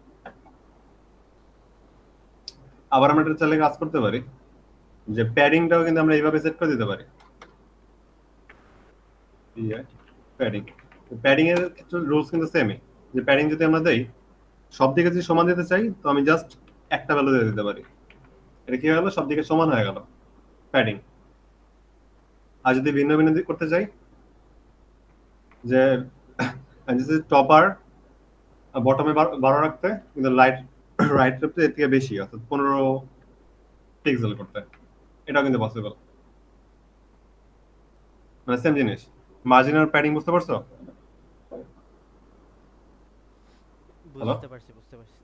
আবার আমরা এটা চাইলে কাজ করতে পারি, যে প্যাডিংটাও কিন্তু আমরা এইভাবে সেট করে দিতে পারি। প্যাডিং, প্যাডিং এর কিছু রুলস কিন্তু সেমই, যে প্যাডিং যদি আমরা দেই, সব দিকে যদি সমান দিতে চাই, তো আমি জাস্ট একটা ভ্যালু দিয়ে দিতে পারি, এটা কি হয়ে গেল, সব দিকে সমান হয়ে গেল প্যাডিং। আর যদি ভিন্ন ভিন্ন দিক করতে চাই, যে টপার বটমে 12 রাখতে, কিন্তু লাইট রাইট রাখতে এর থেকে বেশি, অর্থাৎ 15 পিক্সেল করতে, এটাও কিন্তু পসিবল। মানে সেম জিনিস, মার্জিন আর প্যাডিং, বুঝতে পারছো? হ্যালো, বুঝতে পারছি বুঝতে পারছি।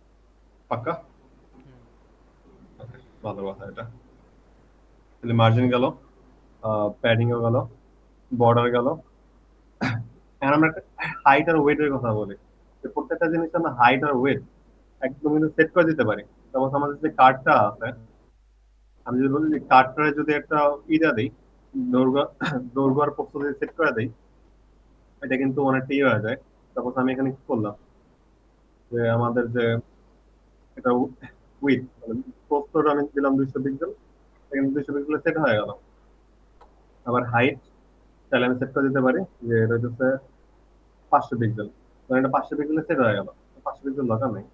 পাক্কা? হুম। ভালো কথা এটা। তাহলে মার্জিন গেল, প্যাডিংও গেল, বর্ডার গেল। এখন আমরা হাইট আর ওয়েটের কথা বলি, যে প্রত্যেকটা জিনিস আমরা হাইট আর ওয়েট একদম কিন্তু সেট করে দিতে পারি। তারপর আমাদের যে কার্ডটা আছে, আমি যদি বলি যে কার্ডটারে যদি একটা ইটা দিই, দৈর্ঘ্য দৈর্ঘ্য আর প্রস্থ যদি সেট করে দিই, এটা কিন্তু অনেকটা ইয়ে হয়ে যায়। তারপর আমি এখানে কি করলাম, যে আমাদের যে এটা উইথ, প্রস্থটা আমি দিলাম 200 পিক্সেল, এখানে 200 পিক্সেল সেট হয়ে গেল। আবার হাইট তাহলে আমি সেট করে দিতে পারি, যে এটা হচ্ছে 500 পিক্সেল, মানে এটা 500 পিক্সেলে সেট হয়ে গেল। 500 পিক্সেল দরকার নেই,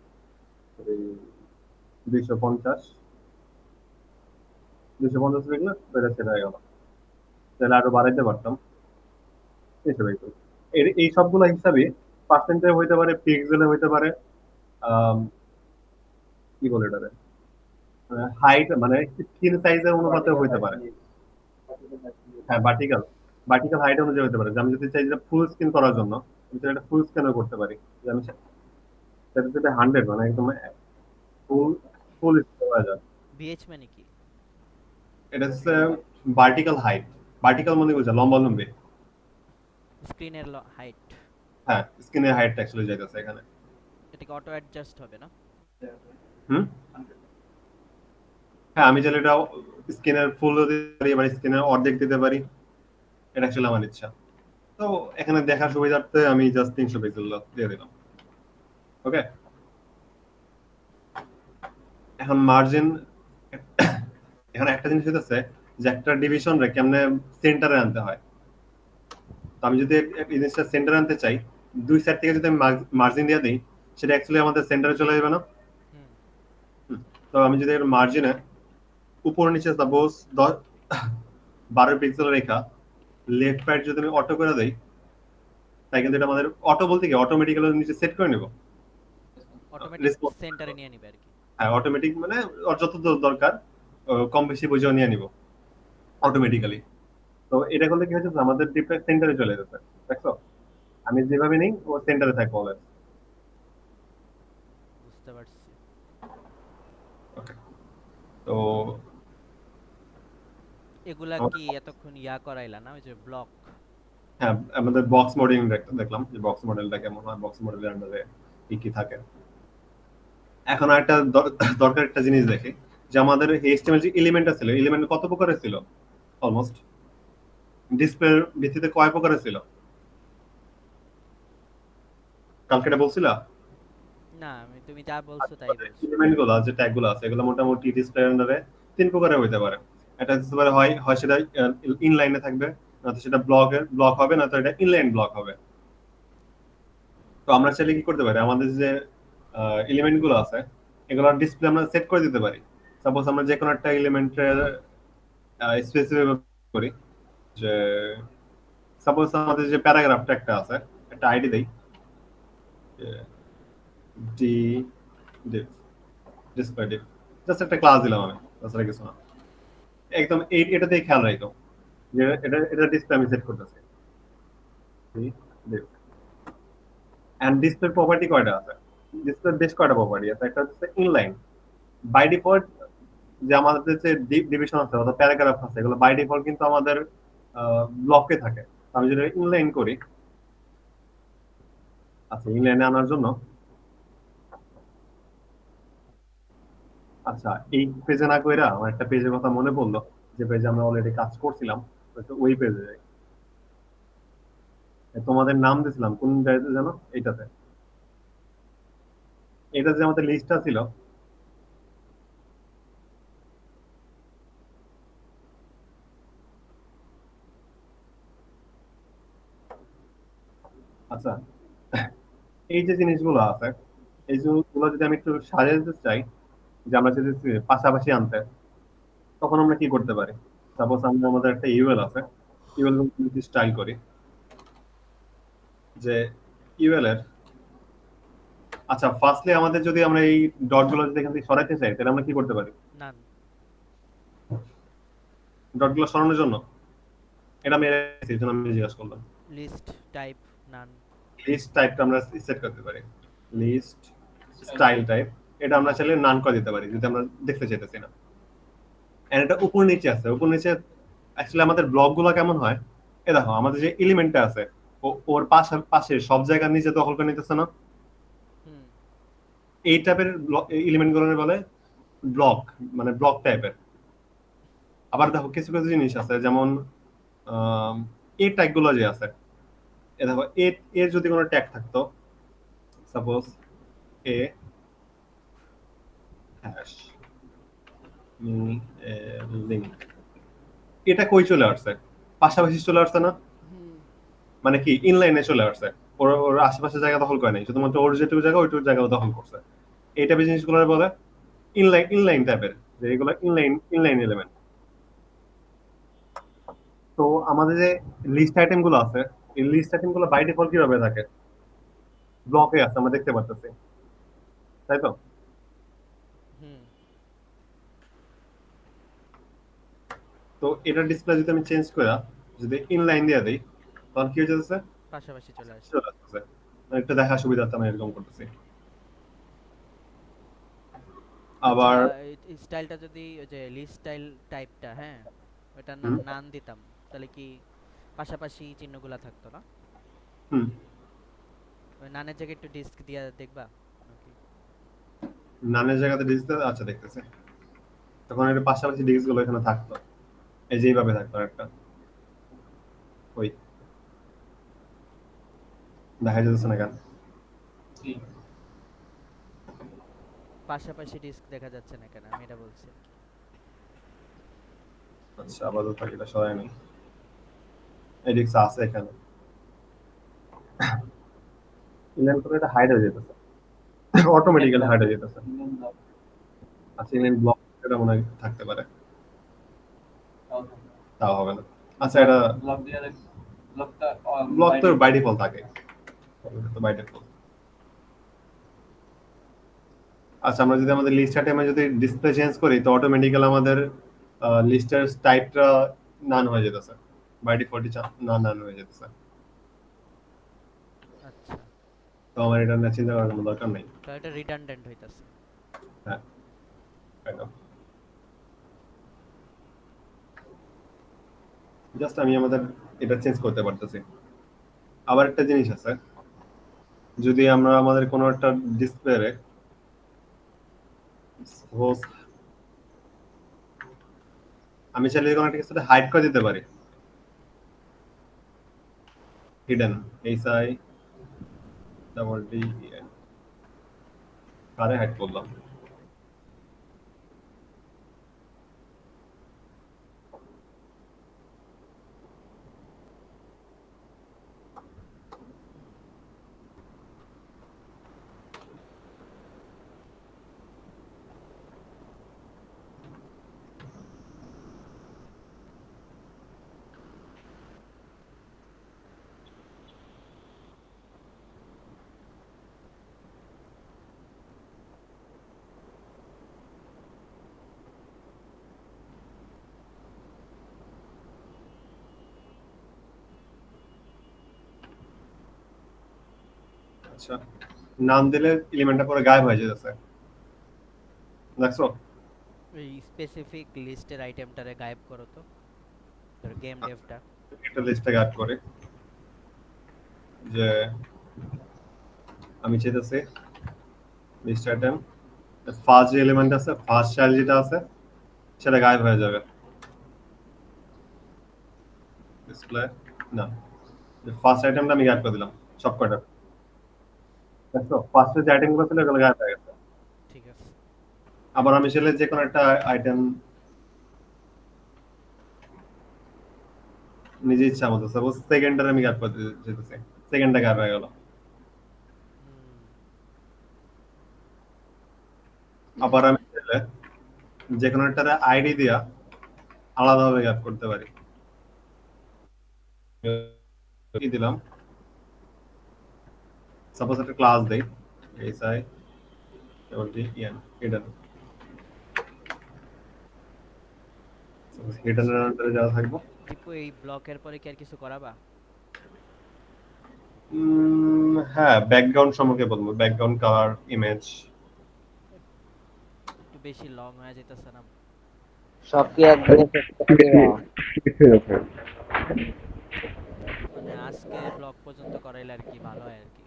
এই 250, 250 পিক্সেল এটা সেট হয়ে গেল। তাহলে আরো বাড়াইতে পারতাম, এইসব এই এই সবগুলো হিসাবে পার্সেন্টেজ হইতে পারে, পিক্সেলে হইতে পারে, আম, কি বলে এটারে, হাইট মানে স্ক্রিন সাইজের অনুপাতে হইতে পারে। হ্যাঁ, ভার্টিক্যাল, ভার্টিক্যাল হাইট অনুযায়ী হতে পারে, যে আমি যদি চাই যে ফুল স্ক্রিন করার জন্য, আমি চাইলে এটা ফুল স্ক্রিনও করতে পারি, যে আমি সেটা 100 মানে একদম ফুল ফুল হয়ে যায়। ভিএইচ মানে কি? এটা হচ্ছে ভার্টিক্যাল হাইট, ভার্টিক্যাল মানে বুঝা লম্বা লম্বি। স্ক্রিনের হাইট। হ্যাঁ, স্ক্রিনের হাইটটা অ্যাকচুয়ালি যাইতেছে এখানে। এটা কি অটো অ্যাডজাস্ট হবে না? হুম, হ্যাঁ আমি চাইলে এটা স্ক্রিনের ফুল দিতে পারি, এবার স্ক্রিনের অর্ধেক দিতে পারি, এটা অ্যাকচুয়ালি আমার ইচ্ছা। তো এখানে দেখার সুবিধার্থে আমি জাস্ট 300 পিক্সেল দিয়ে দিলাম। ওকে, এখন মার্জিন, এখানে একটা জিনিস হইতেছে যে একটা ডিভিশন রে কেমনে সেন্টারে আনতে হয়। তো আমি যদি এই জিনিসটা সেন্টারে আনতে চাই, দুই সাইড থেকে যদি আমি মার্জিন দিয়ে দিই, সেটা অ্যাকচুয়ালি আমাদের সেন্টারে চলে যাবে না? হুম। হুম। তো আমি যদি মার্জিনে উপর নিচে সাপোজ 12 পিক্সেল রেখা লেফট রাইট যদি আমি অটো করে দেই, তাই কিন্তু এটা আমাদের অটো বলতে কি অটোমেটিক্যালি নিচে সেট করে নেব। অটোমেটিক রেসপন্স, সেন্টারে নিয়ে নিবে আর কি। হ্যাঁ অটোমেটিক মানে ওর যত দরকার কম বেশি বুঝেও নিয়ে নিব অটোমেটিক্যালি। তো এটা করলে কি হচ্ছে আমাদের ডিপটা সেন্টারে চলে যাচ্ছে, দেখছো? আমি যেভাবে নেই ও সেন্টারে থাকবো অলওয়েজ। বুঝতে পারছি। তো এগুলা কি এতক্ষণ ইয়া করাইলা না, ওই যে ব্লক? হ্যাঁ, আমাদের বক্স মডেলিং দেখলাম যে বক্স মডেলটা কেমন হয়, বক্স মডেলের আন্ডারে কি কি থাকে। এখন একটা দরকার একটা জিনিস দেখি যে আমাদের এইচটিএমএল যে এলিমেন্টটা ছিল, এলিমেন্ট কত প্রকারের ছিল? অলমোস্ট ডিসপ্লের ভিত্তিতে কয় প্রকারের ছিল? কালকে এটা বলছিলা? না, তুমি যা বলছো তাই বলছো। এলিমেন্ট গুলো যে ট্যাগ গুলো আছে এগুলো মোটামুটি ডিসপ্লের আন্ডারে 3 প্রকারের হইতে পারে। এটা হতে পারে হয় হয় সেটা ইনলাইনে থাকবে, নয়তো সেটা ব্লক হবে, নয়তো এটা ইনলাইন ব্লক হবে। তো আমরা চাইলে কি করতে পারি, আমাদের যে এলিমেন্ট গুলো আছে এগুলো ডিসপ্লে আমরা সেট করে দিতে পারি। সাপোজ আমরা যে কোনো একটা এলিমেন্টের স্পেসিফাই করি যে সাপোজ আমাদের যে প্যারাগ্রাফটা একটা আছে, একটা আইডি দেই ডি ডিফ ডিসপ্লে ডিফ, জাস্ট একটা ক্লাস দিলাম আমি, তাছাড়া কিছু না। একদম এটাতেই খেয়াল রাখো যে এটা ডিসপ্লে আমি সেট করতেছি। এন্ড ডিসপ্লে প্রপার্টি কয়টা আছে? ডিসপ্লে বেশ কয়টা প্রপার্টি আছে। একটা হচ্ছে ইনলাইন, বাই ডিফল্ট যে আমাদের যে ডিভিশন আছে অথবা প্যারাগ্রাফ আছে এগুলো বাই ডিফল্ট কিন্তু আমাদের ব্লকে থাকে। আমি যদি ইনলাইন করি, আচ্ছা ইনলাইনে আনার জন্য, আচ্ছা এই পেজে না কইরা আমার একটা পেজের কথা মনে পড়লো, যে পেজে আমরা অলরেডি কাজ করছিলাম, ওই পেজে যাই। তোমাদের নাম দিছিলাম কোন জায়গাতে জানো? এইটাতে, এটা যে আমাদের লিস্টটা ছিল, আচ্ছা এই যে জিনিসগুলো আছে, এই জিনিসগুলো যদি আমি একটু সাজাতে চাই যে আমরা যদি পাশাপাশি আনতে, তখন আমরা কি করতে পারি? সাপোজ আমরা আমাদের একটা ইউএল আছে, ইউএল যদি স্টাইল করি যে ইউএল এর, আচ্ছা ফার্স্টলি আমাদের যদি আমরা এই ডট গুলো যদি এখান থেকে সরাইতে চাই তাহলে আমরা কি করতে পারি? নান। ডট গুলো সরানোর জন্য এটা আমি এই জন্য আমি জিজ্ঞাসা করলাম। লিস্ট টাইপ নান। লিস্ট টাইপটা আমরা সেট করতে পারি, লিস্ট স্টাইল টাইপ, এটা আমরা চাইলে নান করে দিতে পারি যদি আমরা দেখতে চাইতেছি না। এন্ড এটা উপর নিচে আছে, উপর নিচে অ্যাকচুয়ালি আমাদের ব্লক গুলো কেমন হয়, এ দেখো আমাদের যে এলিমেন্টটা আছে ওর পাশে পাশে সব জায়গার নিচে দখল করে নিতেছে না? হুম। এই টাইপের এলিমেন্ট গুলো বলে ব্লক, মানে ব্লক টাইপের। আবার দেখো কিছু কিছু জিনিস আছে যেমন এই ট্যাগ গুলো যে আছে, এ দেখো এর যদি কোনো ট্যাগ থাকতো, সাপোজ এ হ্যাশ লিংক, এটা কই চলে আসছে? পাশাপাশি চলে আসছে না? মানে কি ইনলাইনে চলে আসছে, ওর ওর আশেপাশে জায়গা দখল করে নাই, শুধুমাত্র ওর যেটুকু জায়গা ওইটুকু জায়গা দখল করছে। এই টাইপের জিনিসগুলো বলে ইনলাইন, ইনলাইন টাইপের, যে এগুলো ইনলাইন ইনলাইন এলিমেন্ট। তো আমাদের যে লিস্ট আইটেম গুলো আছে, এই লিস্ট আইটেম গুলো বাই ডিফল্ট কিভাবে থাকে? ব্লকে আছে, আমরা দেখতে পাচ্ছি, তাই তো? হুম। তো এটার ডিসপ্লে যদি আমি চেঞ্জ করে যদি ইনলাইন দিয়ে দেই, তখন কি হয়ে যাচ্ছে? পাশাপাশি চলে আসে। চলে আসতেছে। একটু দেখা সুবিধার্থে আমি এরকম করতেছি। আবার এই স্টাইলটা যদি ওই যে লিস্ট স্টাইল টাইপটা, হ্যাঁ, ওটা হুম, নান দিতাম, তাহলে কি পাশাপাশি চিহ্নগুলা থাকতো না? হুম, ওই নানের জায়গায় একটু ডিস্ক দিয়া দেখবা নাকি? নানের জায়গাতে ডিজিটাল আচ্ছা দেখতেছে, তখন এর পাশাপাশি ডিস্ক গুলো এখানে থাকতো, এই যে এইভাবে থাকতো একটা, ওই দেখা যাচ্ছে না কেন? কি পাশাপাশি ডিস্ক দেখা যাচ্ছে না কেন, আমি এটা বলছি আর কি। আচ্ছা আপাতত এটা সরাই নেই, এই ডিস্ক আছে এখানে, ইনলাইন করে এটা হাইড হয়ে যেতেছে, অটোমেটিক্যালি হাইড হয়ে যেতেছে। ইন্ডিয়ান ব্লক আচ্ছা ইনলাইন ব্লক এটা মনে হয় থাকতে পারে, তাও তাও হবে না। আচ্ছা এটা ব্লক দিয়ে ব্লকটা ব্লক তো বাই ডিফল্ট থাকে, এটা তো বাই ডিফল্ট। আচ্ছা আমরা যদি আমাদের লিস্ট আইটেমে যদি ডিসপ্লে চেঞ্জ করি তো অটোমেটিক্যাল আমাদের লিস্টের টাইপটা নান হয়ে যেতেছে, বাই ডিফল্টই নান নান হয়ে যেতেছে। আচ্ছা, তো আমার এটা নিয়ে চিন্তা করার কোনো দরকার নেই। তো এটা রিডান্ডেন্ট হইতাছে। হ্যাঁ kind of. জাস্ট আমি আমাদের এটা চেঞ্জ করতে পারতেছি। আবার একটা জিনিস আছে, যদি আমরা আমাদের কোনো একটা ডিসপ্লে আমি চাইলে কোনো একটা কিছুতে হাইড করে দিতে পারি, hidden H I double D N, কারে হাইড করলাম? আচ্ছা নাম দিলে এলিমেন্টটা পরে গায়েব হয়ে যেতেছে, দেখছো? ওই স্পেসিফিক লিস্টের আইটেমটারে গায়েব করো তো, তোর গেম ডেভটা। একটা লিস্টে গায়েব করে যে আমি চাইতেছি লিস্ট আইটেম ফার্স্ট যে এলিমেন্ট আছে, ফার্স্ট চাইল্ড যেটা আছে সেটা গায়েব হয়ে যাবে, ডিসপ্লে না, ফার্স্ট আইটেমটা আমি গায়েব করে দিলাম সবকটা, দেখছো ফার্স্টে যে আইটেমগুলো ছিল এগুলো গায়েব হয়ে গেছে। ঠিক আছে। আবার আমি চাইলে যে কোনো একটা আইটেম নিজে ইচ্ছা মতো, সাপোজ সেকেন্ডার আমি গায়েব করতে যেতেছি, সেকেন্ডটা গায়েব হয়ে গেল। হুম, আবার আমি চাইলে যে কোনো একটা আইডি দিয়া আলাদাভাবে গায়েব করতে পারি, কি দিলাম, সাপোজ একটা ক্লাস দেই H I double D N hidden, হিডেনের আন্ডারে যা থাকবো। দীপু এই ব্লকের পরে কি আর কিছু করাবা? হ্যাঁ ব্যাকগ্রাউন্ড সম্পর্কে বলবো, ব্যাকগ্রাউন্ড কালার ইমেজ। একটু বেশি লং হয়ে যেতেছে না? সব কি একদিনে শেষ করে দিবা? মানে আজকে ব্লক পর্যন্ত করাইলে আর কি ভালো হয় আর কি।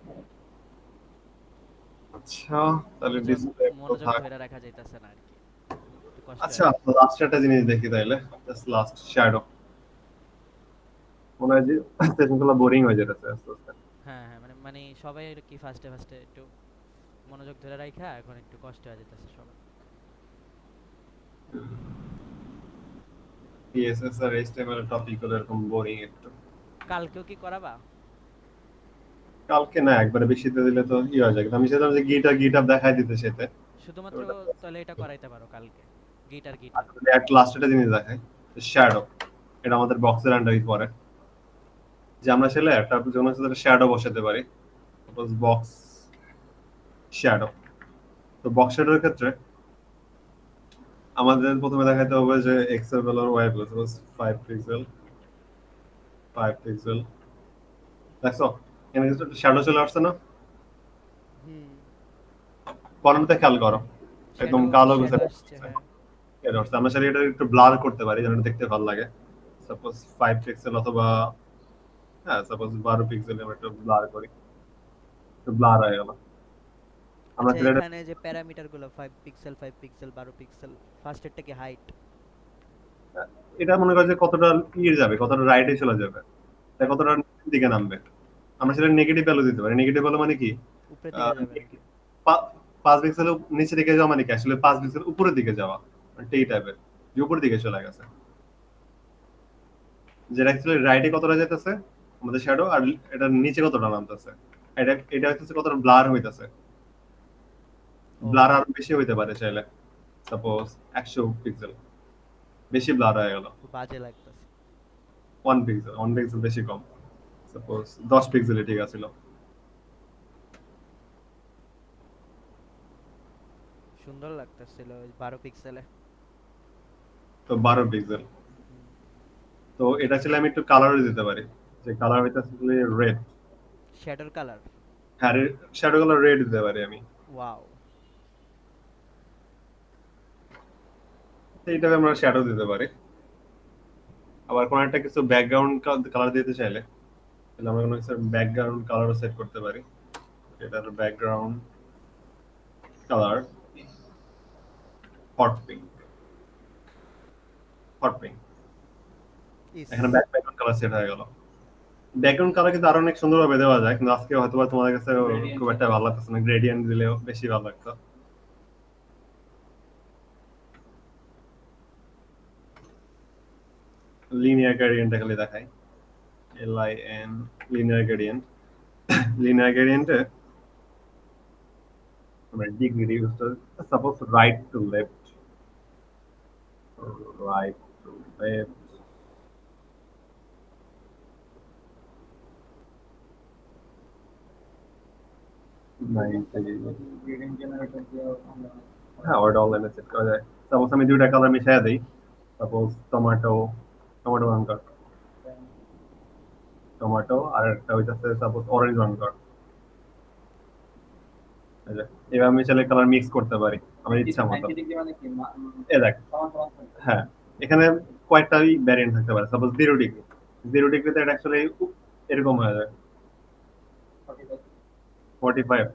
আচ্ছা তাহলে মনোযোগ ডিসপ্লে তো মনোযোগ থাক। ধরে রাখা যাইতেছে না আর কি, একটু কষ্ট আচ্ছা হয়। লাস্ট একটা জিনিস দেখি তাইলে, জাস্ট লাস্ট শ্যাডো, মনে হয় যে সেশনগুলো বোরিং হয়ে যেতেছে আস্তে আস্তে। হ্যাঁ হ্যাঁ, মানে মানে সবাই আর কি ফার্স্টে ফার্স্টে একটু মনোযোগ ধরে রাখা, এখন একটু কষ্ট হয়ে যেতেছে সবার। পিএসএস আর এইচটিএমএল টপিক গুলো এরকম বোরিং একটু। কালকেও কি করাবা? কালকে না, একবারে বেশিতে দিলে তো ই হয়ে যায়, কিন্তু আমি চাইলাম যে গিটার দেখাই দিতে সেতে। শুধুমাত্র তাহলে এটা করাইতে পারো কালকে, গিটার গিটার। একটা লাস্ট একটা জিনিস দেখাই, শ্যাডো, এটা আমাদের বক্সের আন্ডারই পড়ে, যে আমরা চাইলে একটা যেমন শ্যাডো বসাতে পারি, সাপোজ বক্স শ্যাডো। তো বক্স শ্যাডোর ক্ষেত্রে আমাদের প্রথমে দেখাতে হবে যে x value y value, suppose 5 pixel 5 pixel, দেখছো এখানে কিছু শ্যাডো চলে আসছে না? হুম, কলমটা খেয়াল করো, একদম শ্যাডো কালো শ্যাডো গোছের আসছে, হ্যাঁ। এটা হচ্ছে। আমরা চাইলে এটা একটু ব্লার করতে পারি যেন এটা দেখতে ভালো লাগে। সাপোজ 5 পিক্সেল অথবা হ্যাঁ সাপোজ 12 পিক্সেল আমরা একটু ব্লার করি, একটু ব্লার হয়ে গেল। আমরা আচ্ছা, চাইলে এটা এখানে যে প্যারামিটার গুলো 5 পিক্সেল 5 পিক্সেল 12 পিক্সেল, ফার্স্ট এরটা কি হাইট? এটা মনে করে যে কতটা ইয়ে যাবে, কতটা রাইটে চলে যাবে, তাই কতটা নিচের দিকে নামবে। আমরা সেটা নেগেটিভ ভ্যালু দিতে পারি। নেগেটিভ ভ্যালু মানে কি, উপরের দিকে যাবে নাকি? 5 পিক্সেল নিচে দিকে যাওয়া মানে কি আসলে 5 পিক্সেল উপরের দিকে যাওয়া, মানে এই টাইপের, যে উপরের দিকে চলে গেছে, যেটা অ্যাকচুয়ালি রাইটে কতটা যেতেছে আমাদের শ্যাডো, আর এটা নিচে কতটা নামতেছে, এটা এটা হচ্ছে কতটা ব্লার হইতেছে। ও, ব্লার আরো বেশি হইতে পারে চাইলে, সাপোজ 100 পিক্সেল বেশি ব্লার হয়ে গেল, খুব বাজে লাগতেছে। 1 পিক্সেল বেশি কম, সাপোজ 10 পিক্সেলে ঠিক আছিল। সুন্দর লাগতেছিল ওই 12 পিক্সেলে। তো 12 পিক্সেল, তো এটা ছিল আমি একটু কালারও দিতে পারি, যে কালার হইতেছে রেড। শ্যাডোর কালার। হ্যাঁ, শ্যাডো কালার রেড দিতে পারি আমি। ওয়াও। তো এইটাকে আমরা শ্যাডো দিতে পারি। আবার কোন একটা কিছু ব্যাকগ্রাউন্ড কালার দিতে চাইলে তাহলে আমরা কোনো কিছু ব্যাকগ্রাউন্ড কালারও সেট করতে পারি। এটার background colour hot pink, hot pink. ইস, এখানে ব্যাকগ্রাউন্ড কালার সেট হয়ে গেল। ব্যাকগ্রাউন্ড কালার কিন্তু আরো অনেক সুন্দরভাবে দেওয়া যায়, কিন্তু আজকে হয়তো তোমাদের কাছে খুব একটা ভালো লাগতেছে না, গ্রেডিয়েন্ট দিলেও বেশি ভালো লাগতো। লিনিয়ার গ্রেডিয়েন্ট খালি দেখাই, LIN, লিনিয়ার গ্রেডিয়েন্ট। লিনিয়ার গ্রেডিয়েন্টে আমরা ডিগ্রি ইউজ করি, suppose right to left, right to left, grading generator দিয়ে আমরা হ্যাঁ ওটা অনলাইনে সেট করা যায়। সাপোজ আমি দুইটা কালার মিশিয়ে দিই, সাপোজ টমেটো, টমেটো রঙ টমেটো, আর একটা হইতাছে সাপোজ অরেঞ্জ রঙ। এবার আমি চাইলে কালার মিক্স করতে পারি আমার ইচ্ছা মতো। 90 ডিগ্রি মানে কি এ দেখ, সমান সমান থাকে। হ্যাঁ এখানে কয়েকটাই ভ্যারিয়েন্ট থাকতে পারে। সাপোজ 0 ডিগ্রি, 0 ডিগ্রিতে এটা অ্যাকচুয়ালি এরকম হয়ে যায় 45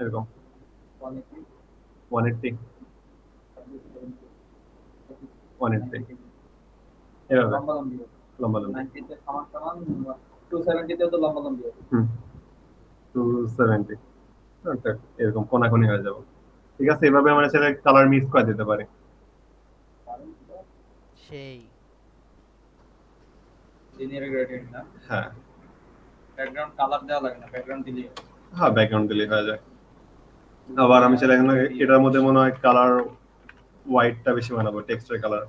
এরকম, 180 180 এভাবে লম্বা লম্বি লম্বা লম্বা। 90 তে সমান সমান 270 তেও তো লম্বা লম্বি হবে। 270 ওকে, এরকম কোনাকুনি হয়ে যাবে। ঠিক আছে, এভাবে আমরা চাইলে কালার মিক্স করে দিতে পারি। সেই লিনিয়ার গ্রেডিয়েন্ট না, হ্যাঁ ব্যাকগ্রাউন্ড কালার দেওয়া লাগে না, ব্যাকগ্রাউন্ড দিলেই হবে। হ্যাঁ, ব্যাকগ্রাউন্ড দিলেই হয়ে যায়। আবার আমি চাইলে এখানে এটার মধ্যে মনে হয় কালার হোয়াইটটা বেশি বানাবো, টেক্সচার কালার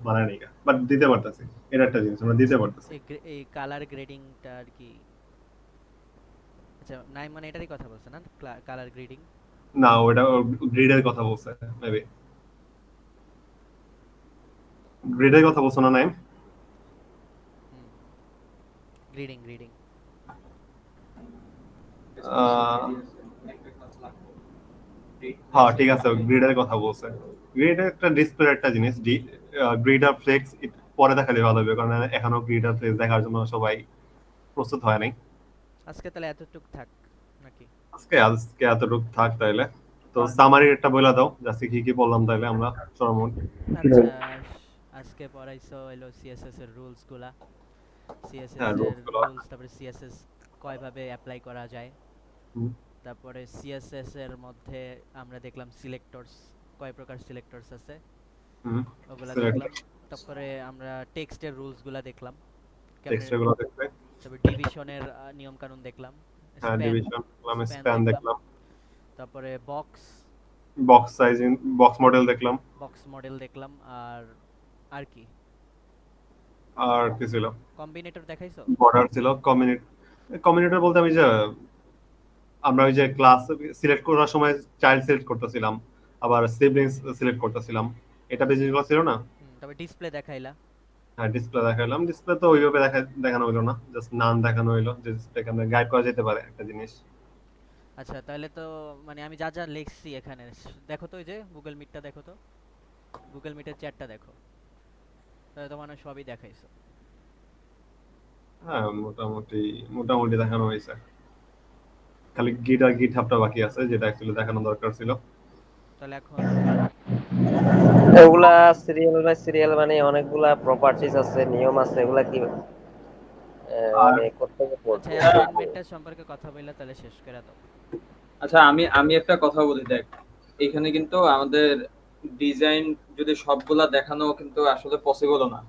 মানায় নেই, বাট দিতে পারতেছি। এটা একটা জিনিস আমরা দিতে পারতেছি। এই কালার গ্রেডিংটা আর কি? আচ্ছা, নাই মানে এটারই কথা বলছে না, কালার গ্রেডিং? না, ওটা গ্রিডের কথা বলছে মেবি, গ্রিডের কথা বলছো না নাইম? Grading grading. হ্যাঁ ঠিক আছে, গ্রিডের কথা বলছে। গ্রিড একটা ডিসপ্লে একটা জিনিস, গ্রিড আর ফ্লেক্স পরে দেখালে ভালো হবে, কারণ এখনো গ্রিড আর ফ্লেক্স দেখার জন্য সবাই প্রস্তুত হয় নাই। আজকে তাহলে এতটুক থাক নাকি? আজকে এতটুকু থাক তাইলে। তো সামারি একটা বলে দাও, আজকে কি কি বললাম তাইলে আমরা চরমন। আচ্ছা, আজকে পড়াইছো হলো সিএসএস এর রুলস গুলা, সিএসএস হ্যাঁ, এর rules গুলো। রুলস, তারপরে সিএসএস কয়ভাবে অ্যাপ্লাই করা যায়, হুম। তারপরে সিএসএস এর মধ্যে আমরা দেখলাম সিলেক্টরস, কয় প্রকার সিলেক্টরস আছে ওগুলা Select- দেখলাম। তারপরে আমরা টেক্সটের রুলস গুলা দেখলাম, টেক্সচার গুলো দেখতে। তারপরে ডিভিশনের নিয়ম কানুন দেখলাম, হ্যাঁ, ডিভিশন দেখলাম, স্প্যান দেখলাম, তারপরে box box sizing, box model দেখলাম, বক্স মডেল দেখলাম, আর আর কি আর কি ছিল, কম্বিনেটর দেখাইছো? বর্ডার ছিল, কমিউনিটর বলতে আমি যে আমরা ওই যে ক্লাস সিলেক্ট করার সময় চাইল্ড সিলেক্ট করতেছিলাম, আবার সিবলিংস সিলেক্ট করতেছিলাম, এটা বেশি জিনিসগুলো ছিল না। তারপরে ডিসপ্লে দেখাইলা। হ্যাঁ, ডিসপ্লে দেখালাম। ডিসপ্লে তো ওইভাবে দেখানো হইলো না, জাস্ট নাম দেখানো হইলো যে ডিসপ্লেকে আমরা গাইড করা যেতে পারে একটা জিনিস। আচ্ছা তাহলে তো মানে আমি যা যা লিখছি এখানে দেখো তো, ওই যে গুগল মিটটা দেখো তো, গুগল মিটের চ্যাটটা দেখো, তাহলে তো মানে সবই দেখাইছো। হ্যাঁ, মোটামুটি মোটামুটি দেখানো হয়েছে। খালি গিট আর গিট হাবটা বাকি আছে, যেটা অ্যাকচুয়ালি দেখানো দরকার ছিল। তাহলে এখন এগুলা সিরিয়াল বাই সিরিয়াল মানে অনেকগুলা প্রপার্টিজ আছে, নিয়ম আছে, এগুলা কি আর মানে কোত্থেকে আচ্ছা পড়বো? অ্যাসাইনমেন্টটা সম্পর্কে কথা বললে তাহলে শেষ করে দাও। আচ্ছা, আমি আমি একটা কথা বলি, দেখ এখানে কিন্তু আমাদের ডিজাইন যদি সবগুলা দেখানো কিন্তু আসলে পসিবলও না,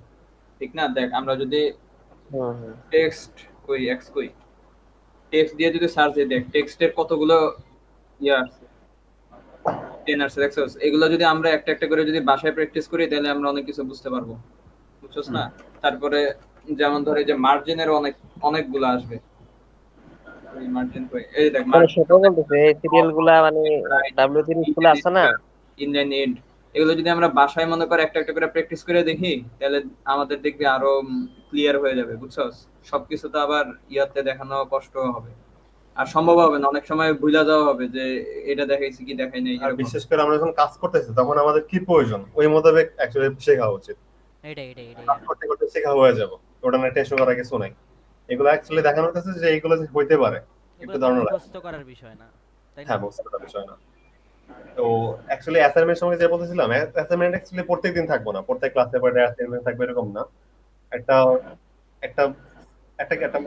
ঠিক না? দেখ আমরা যদি হুম হুম। টেক্সট কই টেক্সট দিয়ে যদি সার্চ দিই, দেখ টেক্সটের কতগুলো ইয়ে আসছে, টেন আসছে, দেখছস? এগুলো যদি আমরা একটা একটা করে যদি বাসায় প্র্যাকটিস করি তাহলে আমরা অনেক কিছু বুঝতে পারবো, বুঝছস না? তারপরে যেমন ধরে যে মার্জিনের অনেকগুলো আসবে, ওই মার্জিন কই, এই দেখ মানে মার্জিন, সেটা বলতেছে এই সিরিয়াল গুলা মানে ডাব্লিউ3 স্কুলে আছে না? ইনলাইন এন্ড, এগুলো যদি আমরা বাসায় মনে করে একটা একটা করে প্র্যাকটিস করে দেখি তাহলে আমাদের দেখবি আরো ক্লিয়ার হয়ে যাবে, বুঝছস? সবকিছু তো আবার ইয়াতে দেখানো কষ্ট হবে, আর সম্ভব হবে না, অনেক সময় ভুলা যাওয়া হবে যে এটা দেখাইছি কি দেখাই নাই আর এরকম। বিশেষ করে আমরা যখন কাজ করতেছি তখন আমাদের কি প্রয়োজন ওই মোতাবেক অ্যাকচুয়ালি শেখা উচিত। এটাই কাজ করতে করতে শেখা হয়ে যাব, ওটা নিয়ে টেনশন করার কিছু নাই। এগুলো অ্যাকচুয়ালি দেখানো হচ্ছে যে এইগুলো যে হইতে পারে একটু এগুলো তো ধারণা লাগে। মুখস্থ করার বিষয় না, তাই না? হ্যাঁ, বুঝতে পারার বিষয় না। তো অ্যাকচুয়ালি অ্যাসাইনমেন্ট সময় যে বলতেছিলাম, অ্যাসাইনমেন্ট অ্যাকচুয়ালি প্রত্যেকদিন থাকবো না, প্রত্যেক ক্লাসে পরে অ্যাসাইনমেন্ট থাকবে এরকম না। একটা একটা একটা একটা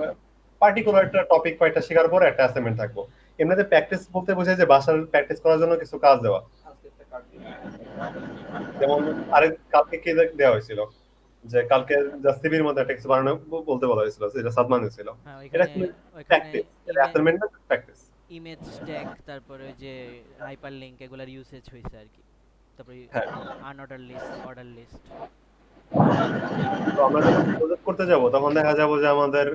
পার্টিকুলার একটা টপিক বা একটা শেখার পরে একটা অ্যাসাইনমেন্ট থাকবো। এমনিতে প্র্যাকটিস বলতে বোঝায় যে বাসার প্র্যাকটিস করার জন্য কিছু কাজ দেওয়া। যেমন আরেক কালকে কি দেওয়া হয়েছিল, যে কালকে জাস্টিবির মধ্যে একটা কিছু বানানো বলতে বলা হয়েছিল, যেটা সাদমান ছিল। হ্যাঁ এটা ওইখানে আসলে ওইখানে প্র্যাকটিস, এটা অ্যাসাইনমেন্ট না, প্র্যাকটিস। ইমেজ ট্যাগ, তারপরে ওই যে হাইপার লিংক, এগুলার ইউসেজ হয়েছে আর কি। তারপরে হ্যাঁ, আনঅর্ডার লিস্ট, অর্ডার লিস্ট। তো আমরা যখন প্রজেক্ট করতে যাব তখন দেখা যাবো যে আমাদের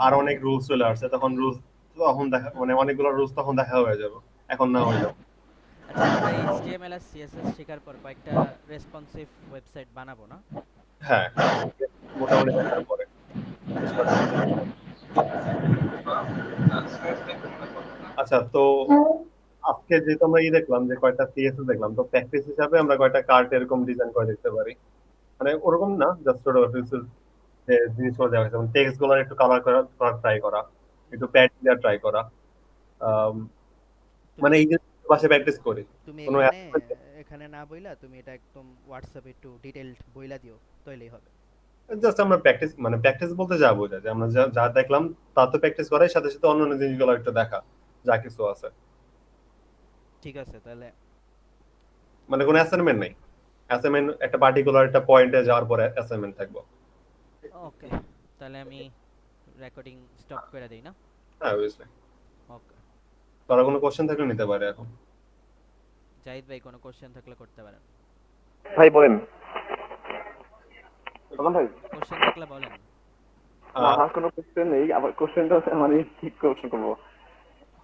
আরো অনেক রুলস চলে আসছে, তখন রুলস তখন দেখা মানে অনেকগুলো রুলস তখন দেখা হয়ে যাবে, এখন না হয়ে যাবে। আচ্ছা আমরা এইচটিএমএল আর সিএসএস শেখার পর কয়েকটা রেসপন্সিভ ওয়েবসাইট বানাবো না? হ্যাঁ, মোটামুটি দেখার পরে। আচ্ছা, তো আজকে যেহেতু আমরা দেখলাম যে কয়টা সিএসএস দেখলাম, তো প্র্যাকটিস হিসাবে আমরা কয়টা কার্ড এরকম ডিজাইন করে দেখতে পারি। মানে ওরকম না, জাস্ট যে জিনিসগুলো দেওয়া হয়েছে, যেমন টেক্সট গুলো একটু কালার করা ট্রাই করা, একটু প্যাড দেওয়া ট্রাই করা। আম, তুমি মানে এই যে বাসায় প্র্যাকটিস করি তুমি কোনো এখানে না বইলা তুমি এটা একদম হোয়াটসঅ্যাপে একটু ডিটেইলড বইলা দিও, তাইলেই হবে। জাস্ট আমরা প্র্যাকটিস, মানে প্র্যাকটিস বলতে যা বোঝায় যে আমরা যা যা দেখলাম তা তো প্র্যাকটিস করার সাথে সাথে অন্যান্য জিনিসগুলো একটু দেখা, যা কিছু আছে। ঠিক আছে তাহলে। মানে কোনো অ্যাসাইনমেন্ট নাই, অ্যাসাইনমেন্ট একটা পার্টিকুলার একটা পয়েন্টে যাওয়ার পরে অ্যাসাইনমেন্ট থাকবে। ওকে, তাহলে আমি রেকর্ডিং স্টপ করে দেই না? হ্যাঁ, বুঝলে। ওকে। তারা কোনো কোশ্চেন থাকলে নিতে পারে এখন। জাহিদ ভাই কোনো কোশ্চেন থাকলে করতে পারেন। ভাই বলেন। সালমান ভাই, কোশ্চেন থাকলে বলেন। না, আমার কোনো কোশ্চেন নেই, আবার কোশ্চেনটা মানে ঠিক কোশ্চেন করবো,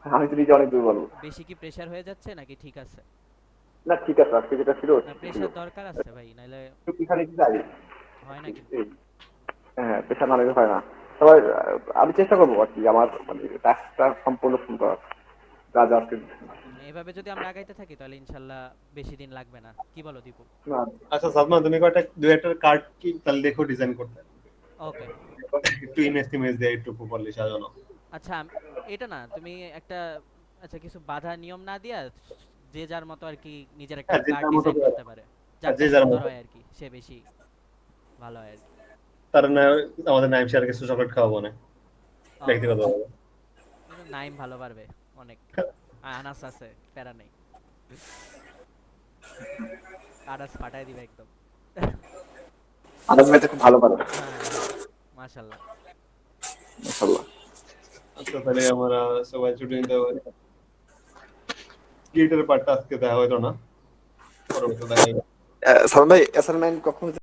আমি তো নিজে অনেক দুর্বল। বেশি কি প্রেসার হয়ে যাচ্ছে নাকি ঠিক আছে? না ঠিক আছে, আজকে যেটা ছিল না ঠিক ছিল। প্রেসার দরকার আছে ভাই, নাহলে একটুখানি কি যাই, হয় না কিন্তু। হ্যাঁ পেশা না নিলে হয় না। তবে আমি চেষ্টা করবো আর কি আমার মানে টাস্কটা সম্পূর্ণ ফুল করার, যা যা আজকে। এভাবে যদি আমরা আগাইতে থাকি তাহলে ইনশাল্লাহ বেশি দিন লাগবে না, কি বলো দীপু? না, আচ্ছা সাদমান, তুমি কয়টা দুই একটা কার্ড কি তাহলে দেখো ডিজাইন করতে, ওকে। একটু ইমেজ দিয়ে একটু প্রপারলি সাজানো। আচ্ছা এটা না তুমি একটা, আচ্ছা কিছু বাধা নিয়ম না দিয়া যে যার মতো আর কি নিজের একটা হ্যাঁ, যে কার্ড যার মতো ডিজাইন করে। করতে পারে, যার যে যার সুন্দর মতো। হয় আর কি, সে বেশি ভালো হয় আর কি। তার না আমাদের নাইম শেয়ার কিছু চকলেট খাওয়াবো না, ব্যক্তিগত ভাবে। কিন্তু নাইম ভালো পারবে অনেক, আনাস আছে, প্যারা নেই, আনাস ফাটাই দিবে একদম। আনাজ ভাই তো খুব ভালো পারে, হ্যাঁ মাশাআল্লাহ। মাশাআল্লাহ। আচ্ছা, তাহলে আমরা সবাই ছুটি নিতে পারি। গিটারের পার্টটা আজকে দেখা হলো না, পরবর্তীতে দেখা যাবে। সালমান ভাই অ্যাসাইনমেন্ট কখন